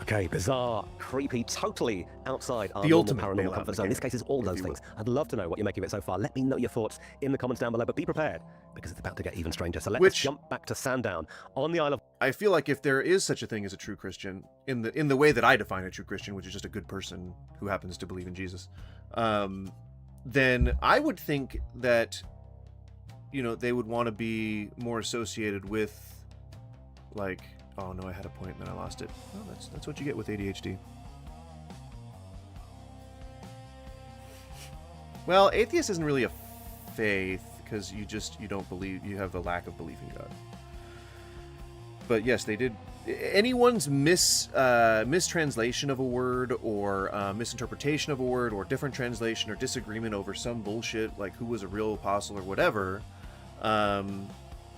Okay, bizarre, creepy, totally outside our The normal ultimate paranormal bailout comfort zone. This mechanic, case is all if those you things. I'd love to know what you make of it so far. Let me know your thoughts in the comments down below, but be prepared, because it's about to get even stranger. So let's jump back to Sandown on the Isle of... I feel like if there is such a thing as a true Christian, in the way that I define a true Christian, which is just a good person who happens to believe in Jesus, then I would think that, they would want to be more associated with, like... Oh no, I had a point and then I lost it. Well, that's what you get with ADHD. Well, atheist isn't really a faith, because you don't believe, you have the lack of belief in God. But yes, they did. Anyone's mistranslation of a word, or misinterpretation of a word, or different translation, or disagreement over some bullshit, like who was a real apostle or whatever,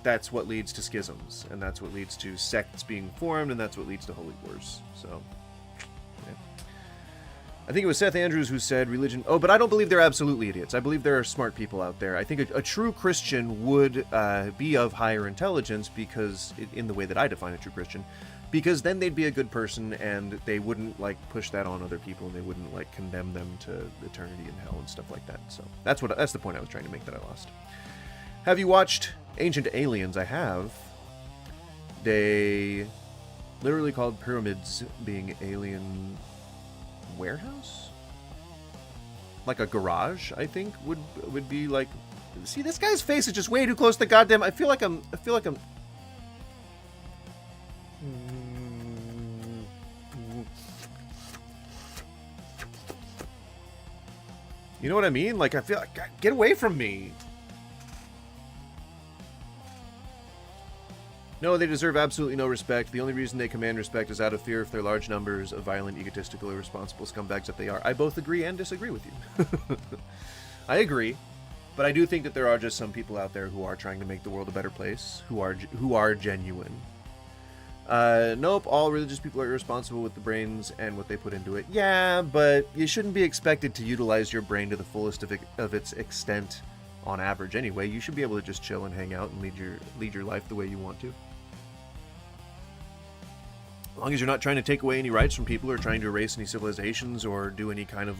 that's what leads to schisms, and that's what leads to sects being formed, and that's what leads to holy wars. So, yeah. I think it was Seth Andrews who said religion... Oh, but I don't believe they're absolutely idiots. I believe there are smart people out there. I think a true Christian would be of higher intelligence, because, in the way that I define a true Christian, because then they'd be a good person, and they wouldn't, push that on other people, and they wouldn't, condemn them to eternity in hell and stuff like that. So, that's the point I was trying to make that I lost. Have you watched Ancient Aliens? I have. They literally called pyramids being alien warehouse? Like a garage, I think, would be like... See, this guy's face is just way too close to the goddamn... I feel like I'm... You know what I mean? I feel like... Get away from me! No, they deserve absolutely no respect. The only reason they command respect is out of fear of their large numbers of violent, egotistical, irresponsible scumbags that they are. I both agree and disagree with you. I agree, but I do think that there are just some people out there who are trying to make the world a better place, who are genuine. Nope, all religious people are irresponsible with the brains and what they put into it. Yeah, but you shouldn't be expected to utilize your brain to the fullest of its extent on average anyway. You should be able to just chill and hang out and lead your life the way you want to. As long as you're not trying to take away any rights from people, or trying to erase any civilizations, or do any kind of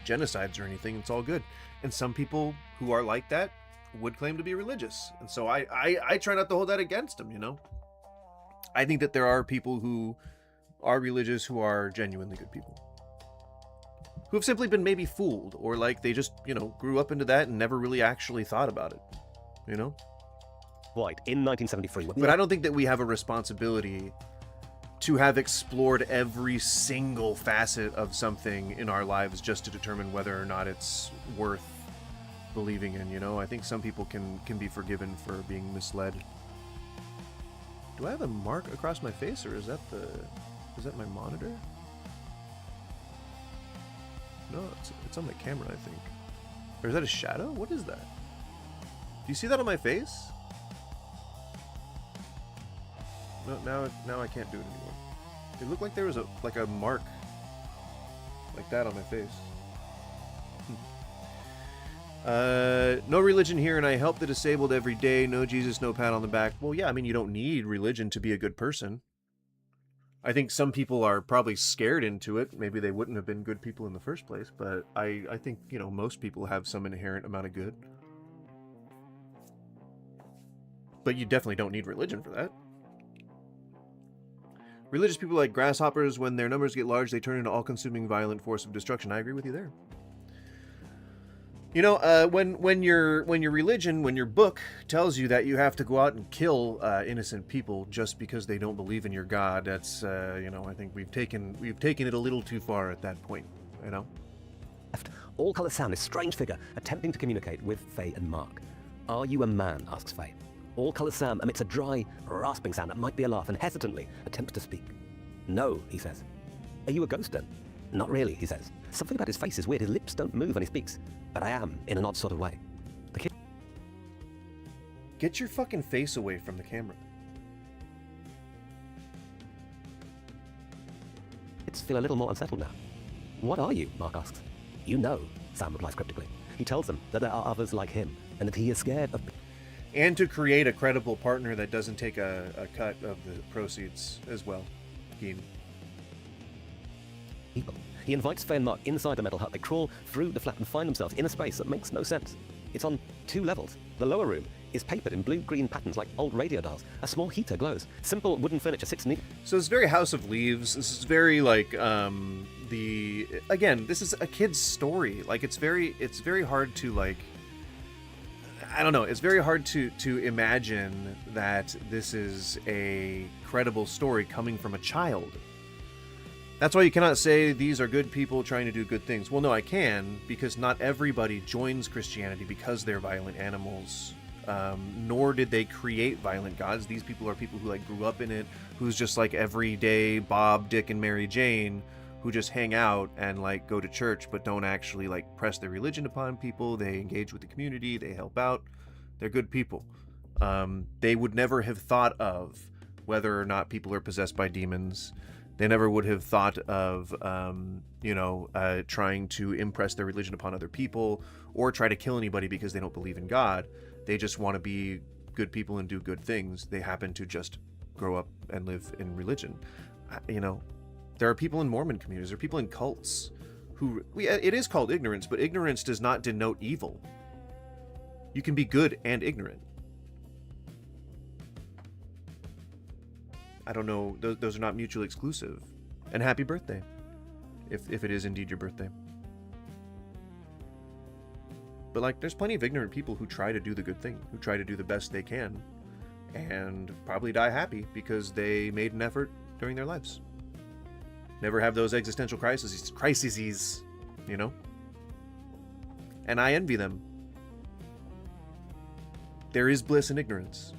genocides or anything, it's all good. And some people who are like that would claim to be religious, and so I try not to hold that against them. I think that there are people who are religious who are genuinely good people, who have simply been maybe fooled, or they just grew up into that and never really actually thought about it. White in 1973. But I don't think that we have a responsibility to have explored every single facet of something in our lives just to determine whether or not it's worth believing in. I think some people can be forgiven for being misled. Do I have a mark across my face, or is that my monitor? No, it's on my camera, I think. Or is that a shadow? What is that? Do you see that on my face? No, now I can't do it anymore. It looked like there was a mark like that on my face. No religion here, and I help the disabled every day. No Jesus, no pat on the back. Well, yeah, I mean, you don't need religion to be a good person. I think some people are probably scared into it. Maybe they wouldn't have been good people in the first place, but I think, most people have some inherent amount of good. But you definitely don't need religion for that. Religious people like grasshoppers, when their numbers get large, they turn into all-consuming violent force of destruction. I agree with you there. When your religion, when your book tells you that you have to go out and kill innocent people just because they don't believe in your God, that's I think we've taken it a little too far at that point. All Colour Sam, this strange figure, attempting to communicate with Faye and Mark. Are you a man? Asks Faye. All Colour Sam emits a dry, rasping sound that might be a laugh and hesitantly attempts to speak. No, he says. Are you a ghost then? Not really, he says. Something about his face is weird. His lips don't move when he speaks. But I am, in an odd sort of way. The kid... Get your fucking face away from the camera. Kids feel a little more unsettled now. What are you? Mark asks. You know, Sam replies cryptically. He tells them that there are others like him, and that he is scared of... And to create a credible partner that doesn't take a cut of the proceeds as well. People. He invites Faye and Mark inside the metal hut. They crawl through the flat and find themselves in a space that makes no sense. It's on 2 levels. The lower room is papered in blue-green patterns like old radio dials. A small heater glows. Simple wooden furniture sits neat. So it's very House of Leaves. This is very like this is a kid's story. Like it's very hard to like. I don't know. It's very hard to imagine that this is a credible story coming from a child. That's why you cannot say these are good people trying to do good things. Well, no, I can, because not everybody joins Christianity because they're violent animals. Nor did they create violent gods. These people are people who like grew up in it, who's just like everyday Bob, Dick, and Mary Jane, who just hang out and like go to church, but don't actually like press their religion upon people. They engage with the community. They help out. They're good people. They would never have thought of whether or not people are possessed by demons. They never would have thought of, trying to impress their religion upon other people or try to kill anybody because they don't believe in God. They just want to be good people and do good things. They happen to just grow up and live in religion. There are people in Mormon communities, there are people in cults who, it is called ignorance, but ignorance does not denote evil. You can be good and ignorant. I don't know, those are not mutually exclusive. And happy birthday, if it is indeed your birthday. But like, there's plenty of ignorant people who try to do the good thing, who try to do the best they can, and probably die happy because they made an effort during their lives. Never have those existential crises, And I envy them. There is bliss in ignorance.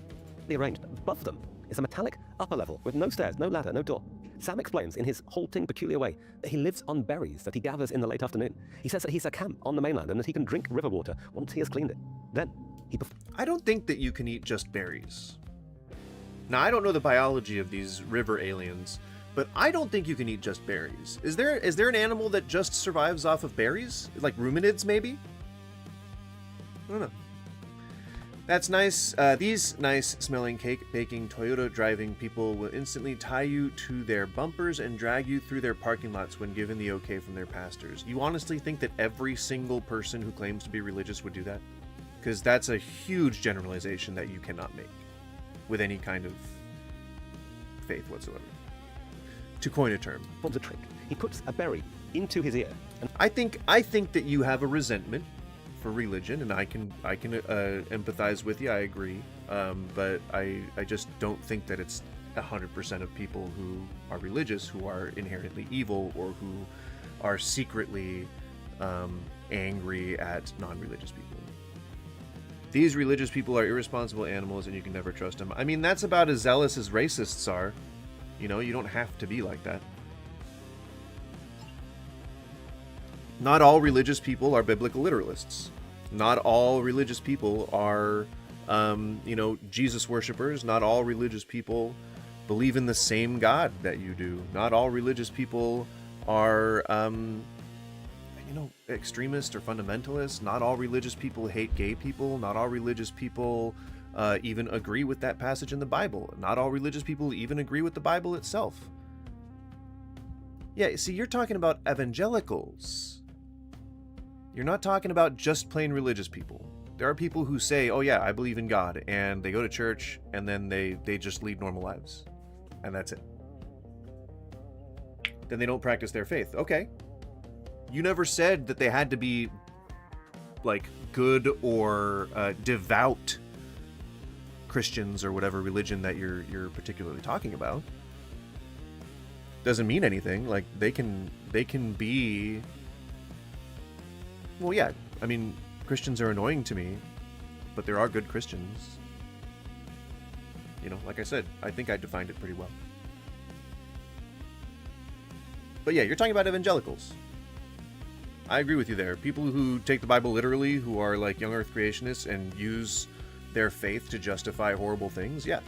Arranged above them is a metallic upper level with no stairs, no ladder, no door. Sam explains in his halting, peculiar way that he lives on berries that he gathers in the late afternoon. He says that he's a camp on the mainland and that he can drink river water once he has cleaned it. Then he... I don't think that you can eat just berries. Now, I don't know the biology of these river aliens, but I don't think you can eat just berries. Is there an animal that just survives off of berries? Like ruminids, maybe? I don't know. That's nice. These nice-smelling cake-baking, Toyota-driving people will instantly tie you to their bumpers and drag you through their parking lots when given the okay from their pastors. You honestly think that every single person who claims to be religious would do that? Because that's a huge generalization that you cannot make with any kind of faith whatsoever. To coin a term. What's a trick? He puts a berry into his ear. And I think that you have a resentment for religion, and I can empathize with you. I agree, but I just don't think that it's 100% of people who are religious who are inherently evil or who are secretly angry at non-religious people. These religious people are irresponsible animals, and you can never trust them. I mean, that's about as zealous as racists are. You don't have to be like that. Not all religious people are biblical literalists. Not all religious people are, Jesus worshipers. Not all religious people believe in the same God that you do. Not all religious people are, extremists or fundamentalists. Not all religious people hate gay people. Not all religious people even agree with that passage in the Bible. Not all religious people even agree with the Bible itself. Yeah, see, you're talking about evangelicals. You're not talking about just plain religious people. There are people who say, oh yeah, I believe in God, and they go to church, and then they just lead normal lives. And that's it. Then they don't practice their faith. Okay. You never said that they had to be, like, good or devout Christians or whatever religion that you're particularly talking about. Doesn't mean anything. Like, they can be... Well, yeah, I mean, Christians are annoying to me, but there are good Christians. You know, like I said, I think I defined it pretty well. But yeah, you're talking about evangelicals. I agree with you there. People who take the Bible literally, who are like young earth creationists and use their faith to justify horrible things, yeah.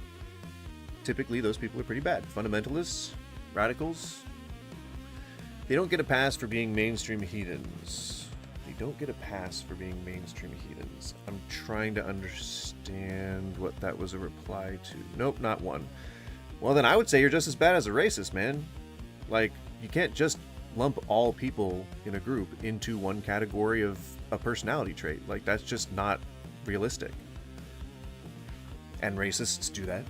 Typically, those people are pretty bad. Fundamentalists, radicals, they don't get a pass for being mainstream heathens. They don't get a pass for being mainstream heathens. I'm trying to understand what that was a reply to. Nope, not one. Well, then I would say you're just as bad as a racist, man. Like, you can't just lump all people in a group into one category of a personality trait. Like, that's just not realistic. And racists do that.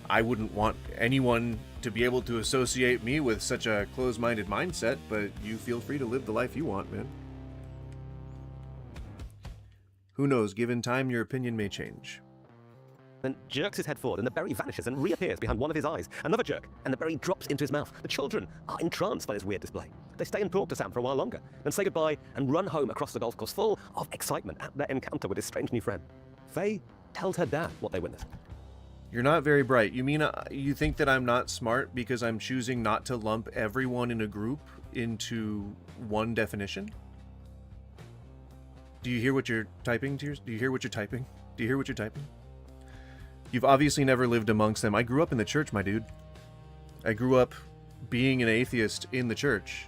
I wouldn't want anyone to be able to associate me with such a closed-minded mindset, but you feel free to live the life you want, man. Who knows, given time, your opinion may change. Then jerks his head forward, and the berry vanishes and reappears behind one of his eyes. Another jerk, and the berry drops into his mouth. The children are entranced by this weird display. They stay and talk to Sam for a while longer, then say goodbye and run home across the golf course full of excitement at their encounter with his strange new friend. Faye tells her dad what they witnessed. You're not very bright. You mean you think that I'm not smart because I'm choosing not to lump everyone in a group into one definition? Do you hear what you're typing, Tears? Do you hear what you're typing? Do you hear what you're typing? You've obviously never lived amongst them. I grew up in the church, my dude. I grew up being an atheist in the church.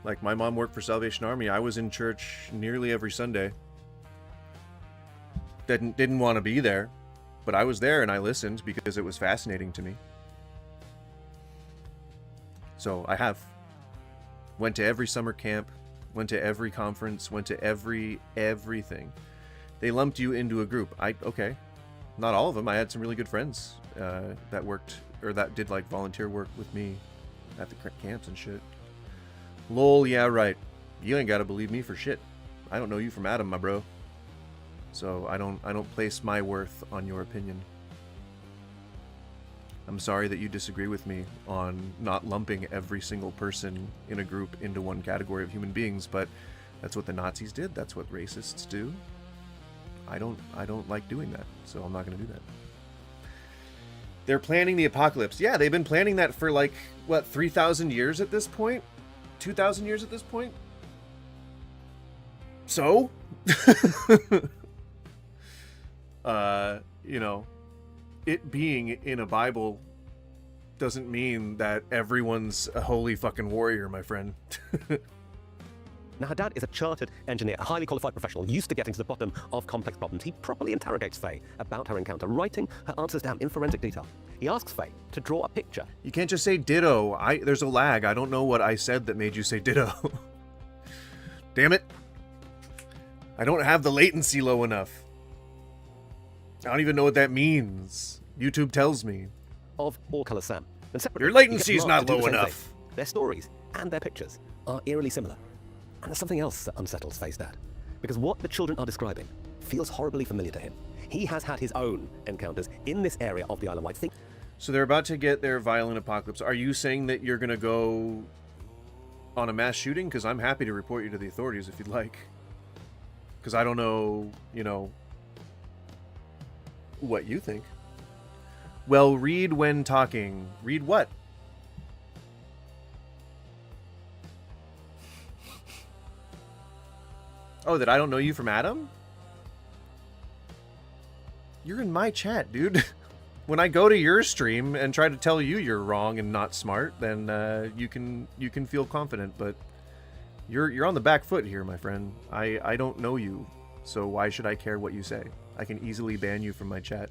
Like, my mom worked for Salvation Army. I was in church nearly every Sunday. Didn't want to be there, but I was there and I listened because it was fascinating to me. So I have. Went to every summer camp, went to every conference, went to everything. They lumped you into a group. Okay. Not all of them. I had some really good friends that worked, or that did like volunteer work with me at the camps and shit. Lol, yeah, right. You ain't gotta believe me for shit. I don't know you from Adam, my bro. So I don't place my worth on your opinion. I'm sorry that you disagree with me on not lumping every single person in a group into one category of human beings, but that's what the Nazis did. That's what racists do. I don't like doing that, so I'm not going to do that. They're planning the apocalypse. Yeah, they've been planning that for like, what, 3,000 years at this point? 2,000 years at this point? So? You know, it being in a Bible doesn't mean that everyone's a holy fucking warrior, my friend. Now, her dad is a chartered engineer, a highly qualified professional, used to getting to the bottom of complex problems. He properly interrogates Faye about her encounter, writing her answers down in forensic detail. He asks Faye to draw a picture. You can't just say ditto. There's a lag. I don't know what I said that made you say ditto. Damn it. I don't have the latency low enough. I don't even know what that means. YouTube tells me. Of All Color Sam. And separately, your latency is not low enough. Thing. Their stories and their pictures are eerily similar. And there's something else that unsettles Faye's dad. Because what the children are describing feels horribly familiar to him. He has had his own encounters in this area of the Isle of Wight. So they're about to get their violent apocalypse. Are you saying that you're going to go on a mass shooting? Because I'm happy to report you to the authorities if you'd like. Because I don't know, you know, what you think. Well, read when talking. Read what? Oh, that I don't know you from Adam? You're in my chat, dude. When I go to your stream and try to tell you you're wrong and not smart, then you can feel confident, but you're on the back foot here, my friend. I don't know you, so why should I care what you say? I can easily ban you from my chat.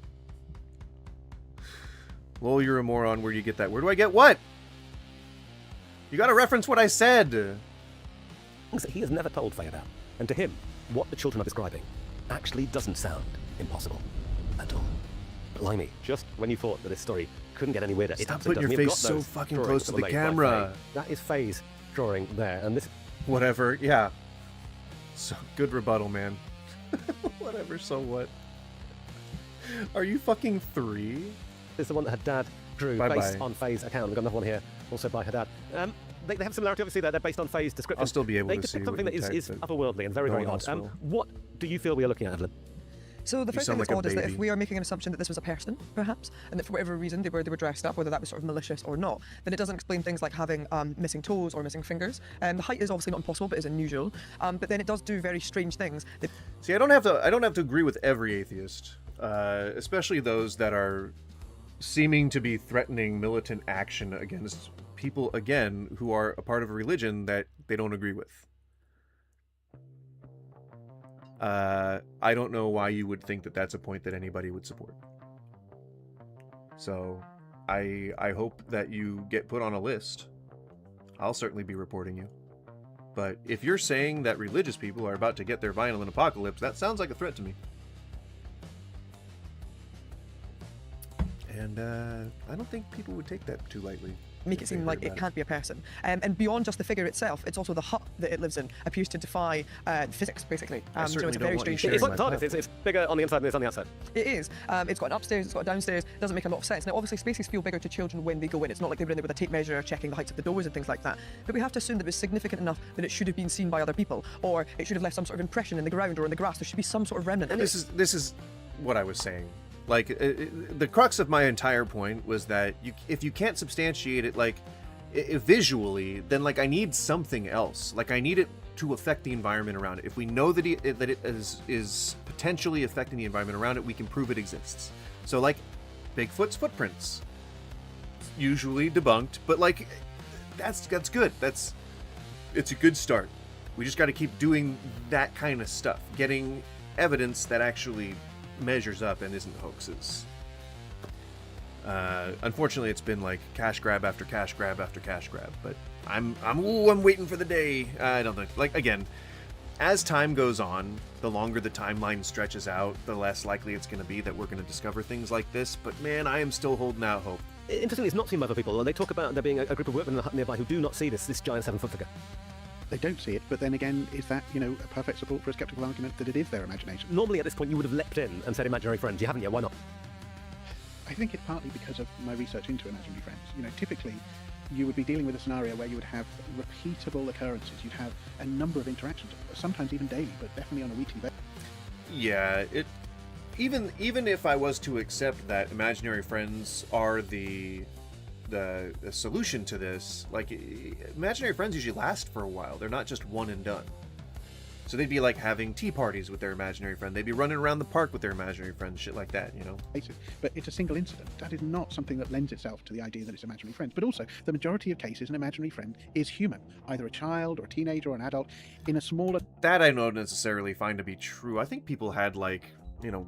Lol, you're a moron. Where do you get that? Where do I get what? You gotta reference what I said. He has never told Feyenoord. And to him, what the children are describing actually doesn't sound impossible at all. Blimey, just when you thought that this story couldn't get any weirder, it Stop absolutely putting your doesn't. face You've got so those fucking drawings close that to were the made by camera. Faye. That is Faye's drawing there, and this... Whatever, yeah. So, good rebuttal, man. Whatever, so what? Are you fucking 3? is the one that her dad drew based on Faye's account. We've got another one here, also by her dad. They have similarity, obviously. They're based on Faye's description. I'll still be able they to see depict something what that you is typed, otherworldly and very, no very one odd. else will. What do you feel we are looking at, Evelyn? So the first thing sound that's like a odd is that if baby. we are making an assumption that this was a person, perhaps, and that for whatever reason they were dressed up, whether that was sort of malicious or not, then it doesn't explain things like having missing toes or missing fingers. The height is obviously not impossible, but is unusual. But then it does do very strange things. See, I don't have to agree with every atheist, especially those that are seeming to be threatening militant action against people, again, who are a part of a religion that they don't agree with. I don't know why you would think that that's a point that anybody would support. So, I hope that you get put on a list. I'll certainly be reporting you. But if you're saying that religious people are about to get their violent apocalypse, that sounds like a threat to me. And I don't think people would take that too lightly. Make it seem like it can't be a person. And beyond just the figure itself, it's also the hut that it lives in appears to defy physics, basically. I So certainly it's a don't very want you strange sharing thing. It's like TARDIS. It's bigger on the inside than it is on the outside. It is. It's got an upstairs, it's got a downstairs. It doesn't make a lot of sense. Now, obviously, spaces feel bigger to children when they go in. It's not like they were in there with a tape measure checking the heights of the doors and things like that. But we have to assume that it was significant enough that it should have been seen by other people, or it should have left some sort of impression in the ground or in the grass. There should be some sort of remnant. And this is what I was saying. Like, the crux of my entire point was that if you can't substantiate it, like, visually, then, like, I need something else. Like, I need it to affect the environment around it. If we know that it is potentially affecting the environment around it, we can prove it exists. So, like, Bigfoot's footprints, usually debunked, but, like, that's good. It's a good start. We just got to keep doing that kind of stuff, getting evidence that actually measures up and isn't hoaxes. Unfortunately, it's been like cash grab after cash grab after cash grab, but I'm waiting for the day. I don't think, like, again, as time goes on, the longer the timeline stretches out, the less likely it's going to be that we're going to discover things like this. But man, I am still holding out hope. Interestingly, it's not seen by other people, and they talk about there being a group of workmen in the hut nearby who do not see this giant 7-foot figure. They don't see it, but then again, is that, a perfect support for a skeptical argument that it is their imagination? Normally, at this point, you would have leapt in and said imaginary friends. You haven't yet. Why not? I think it's partly because of my research into imaginary friends. Typically, you would be dealing with a scenario where you would have repeatable occurrences. You'd have a number of interactions, sometimes even daily, but definitely on a weekly basis. Yeah, even if I was to accept that imaginary friends are the solution to this, like, imaginary friends usually last for a while. They're not just one and done. So they'd be like having tea parties with their imaginary friend. They'd be running around the park with their imaginary friends, shit like that, But it's a single incident. That is not something that lends itself to the idea that it's imaginary friends. But also, the majority of cases, an imaginary friend is human, either a child or a teenager or an adult in a smaller... That I don't necessarily find to be true. I think people had, like,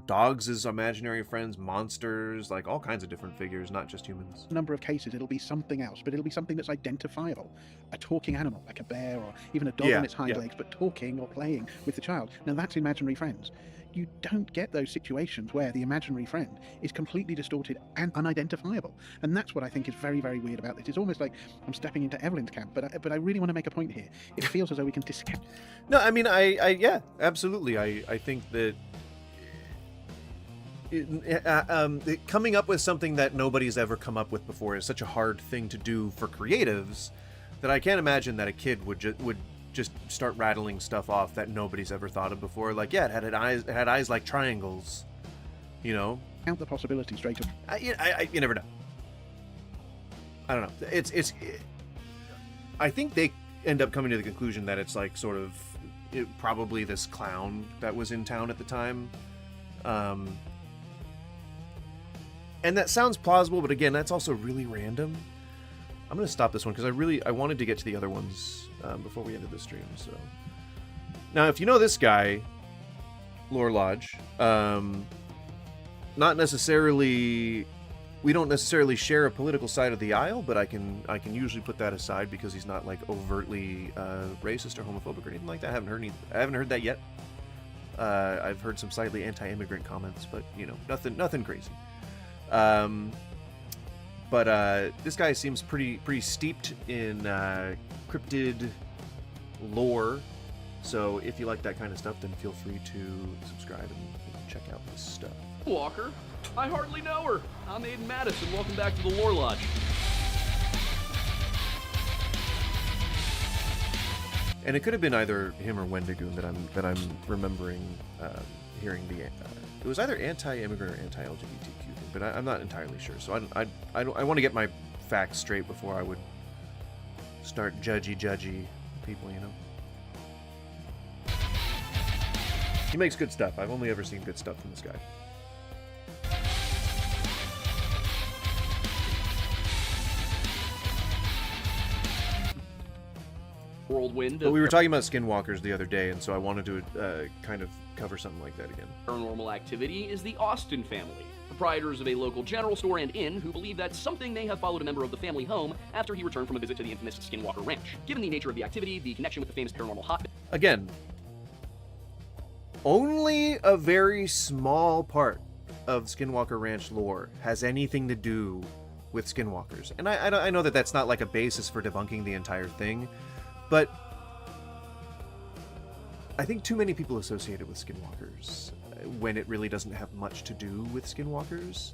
dogs as imaginary friends, monsters, like all kinds of different figures, not just humans. number of cases it'll be something else, but it'll be something that's identifiable. A talking animal, like a bear or even a dog on its hind legs, but talking or playing with the child. Now that's imaginary friends. You don't get those situations where the imaginary friend is completely distorted and unidentifiable. And that's what I think is very, very weird about this. It's almost like I'm stepping into Evelyn's camp, but I really want to make a point here. It feels as though we can discount... No, I mean, yeah, absolutely. I think that coming up with something that nobody's ever come up with before is such a hard thing to do for creatives that I can't imagine that a kid would just start rattling stuff off that nobody's ever thought of before. Like, yeah, it had eyes like triangles, Count the possibilities straight up. You never know. I don't know. I think they end up coming to the conclusion that it's like sort of probably this clown that was in town at the time. And that sounds plausible, but again, that's also really random. I'm going to stop this one because I wanted to get to the other ones before we ended the stream. So now, if you know this guy, Lore Lodge, not necessarily we don't necessarily share a political side of the aisle, but I can usually put that aside because he's not like overtly racist or homophobic or anything like that. I haven't heard that yet. I've heard some slightly anti-immigrant comments, but you know, nothing crazy. But this guy seems pretty steeped in cryptid lore. So if you like that kind of stuff, then feel free to subscribe and check out this stuff. Walker? I hardly know her. I'm Aiden Madison. Welcome back to the Lore Lodge. And it could have been either him or Wendigoon that I'm remembering hearing the. It was either anti-immigrant or anti-LGBTQ thing, but I'm not entirely sure. So I want to get my facts straight before I would start judgy people, you know. He makes good stuff. I've only ever seen good stuff from this guy. Whirlwind. But we were talking about skinwalkers the other day, and so I wanted to kind of cover something like that again. Paranormal activity is the Austin family, proprietors of a local general store and inn who believe that something may have followed a member of the family home after he returned from a visit to the infamous Skinwalker Ranch. Given the nature of the activity, the connection with the famous paranormal hotbed... Again, only a very small part of Skinwalker Ranch lore has anything to do with skinwalkers. And I know that that's not like a basis for debunking the entire thing, but I think too many people associate it with skinwalkers when it really doesn't have much to do with skinwalkers.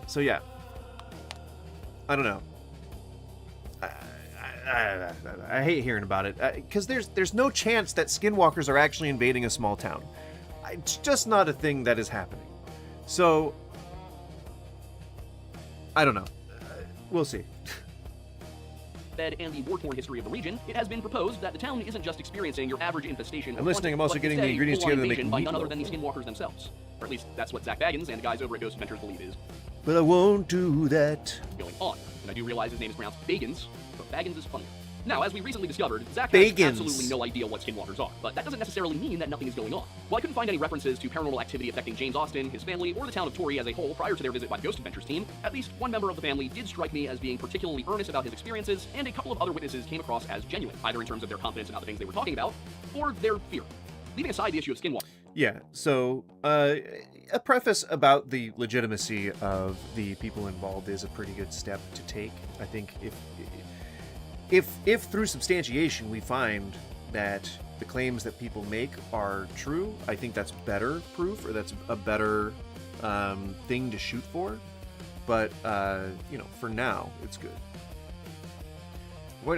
So yeah, I don't know. I hate hearing about it because there's no chance that skinwalkers are actually invading a small town. It's just not a thing that is happening. So I don't know. We'll see. And the war-torn history of the region, it has been proposed that the town isn't just experiencing your average infestation. I'm listening. I'm also getting the ingredients together to make by none other than the skinwalkers themselves, or at least that's what Zach Baggins and the guys over at Ghost Adventures believe is. But I won't do that. Going on, and I do realize his name is pronounced Baggins, but Baggins is funnier. Now, as we recently discovered, Zach has absolutely no idea what skinwalkers are, but that doesn't necessarily mean that nothing is going on. While I couldn't find any references to paranormal activity affecting James Austin, his family, or the town of Torrey as a whole prior to their visit by the Ghost Adventures team, at least one member of the family did strike me as being particularly earnest about his experiences, and a couple of other witnesses came across as genuine, either in terms of their confidence about the things they were talking about, or their fear. Leaving aside the issue of skinwalkers. Yeah, so a preface about the legitimacy of the people involved is a pretty good step to take. I think if through substantiation we find that the claims that people make are true, I think that's better proof, or that's a better thing to shoot for. But you know, for now, it's good. I'm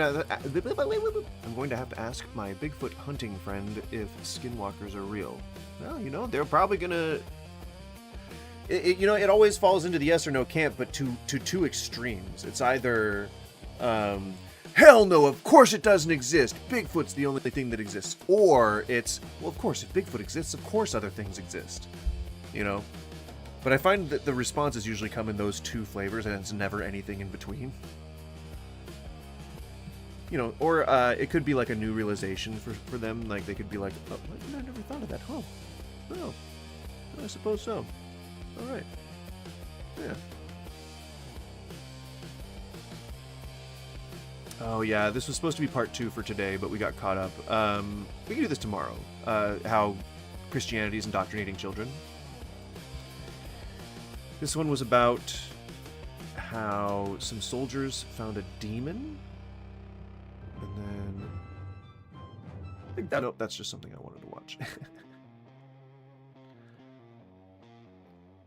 going to have to ask my Bigfoot hunting friend if skinwalkers are real. Well, you know, they're probably gonna. You know, it always falls into the yes or no camp, but to two extremes. It's either hell no, of course it doesn't exist, Bigfoot's the only thing that exists. Or it's, well, of course, if Bigfoot exists, of course other things exist. You know? But I find that the responses usually come in those two flavors, and it's never anything in between. You know, or it could be like a new realization for them. Like, they could be like, oh, I never thought of that. Oh, well, I suppose so. All right. Yeah. Oh yeah, this was supposed to be part 2 for today, but we got caught up. We can do this tomorrow. How Christianity is indoctrinating children. This one was about how some soldiers found a demon, and then I think that, nope, that's just something I wanted to watch.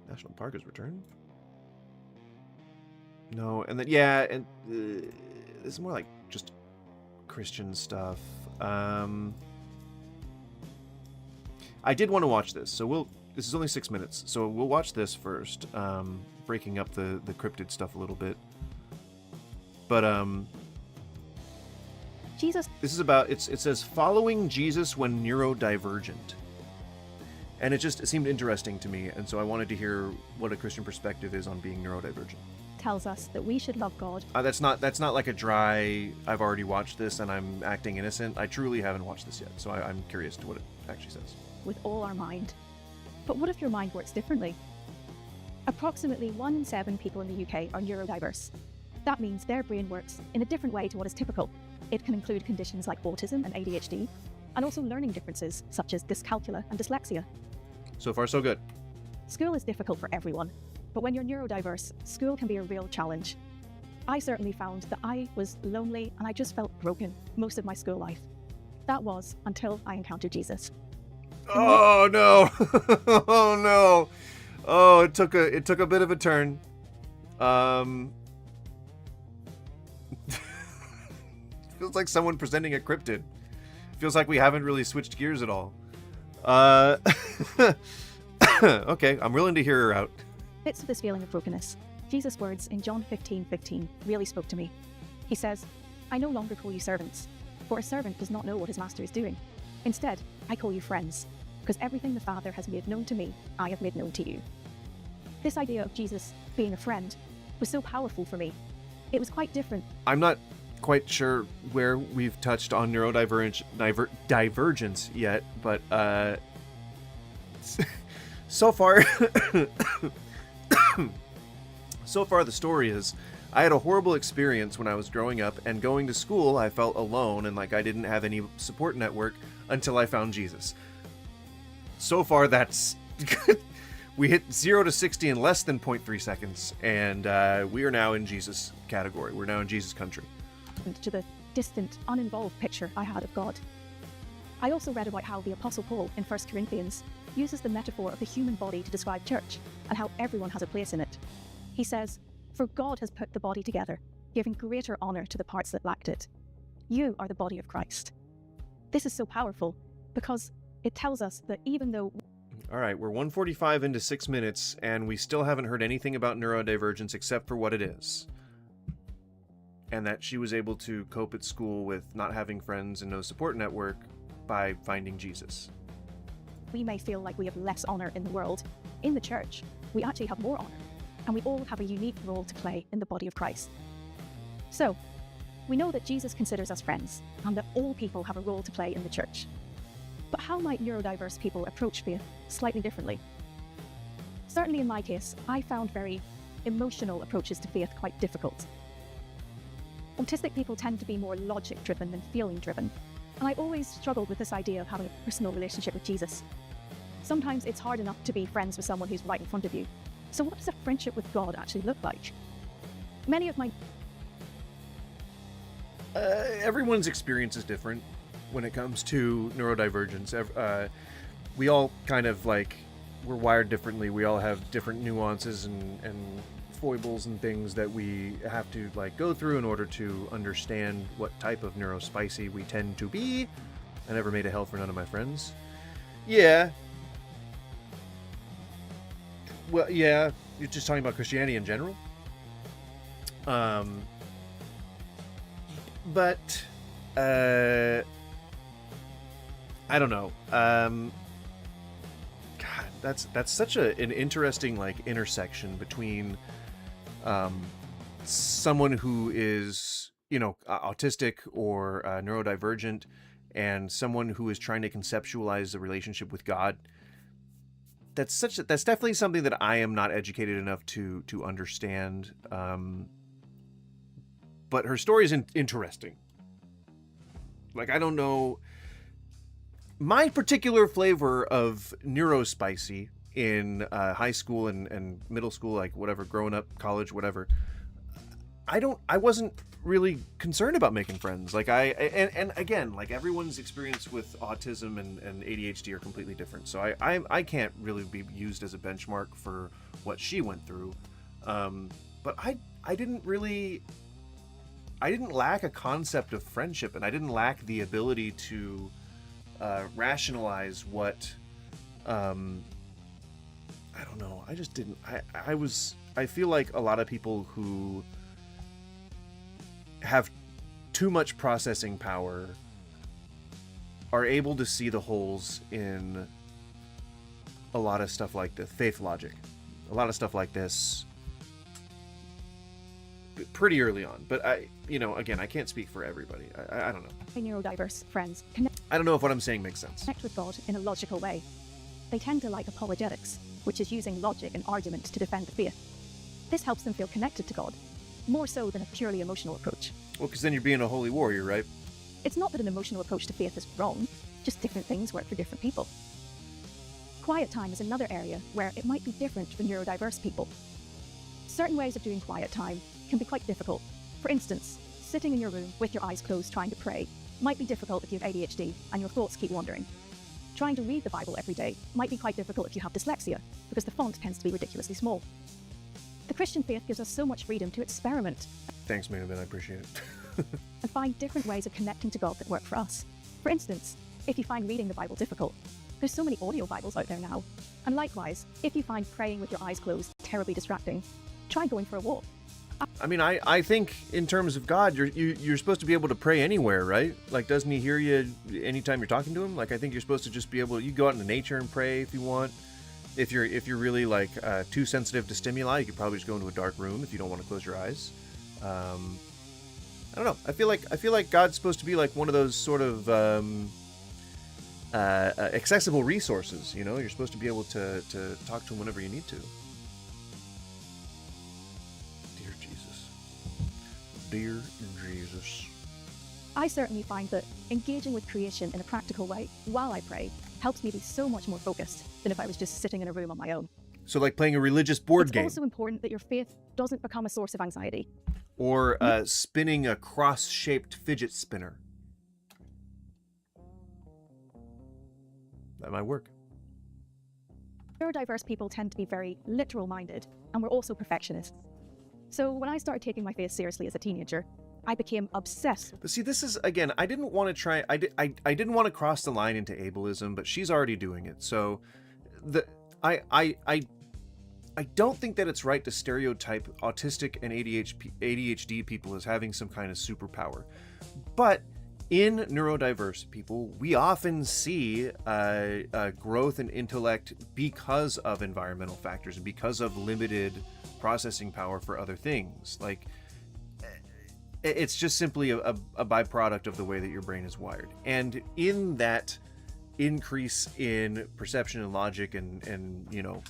National Park has returned. No, and then yeah, and. This is more like just Christian stuff. I did want to watch this, so this is only 6 minutes, so we'll watch this first, breaking up the cryptid stuff a little bit. But Jesus. This is about it says following Jesus when neurodivergent. And it seemed interesting to me, and so I wanted to hear what a Christian perspective is on being neurodivergent. Tells us that we should love God. That's not like a dry, I've already watched this and I'm acting innocent. I truly haven't watched this yet, so I'm curious to what it actually says. With all our mind. But what if your mind works differently? Approximately 1 in 7 people in the UK are neurodiverse. That means their brain works in a different way to what is typical. It can include conditions like autism and ADHD, and also learning differences such as dyscalculia and dyslexia. So far, so good. School is difficult for everyone, but when you're neurodiverse, school can be a real challenge. I certainly found that I was lonely and I just felt broken most of my school life. That was until I encountered Jesus. Oh no! Oh no! Oh, it took a bit of a turn. Feels like someone presenting a cryptid. Feels like we haven't really switched gears at all. Okay, I'm willing to hear her out. Bits of this feeling of brokenness. Jesus' words in John 15:15 really spoke to me. He says, "I no longer call you servants, for a servant does not know what his master is doing. Instead, I call you friends, because everything the Father has made known to me, I have made known to you." This idea of Jesus being a friend was so powerful for me. It was quite different. I'm not quite sure where we've touched on neurodivergence yet, but so far so far the story is I had a horrible experience when I was growing up, and going to school I felt alone and like I didn't have any support network until I found Jesus. So far that's we hit 0 to 60 in less than 0.3 seconds, and we are now in Jesus category. We're now in Jesus country. To the distant, uninvolved picture I had of God. I also read about how the Apostle Paul in 1 Corinthians uses the metaphor of the human body to describe church and how everyone has a place in it. He says, "For God has put the body together, giving greater honor to the parts that lacked it. You are the body of Christ." This is so powerful because it tells us that even though... All right, we're 1:45 into 6 minutes, and we still haven't heard anything about neurodivergence except for what it is. And that she was able to cope at school with not having friends and no support network by finding Jesus. we may feel like we have less honor in the world, in the church, we actually have more honor. And we all have a unique role to play in the body of Christ. So, we know that Jesus considers us friends, and that all people have a role to play in the church. But how might neurodiverse people approach faith slightly differently? Certainly in my case, I found very emotional approaches to faith quite difficult. Autistic people tend to be more logic-driven than feeling-driven, and I always struggled with this idea of having a personal relationship with Jesus. Sometimes it's hard enough to be friends with someone who's right in front of you. So what does a friendship with God actually look like? Many of my... Everyone's experience is different when it comes to neurodivergence. We all kind of we're wired differently. We all have different nuances and foibles and things that we have to go through in order to understand what type of neurospicy we tend to be. I never made a hell for none of my friends. Yeah. Well, yeah, you're just talking about Christianity in general. But I don't know. God, that's such an interesting intersection between someone who is autistic or neurodivergent and someone who is trying to conceptualize the relationship with God. That's definitely something that I am not educated enough to understand. But her story is interesting. I don't know. My particular flavor of neurospicy in high school and middle school, whatever, growing up, college, whatever, I wasn't really concerned about making friends. And again, everyone's experience with autism and ADHD are completely different. So I can't really be used as a benchmark for what she went through. But I didn't lack a concept of friendship, and I didn't lack the ability to rationalize what, I don't know. I just didn't. I feel like a lot of people who have too much processing power are able to see the holes in a lot of stuff like the faith logic, a lot of stuff like this pretty early on. But again, I can't speak for everybody. I don't know. My neurodiverse friends I don't know if what I'm saying makes sense. Connect with God in a logical way. They tend to like apologetics, which is using logic and argument to defend the faith. This helps them feel connected to God, more so than a purely emotional approach. Well, because then you're being a holy warrior, right? It's not that an emotional approach to faith is wrong, just different things work for different people. Quiet time is another area where it might be different for neurodiverse people. Certain ways of doing quiet time can be quite difficult. For instance, sitting in your room with your eyes closed trying to pray might be difficult if you have ADHD and your thoughts keep wandering. Trying to read the Bible every day might be quite difficult if you have dyslexia, because the font tends to be ridiculously small. The Christian faith gives us so much freedom to experiment. Thanks, man. I appreciate it. And find different ways of connecting to God that work for us. For instance, if you find reading the Bible difficult, there's so many audio Bibles out there now. And likewise, if you find praying with your eyes closed terribly distracting, try going for a walk. I mean, I think in terms of God, you're supposed to be able to pray anywhere, right? Like, doesn't he hear you anytime you're talking to him? Like, I think you're supposed to just be able. You go out into nature and pray if you want. If you're really like too sensitive to stimuli, you could probably just go into a dark room if you don't want to close your eyes. I don't know. I feel like God's supposed to be like one of those sort of accessible resources. You know, you're supposed to be able to talk to him whenever you need to. Dear Jesus. I certainly find that engaging with creation in a practical way while I pray helps me be so much more focused than if I was just sitting in a room on my own. So like playing a religious board game. It's also important that your faith doesn't become a source of anxiety. Or spinning a cross-shaped fidget spinner. That might work. Neurodiverse people tend to be very literal-minded, and we're also perfectionists. So when I started taking my faith seriously as a teenager, I became obsessed. But see, this is, again, I didn't want to try, I didn't want to cross the line into ableism, but she's already doing it. So I don't think that it's right to stereotype autistic and ADHD people as having some kind of superpower. But in neurodiverse people, we often see growth in intellect because of environmental factors and because of limited processing power for other things. Like, it's just simply a byproduct of the way that your brain is wired. And in that increase in perception and logic and you know,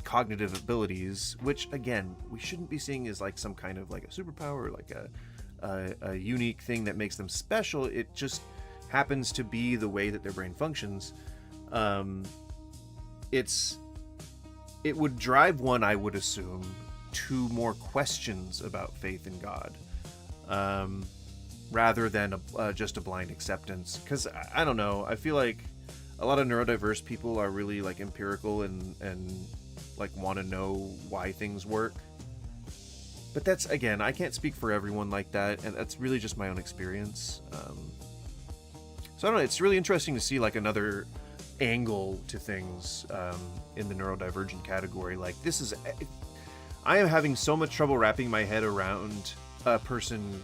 cognitive abilities, which again, we shouldn't be seeing as like some kind of like a superpower or like a unique thing that makes them special. It just happens to be the way that their brain functions. It would drive one, I would assume, to more questions about faith in God, rather than just a blind acceptance. Because I don't know, I feel like a lot of neurodiverse people are really like empirical and like want to know why things work. But that's, again, I can't speak for everyone like that, and that's really just my own experience. So I don't know, it's really interesting to see like another angle to things in the neurodivergent category. Like, this is, I am having so much trouble wrapping my head around a person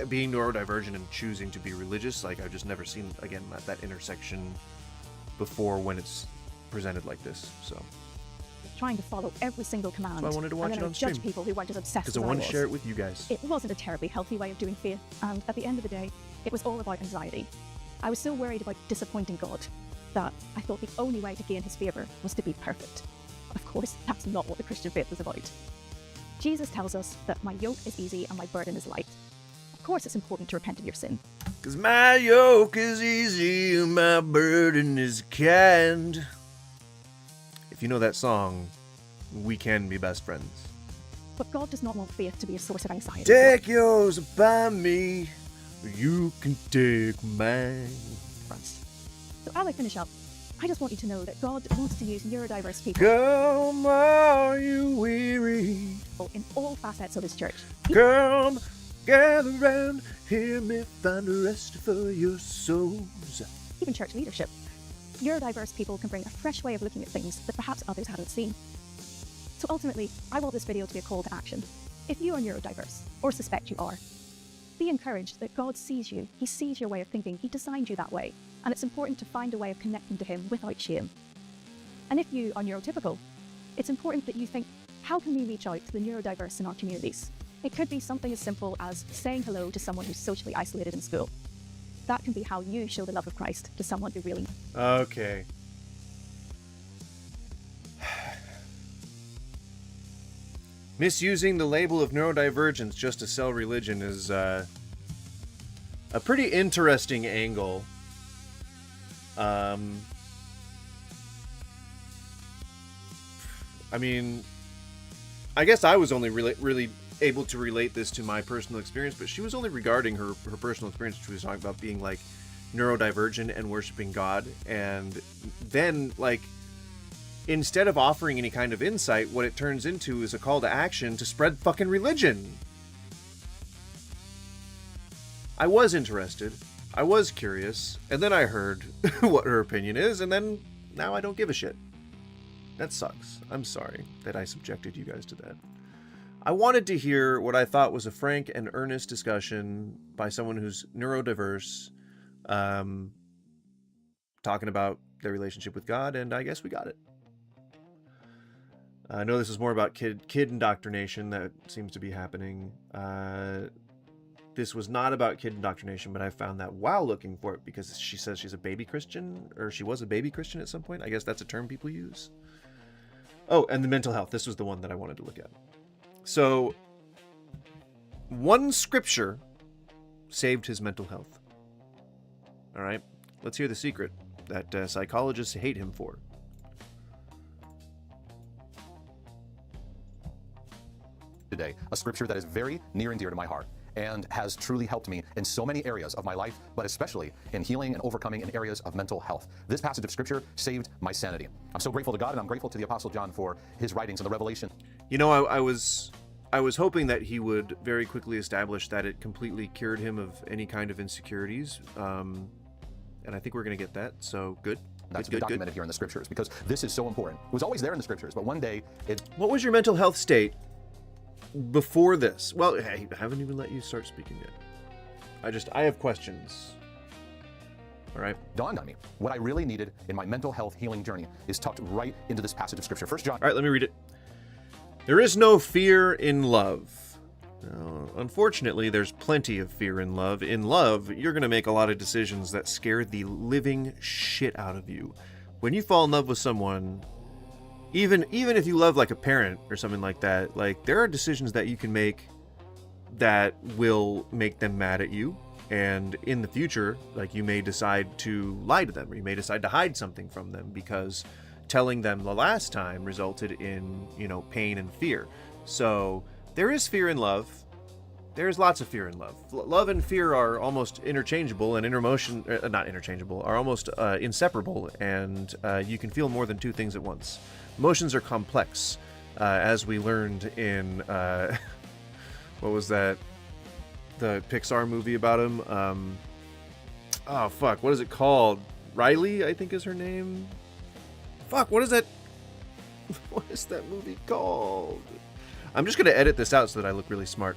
being neurodivergent and choosing to be religious. Like, I've just never seen, again, that intersection before when it's presented like this. So trying to follow every single command. So I wanted to watch and it then on stream. Judge people who weren't as obsessed because as I I want was. to share it with you guys. It wasn't a terribly healthy way of doing faith, and at the end of the day, it was all about anxiety. I was so worried about disappointing God that I thought the only way to gain his favour was to be perfect. Of course, that's not what the Christian faith is about. Jesus tells us that my yoke is easy and my burden is light. Of course, it's important to repent of your sin. Because my yoke is easy and my burden is kind. If you know that song, we can be best friends. But God does not want faith to be a source of anxiety. Take yours upon me, you can take mine. So as I finish up, I just want you to know that God wants to use neurodiverse people. Come, are you weary? In all facets of his church. Come, gather round, hear me find a rest for your souls. Even church leadership. Neurodiverse people can bring a fresh way of looking at things that perhaps others hadn't seen. So ultimately, I want this video to be a call to action. If you are neurodiverse, or suspect you are, be encouraged that God sees you. He sees your way of thinking. He designed you that way. And it's important to find a way of connecting to him without shame. And if you are neurotypical, it's important that you think, how can we reach out to the neurodiverse in our communities? It could be something as simple as saying hello to someone who's socially isolated in school. That can be how you show the love of Christ to someone who really... Okay. Misusing the label of neurodivergence just to sell religion is a pretty interesting angle. I mean, I guess I was only really able to relate this to my personal experience, but she was only regarding her personal experience. She was talking about being like neurodivergent and worshiping God, and then like instead of offering any kind of insight, what it turns into is a call to action to spread fucking religion. I was interested, I was curious, and then I heard what her opinion is, and then now I don't give a shit. That sucks. I'm sorry that I subjected you guys to that. I wanted to hear what I thought was a frank and earnest discussion by someone who's neurodiverse, talking about their relationship with God, and I guess we got it. I know this is more about kid indoctrination that seems to be happening. This was not about kid indoctrination, but I found that while looking for it, because she says she's a baby Christian, or she was a baby Christian at some point. I guess that's a term people use. Oh, and the mental health. This was the one that I wanted to look at. So, one scripture saved his mental health. All right, let's hear the secret that psychologists hate him for. Today, a scripture that is very near and dear to my heart and has truly helped me in so many areas of my life, but especially in healing and overcoming in areas of mental health. This passage of scripture saved my sanity. I'm so grateful to God, and I'm grateful to the Apostle John for his writings and the revelation. You know, I was hoping that he would very quickly establish that it completely cured him of any kind of insecurities, and I think we're going to get that, so good. That's good, documented here in the scriptures, because this is so important. It was always there in the scriptures, but one day it... What was your mental health state before this? Well, hey, I haven't even let you start speaking yet. I have questions. All right. Dawned on me. What I really needed in my mental health healing journey is tucked right into this passage of scripture. 1 John. All right, let me read it. There is no fear in love. Now, unfortunately, there's plenty of fear in love. In love, you're going to make a lot of decisions that scare the living shit out of you. When you fall in love with someone, even if you love like a parent or something like that, like there are decisions that you can make that will make them mad at you. And in the future, like you may decide to lie to them, or you may decide to hide something from them because telling them the last time resulted in, pain and fear. So there is fear in love. There's lots of fear in love. Love and fear are almost interchangeable, and not interchangeable, are almost inseparable, and you can feel more than two things at once. Emotions are complex, as we learned in, what was that? The Pixar movie about him. What is it called? Riley, I think is her name. What is that? What is that movie called? I'm just going to edit this out so that I look really smart.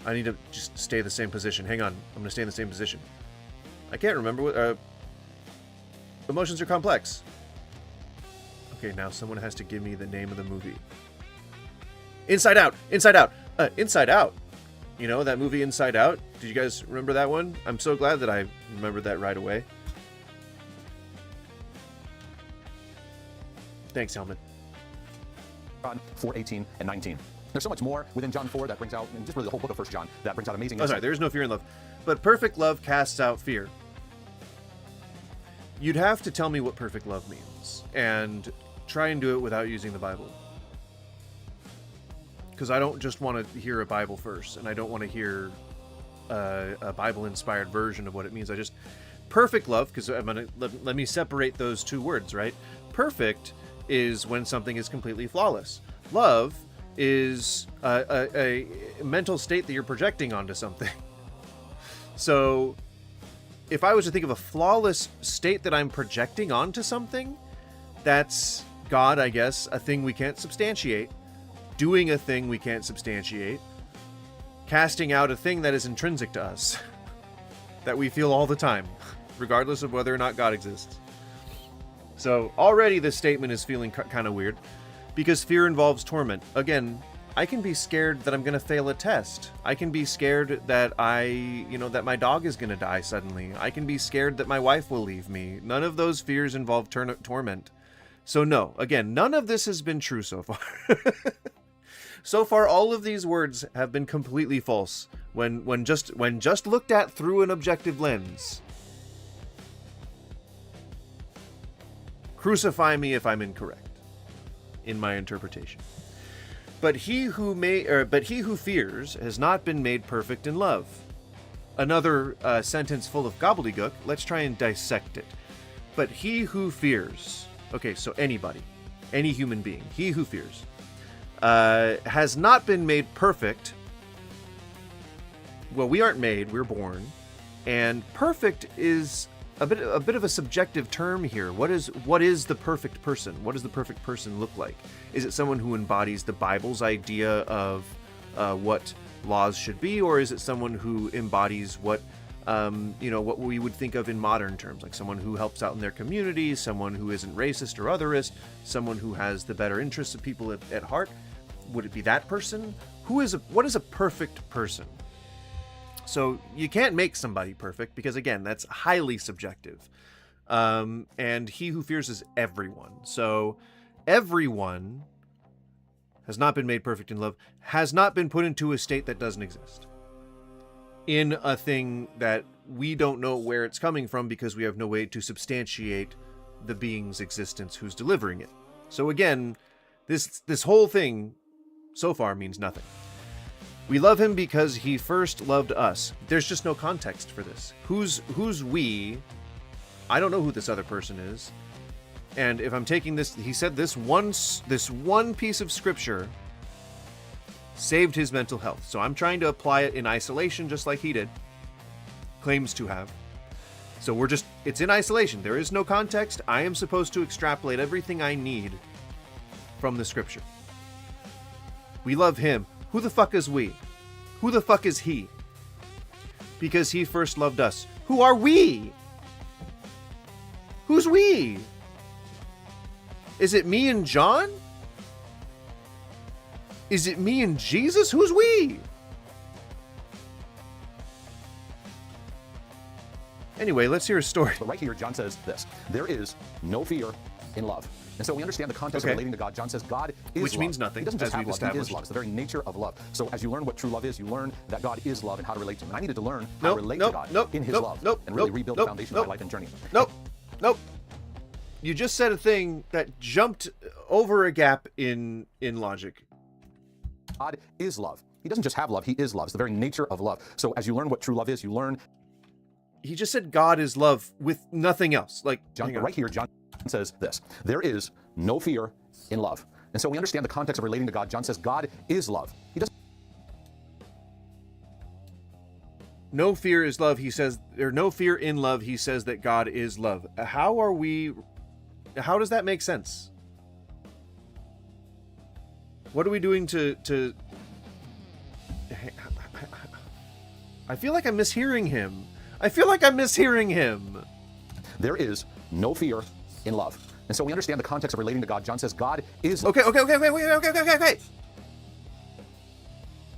I need to just stay the same position. Hang on. I'm going to stay in the same position. I can't remember what... emotions are complex. Okay, now someone has to give me the name of the movie. Inside Out! Inside Out! Inside Out! You know, that movie Inside Out? Did you guys remember that one? I'm so glad that I remembered that right away. Thanks, Helmet. John 4:18 and 19. There's so much more within John 4 that brings out, and just really the whole book of 1 John, that brings out amazing insight. Sorry, there is no fear in love. But perfect love casts out fear. You'd have to tell me what perfect love means, and try and do it without using the Bible. Because I don't just want to hear a Bible verse, and I don't want to hear a Bible-inspired version of what it means. Perfect love, because let me separate those two words, right? Perfect is when something is completely flawless. Love is a mental state that you're projecting onto something. So if I was to think of a flawless state that I'm projecting onto something, that's God, I guess, a thing we can't substantiate, doing a thing we can't substantiate, casting out a thing that is intrinsic to us, that we feel all the time, regardless of whether or not God exists. So already this statement is feeling kind of weird, because fear involves torment. Again, I can be scared that I'm going to fail a test. I can be scared that that my dog is going to die suddenly. I can be scared that my wife will leave me. None of those fears involve torment. So no, again, none of this has been true so far. So far, all of these words have been completely false when just looked at through an objective lens. Crucify me if I'm incorrect in my interpretation. But he who fears has not been made perfect in love. Another sentence full of gobbledygook. Let's try and dissect it. But he who fears, okay, so anybody, any human being, he who fears, has not been made perfect. Well, we aren't made, we're born. And perfect is a bit of a subjective term here. What is the perfect person? What does the perfect person look like? Is it someone who embodies the Bible's idea of what laws should be, or is it someone who embodies what what we would think of in modern terms, like someone who helps out in their community, someone who isn't racist or otherist, someone who has the better interests of people at heart? Would it be that person? What is a perfect person? So you can't make somebody perfect because, again, that's highly subjective. And he who fears is everyone. So everyone has not been made perfect in love, has not been put into a state that doesn't exist, in a thing that we don't know where it's coming from because we have no way to substantiate the being's existence who's delivering it. So again, this whole thing so far means nothing. We love him because he first loved us. There's just no context for this. Who's we? I don't know who this other person is. And if I'm taking this, he said this one piece of scripture saved his mental health. So I'm trying to apply it in isolation just like he did. Claims to have. So it's in isolation. There is no context. I am supposed to extrapolate everything I need from the scripture. We love him. Who the fuck is we? Who the fuck is he? Because he first loved us. Who are we? Who's we? Is it me and John? Is it me and Jesus? Who's we? Anyway, let's hear a story. But right here, John says this: there is no fear in love. And so we understand the context of relating to God. John says God is Which love. means nothing, He doesn't just as have we've love, he is established. love. It's the very nature of love. So as you learn what true love is, you learn that God is love and how to relate to him. And I needed to learn how to relate to God in his love and really rebuild the foundation of my life and journey. Nope. You just said a thing that jumped over a gap in logic. God is love. He doesn't just have love, he is love. It's the very nature of love. So as you learn what true love is, you learn... He just said God is love with nothing else. Like, John, right here, John says this: there is no fear in love. And so we understand the context of relating to God. John says God is love. He doesn't... No fear is love, he says, or no fear in love, he says that God is love. How does that make sense? What are we doing to I feel like I'm mishearing him. There is no fear in love. And so we understand the context of relating to God. John says God is love. Okay.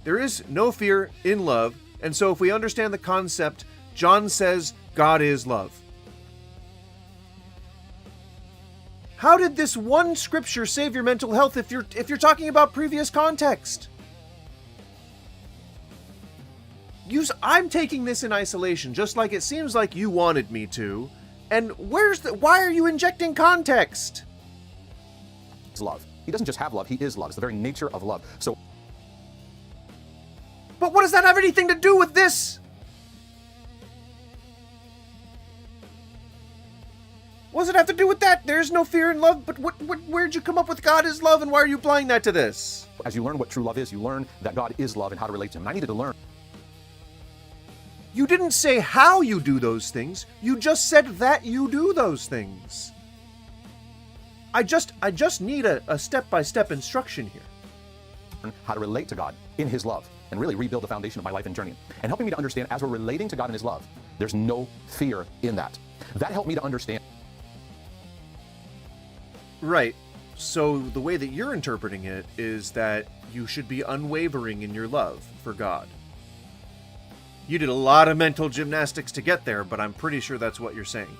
There is no fear in love. And so if we understand the concept, John says God is love. How did this one scripture save your mental health if you're talking about previous context? I'm taking this in isolation, just like it seems like you wanted me to. And why are you injecting context? It's love. He doesn't just have love, he is love. It's the very nature of love. So... But what does that have anything to do with this? What does it have to do with that? There's no fear in love, but where'd you come up with God is love, and why are you applying that to this? As you learn what true love is, you learn that God is love and how to relate to him. And I needed to learn. You didn't say how you do those things. You just said that you do those things. I just need a step-by-step instruction here. How to relate to God in his love and really rebuild the foundation of my life and journey. And helping me to understand, as we're relating to God in his love, there's no fear in that. That helped me to understand. Right. So the way that you're interpreting it is that you should be unwavering in your love for God. You did a lot of mental gymnastics to get there, but I'm pretty sure that's what you're saying.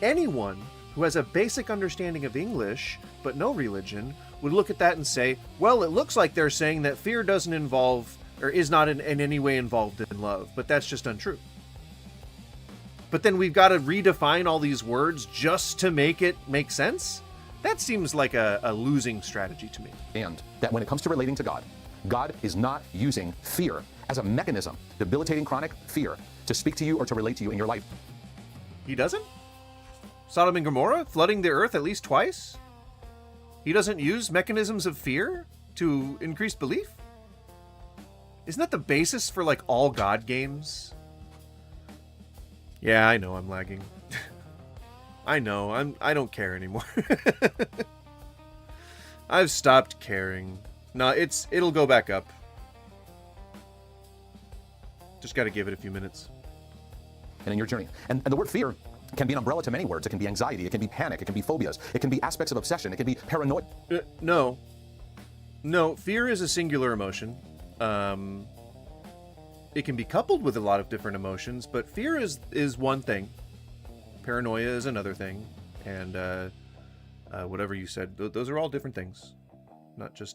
Anyone who has a basic understanding of English, but no religion, would look at that and say, well, it looks like they're saying that fear doesn't involve, or is not in any way involved in love, but that's just untrue. But then we've got to redefine all these words just to make it make sense? That seems like a losing strategy to me. And that when it comes to relating to God, God is not using fear as a mechanism, debilitating chronic fear, to speak to you or to relate to you in your life. He doesn't? Sodom and Gomorrah flooding the earth at least twice? He doesn't use mechanisms of fear to increase belief? Isn't that the basis for like all God games? Yeah, I know I'm lagging. I know, I don't care anymore. I've stopped caring. No, it'll go back up. Just gotta give it a few minutes. And in your journey. And the word fear can be an umbrella to many words. It can be anxiety, it can be panic, it can be phobias, it can be aspects of obsession, it can be paranoia. No, fear is a singular emotion. It can be coupled with a lot of different emotions, but fear is one thing. Paranoia is another thing, and whatever you said, those are all different things.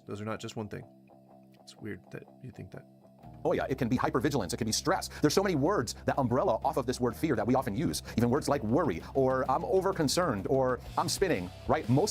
Those are not just one thing. It's weird that you think that. Oh yeah, it can be hypervigilance, it can be stress. There's so many words that umbrella off of this word fear that we often use. Even words like worry, or I'm over concerned, or I'm spinning, right? Most of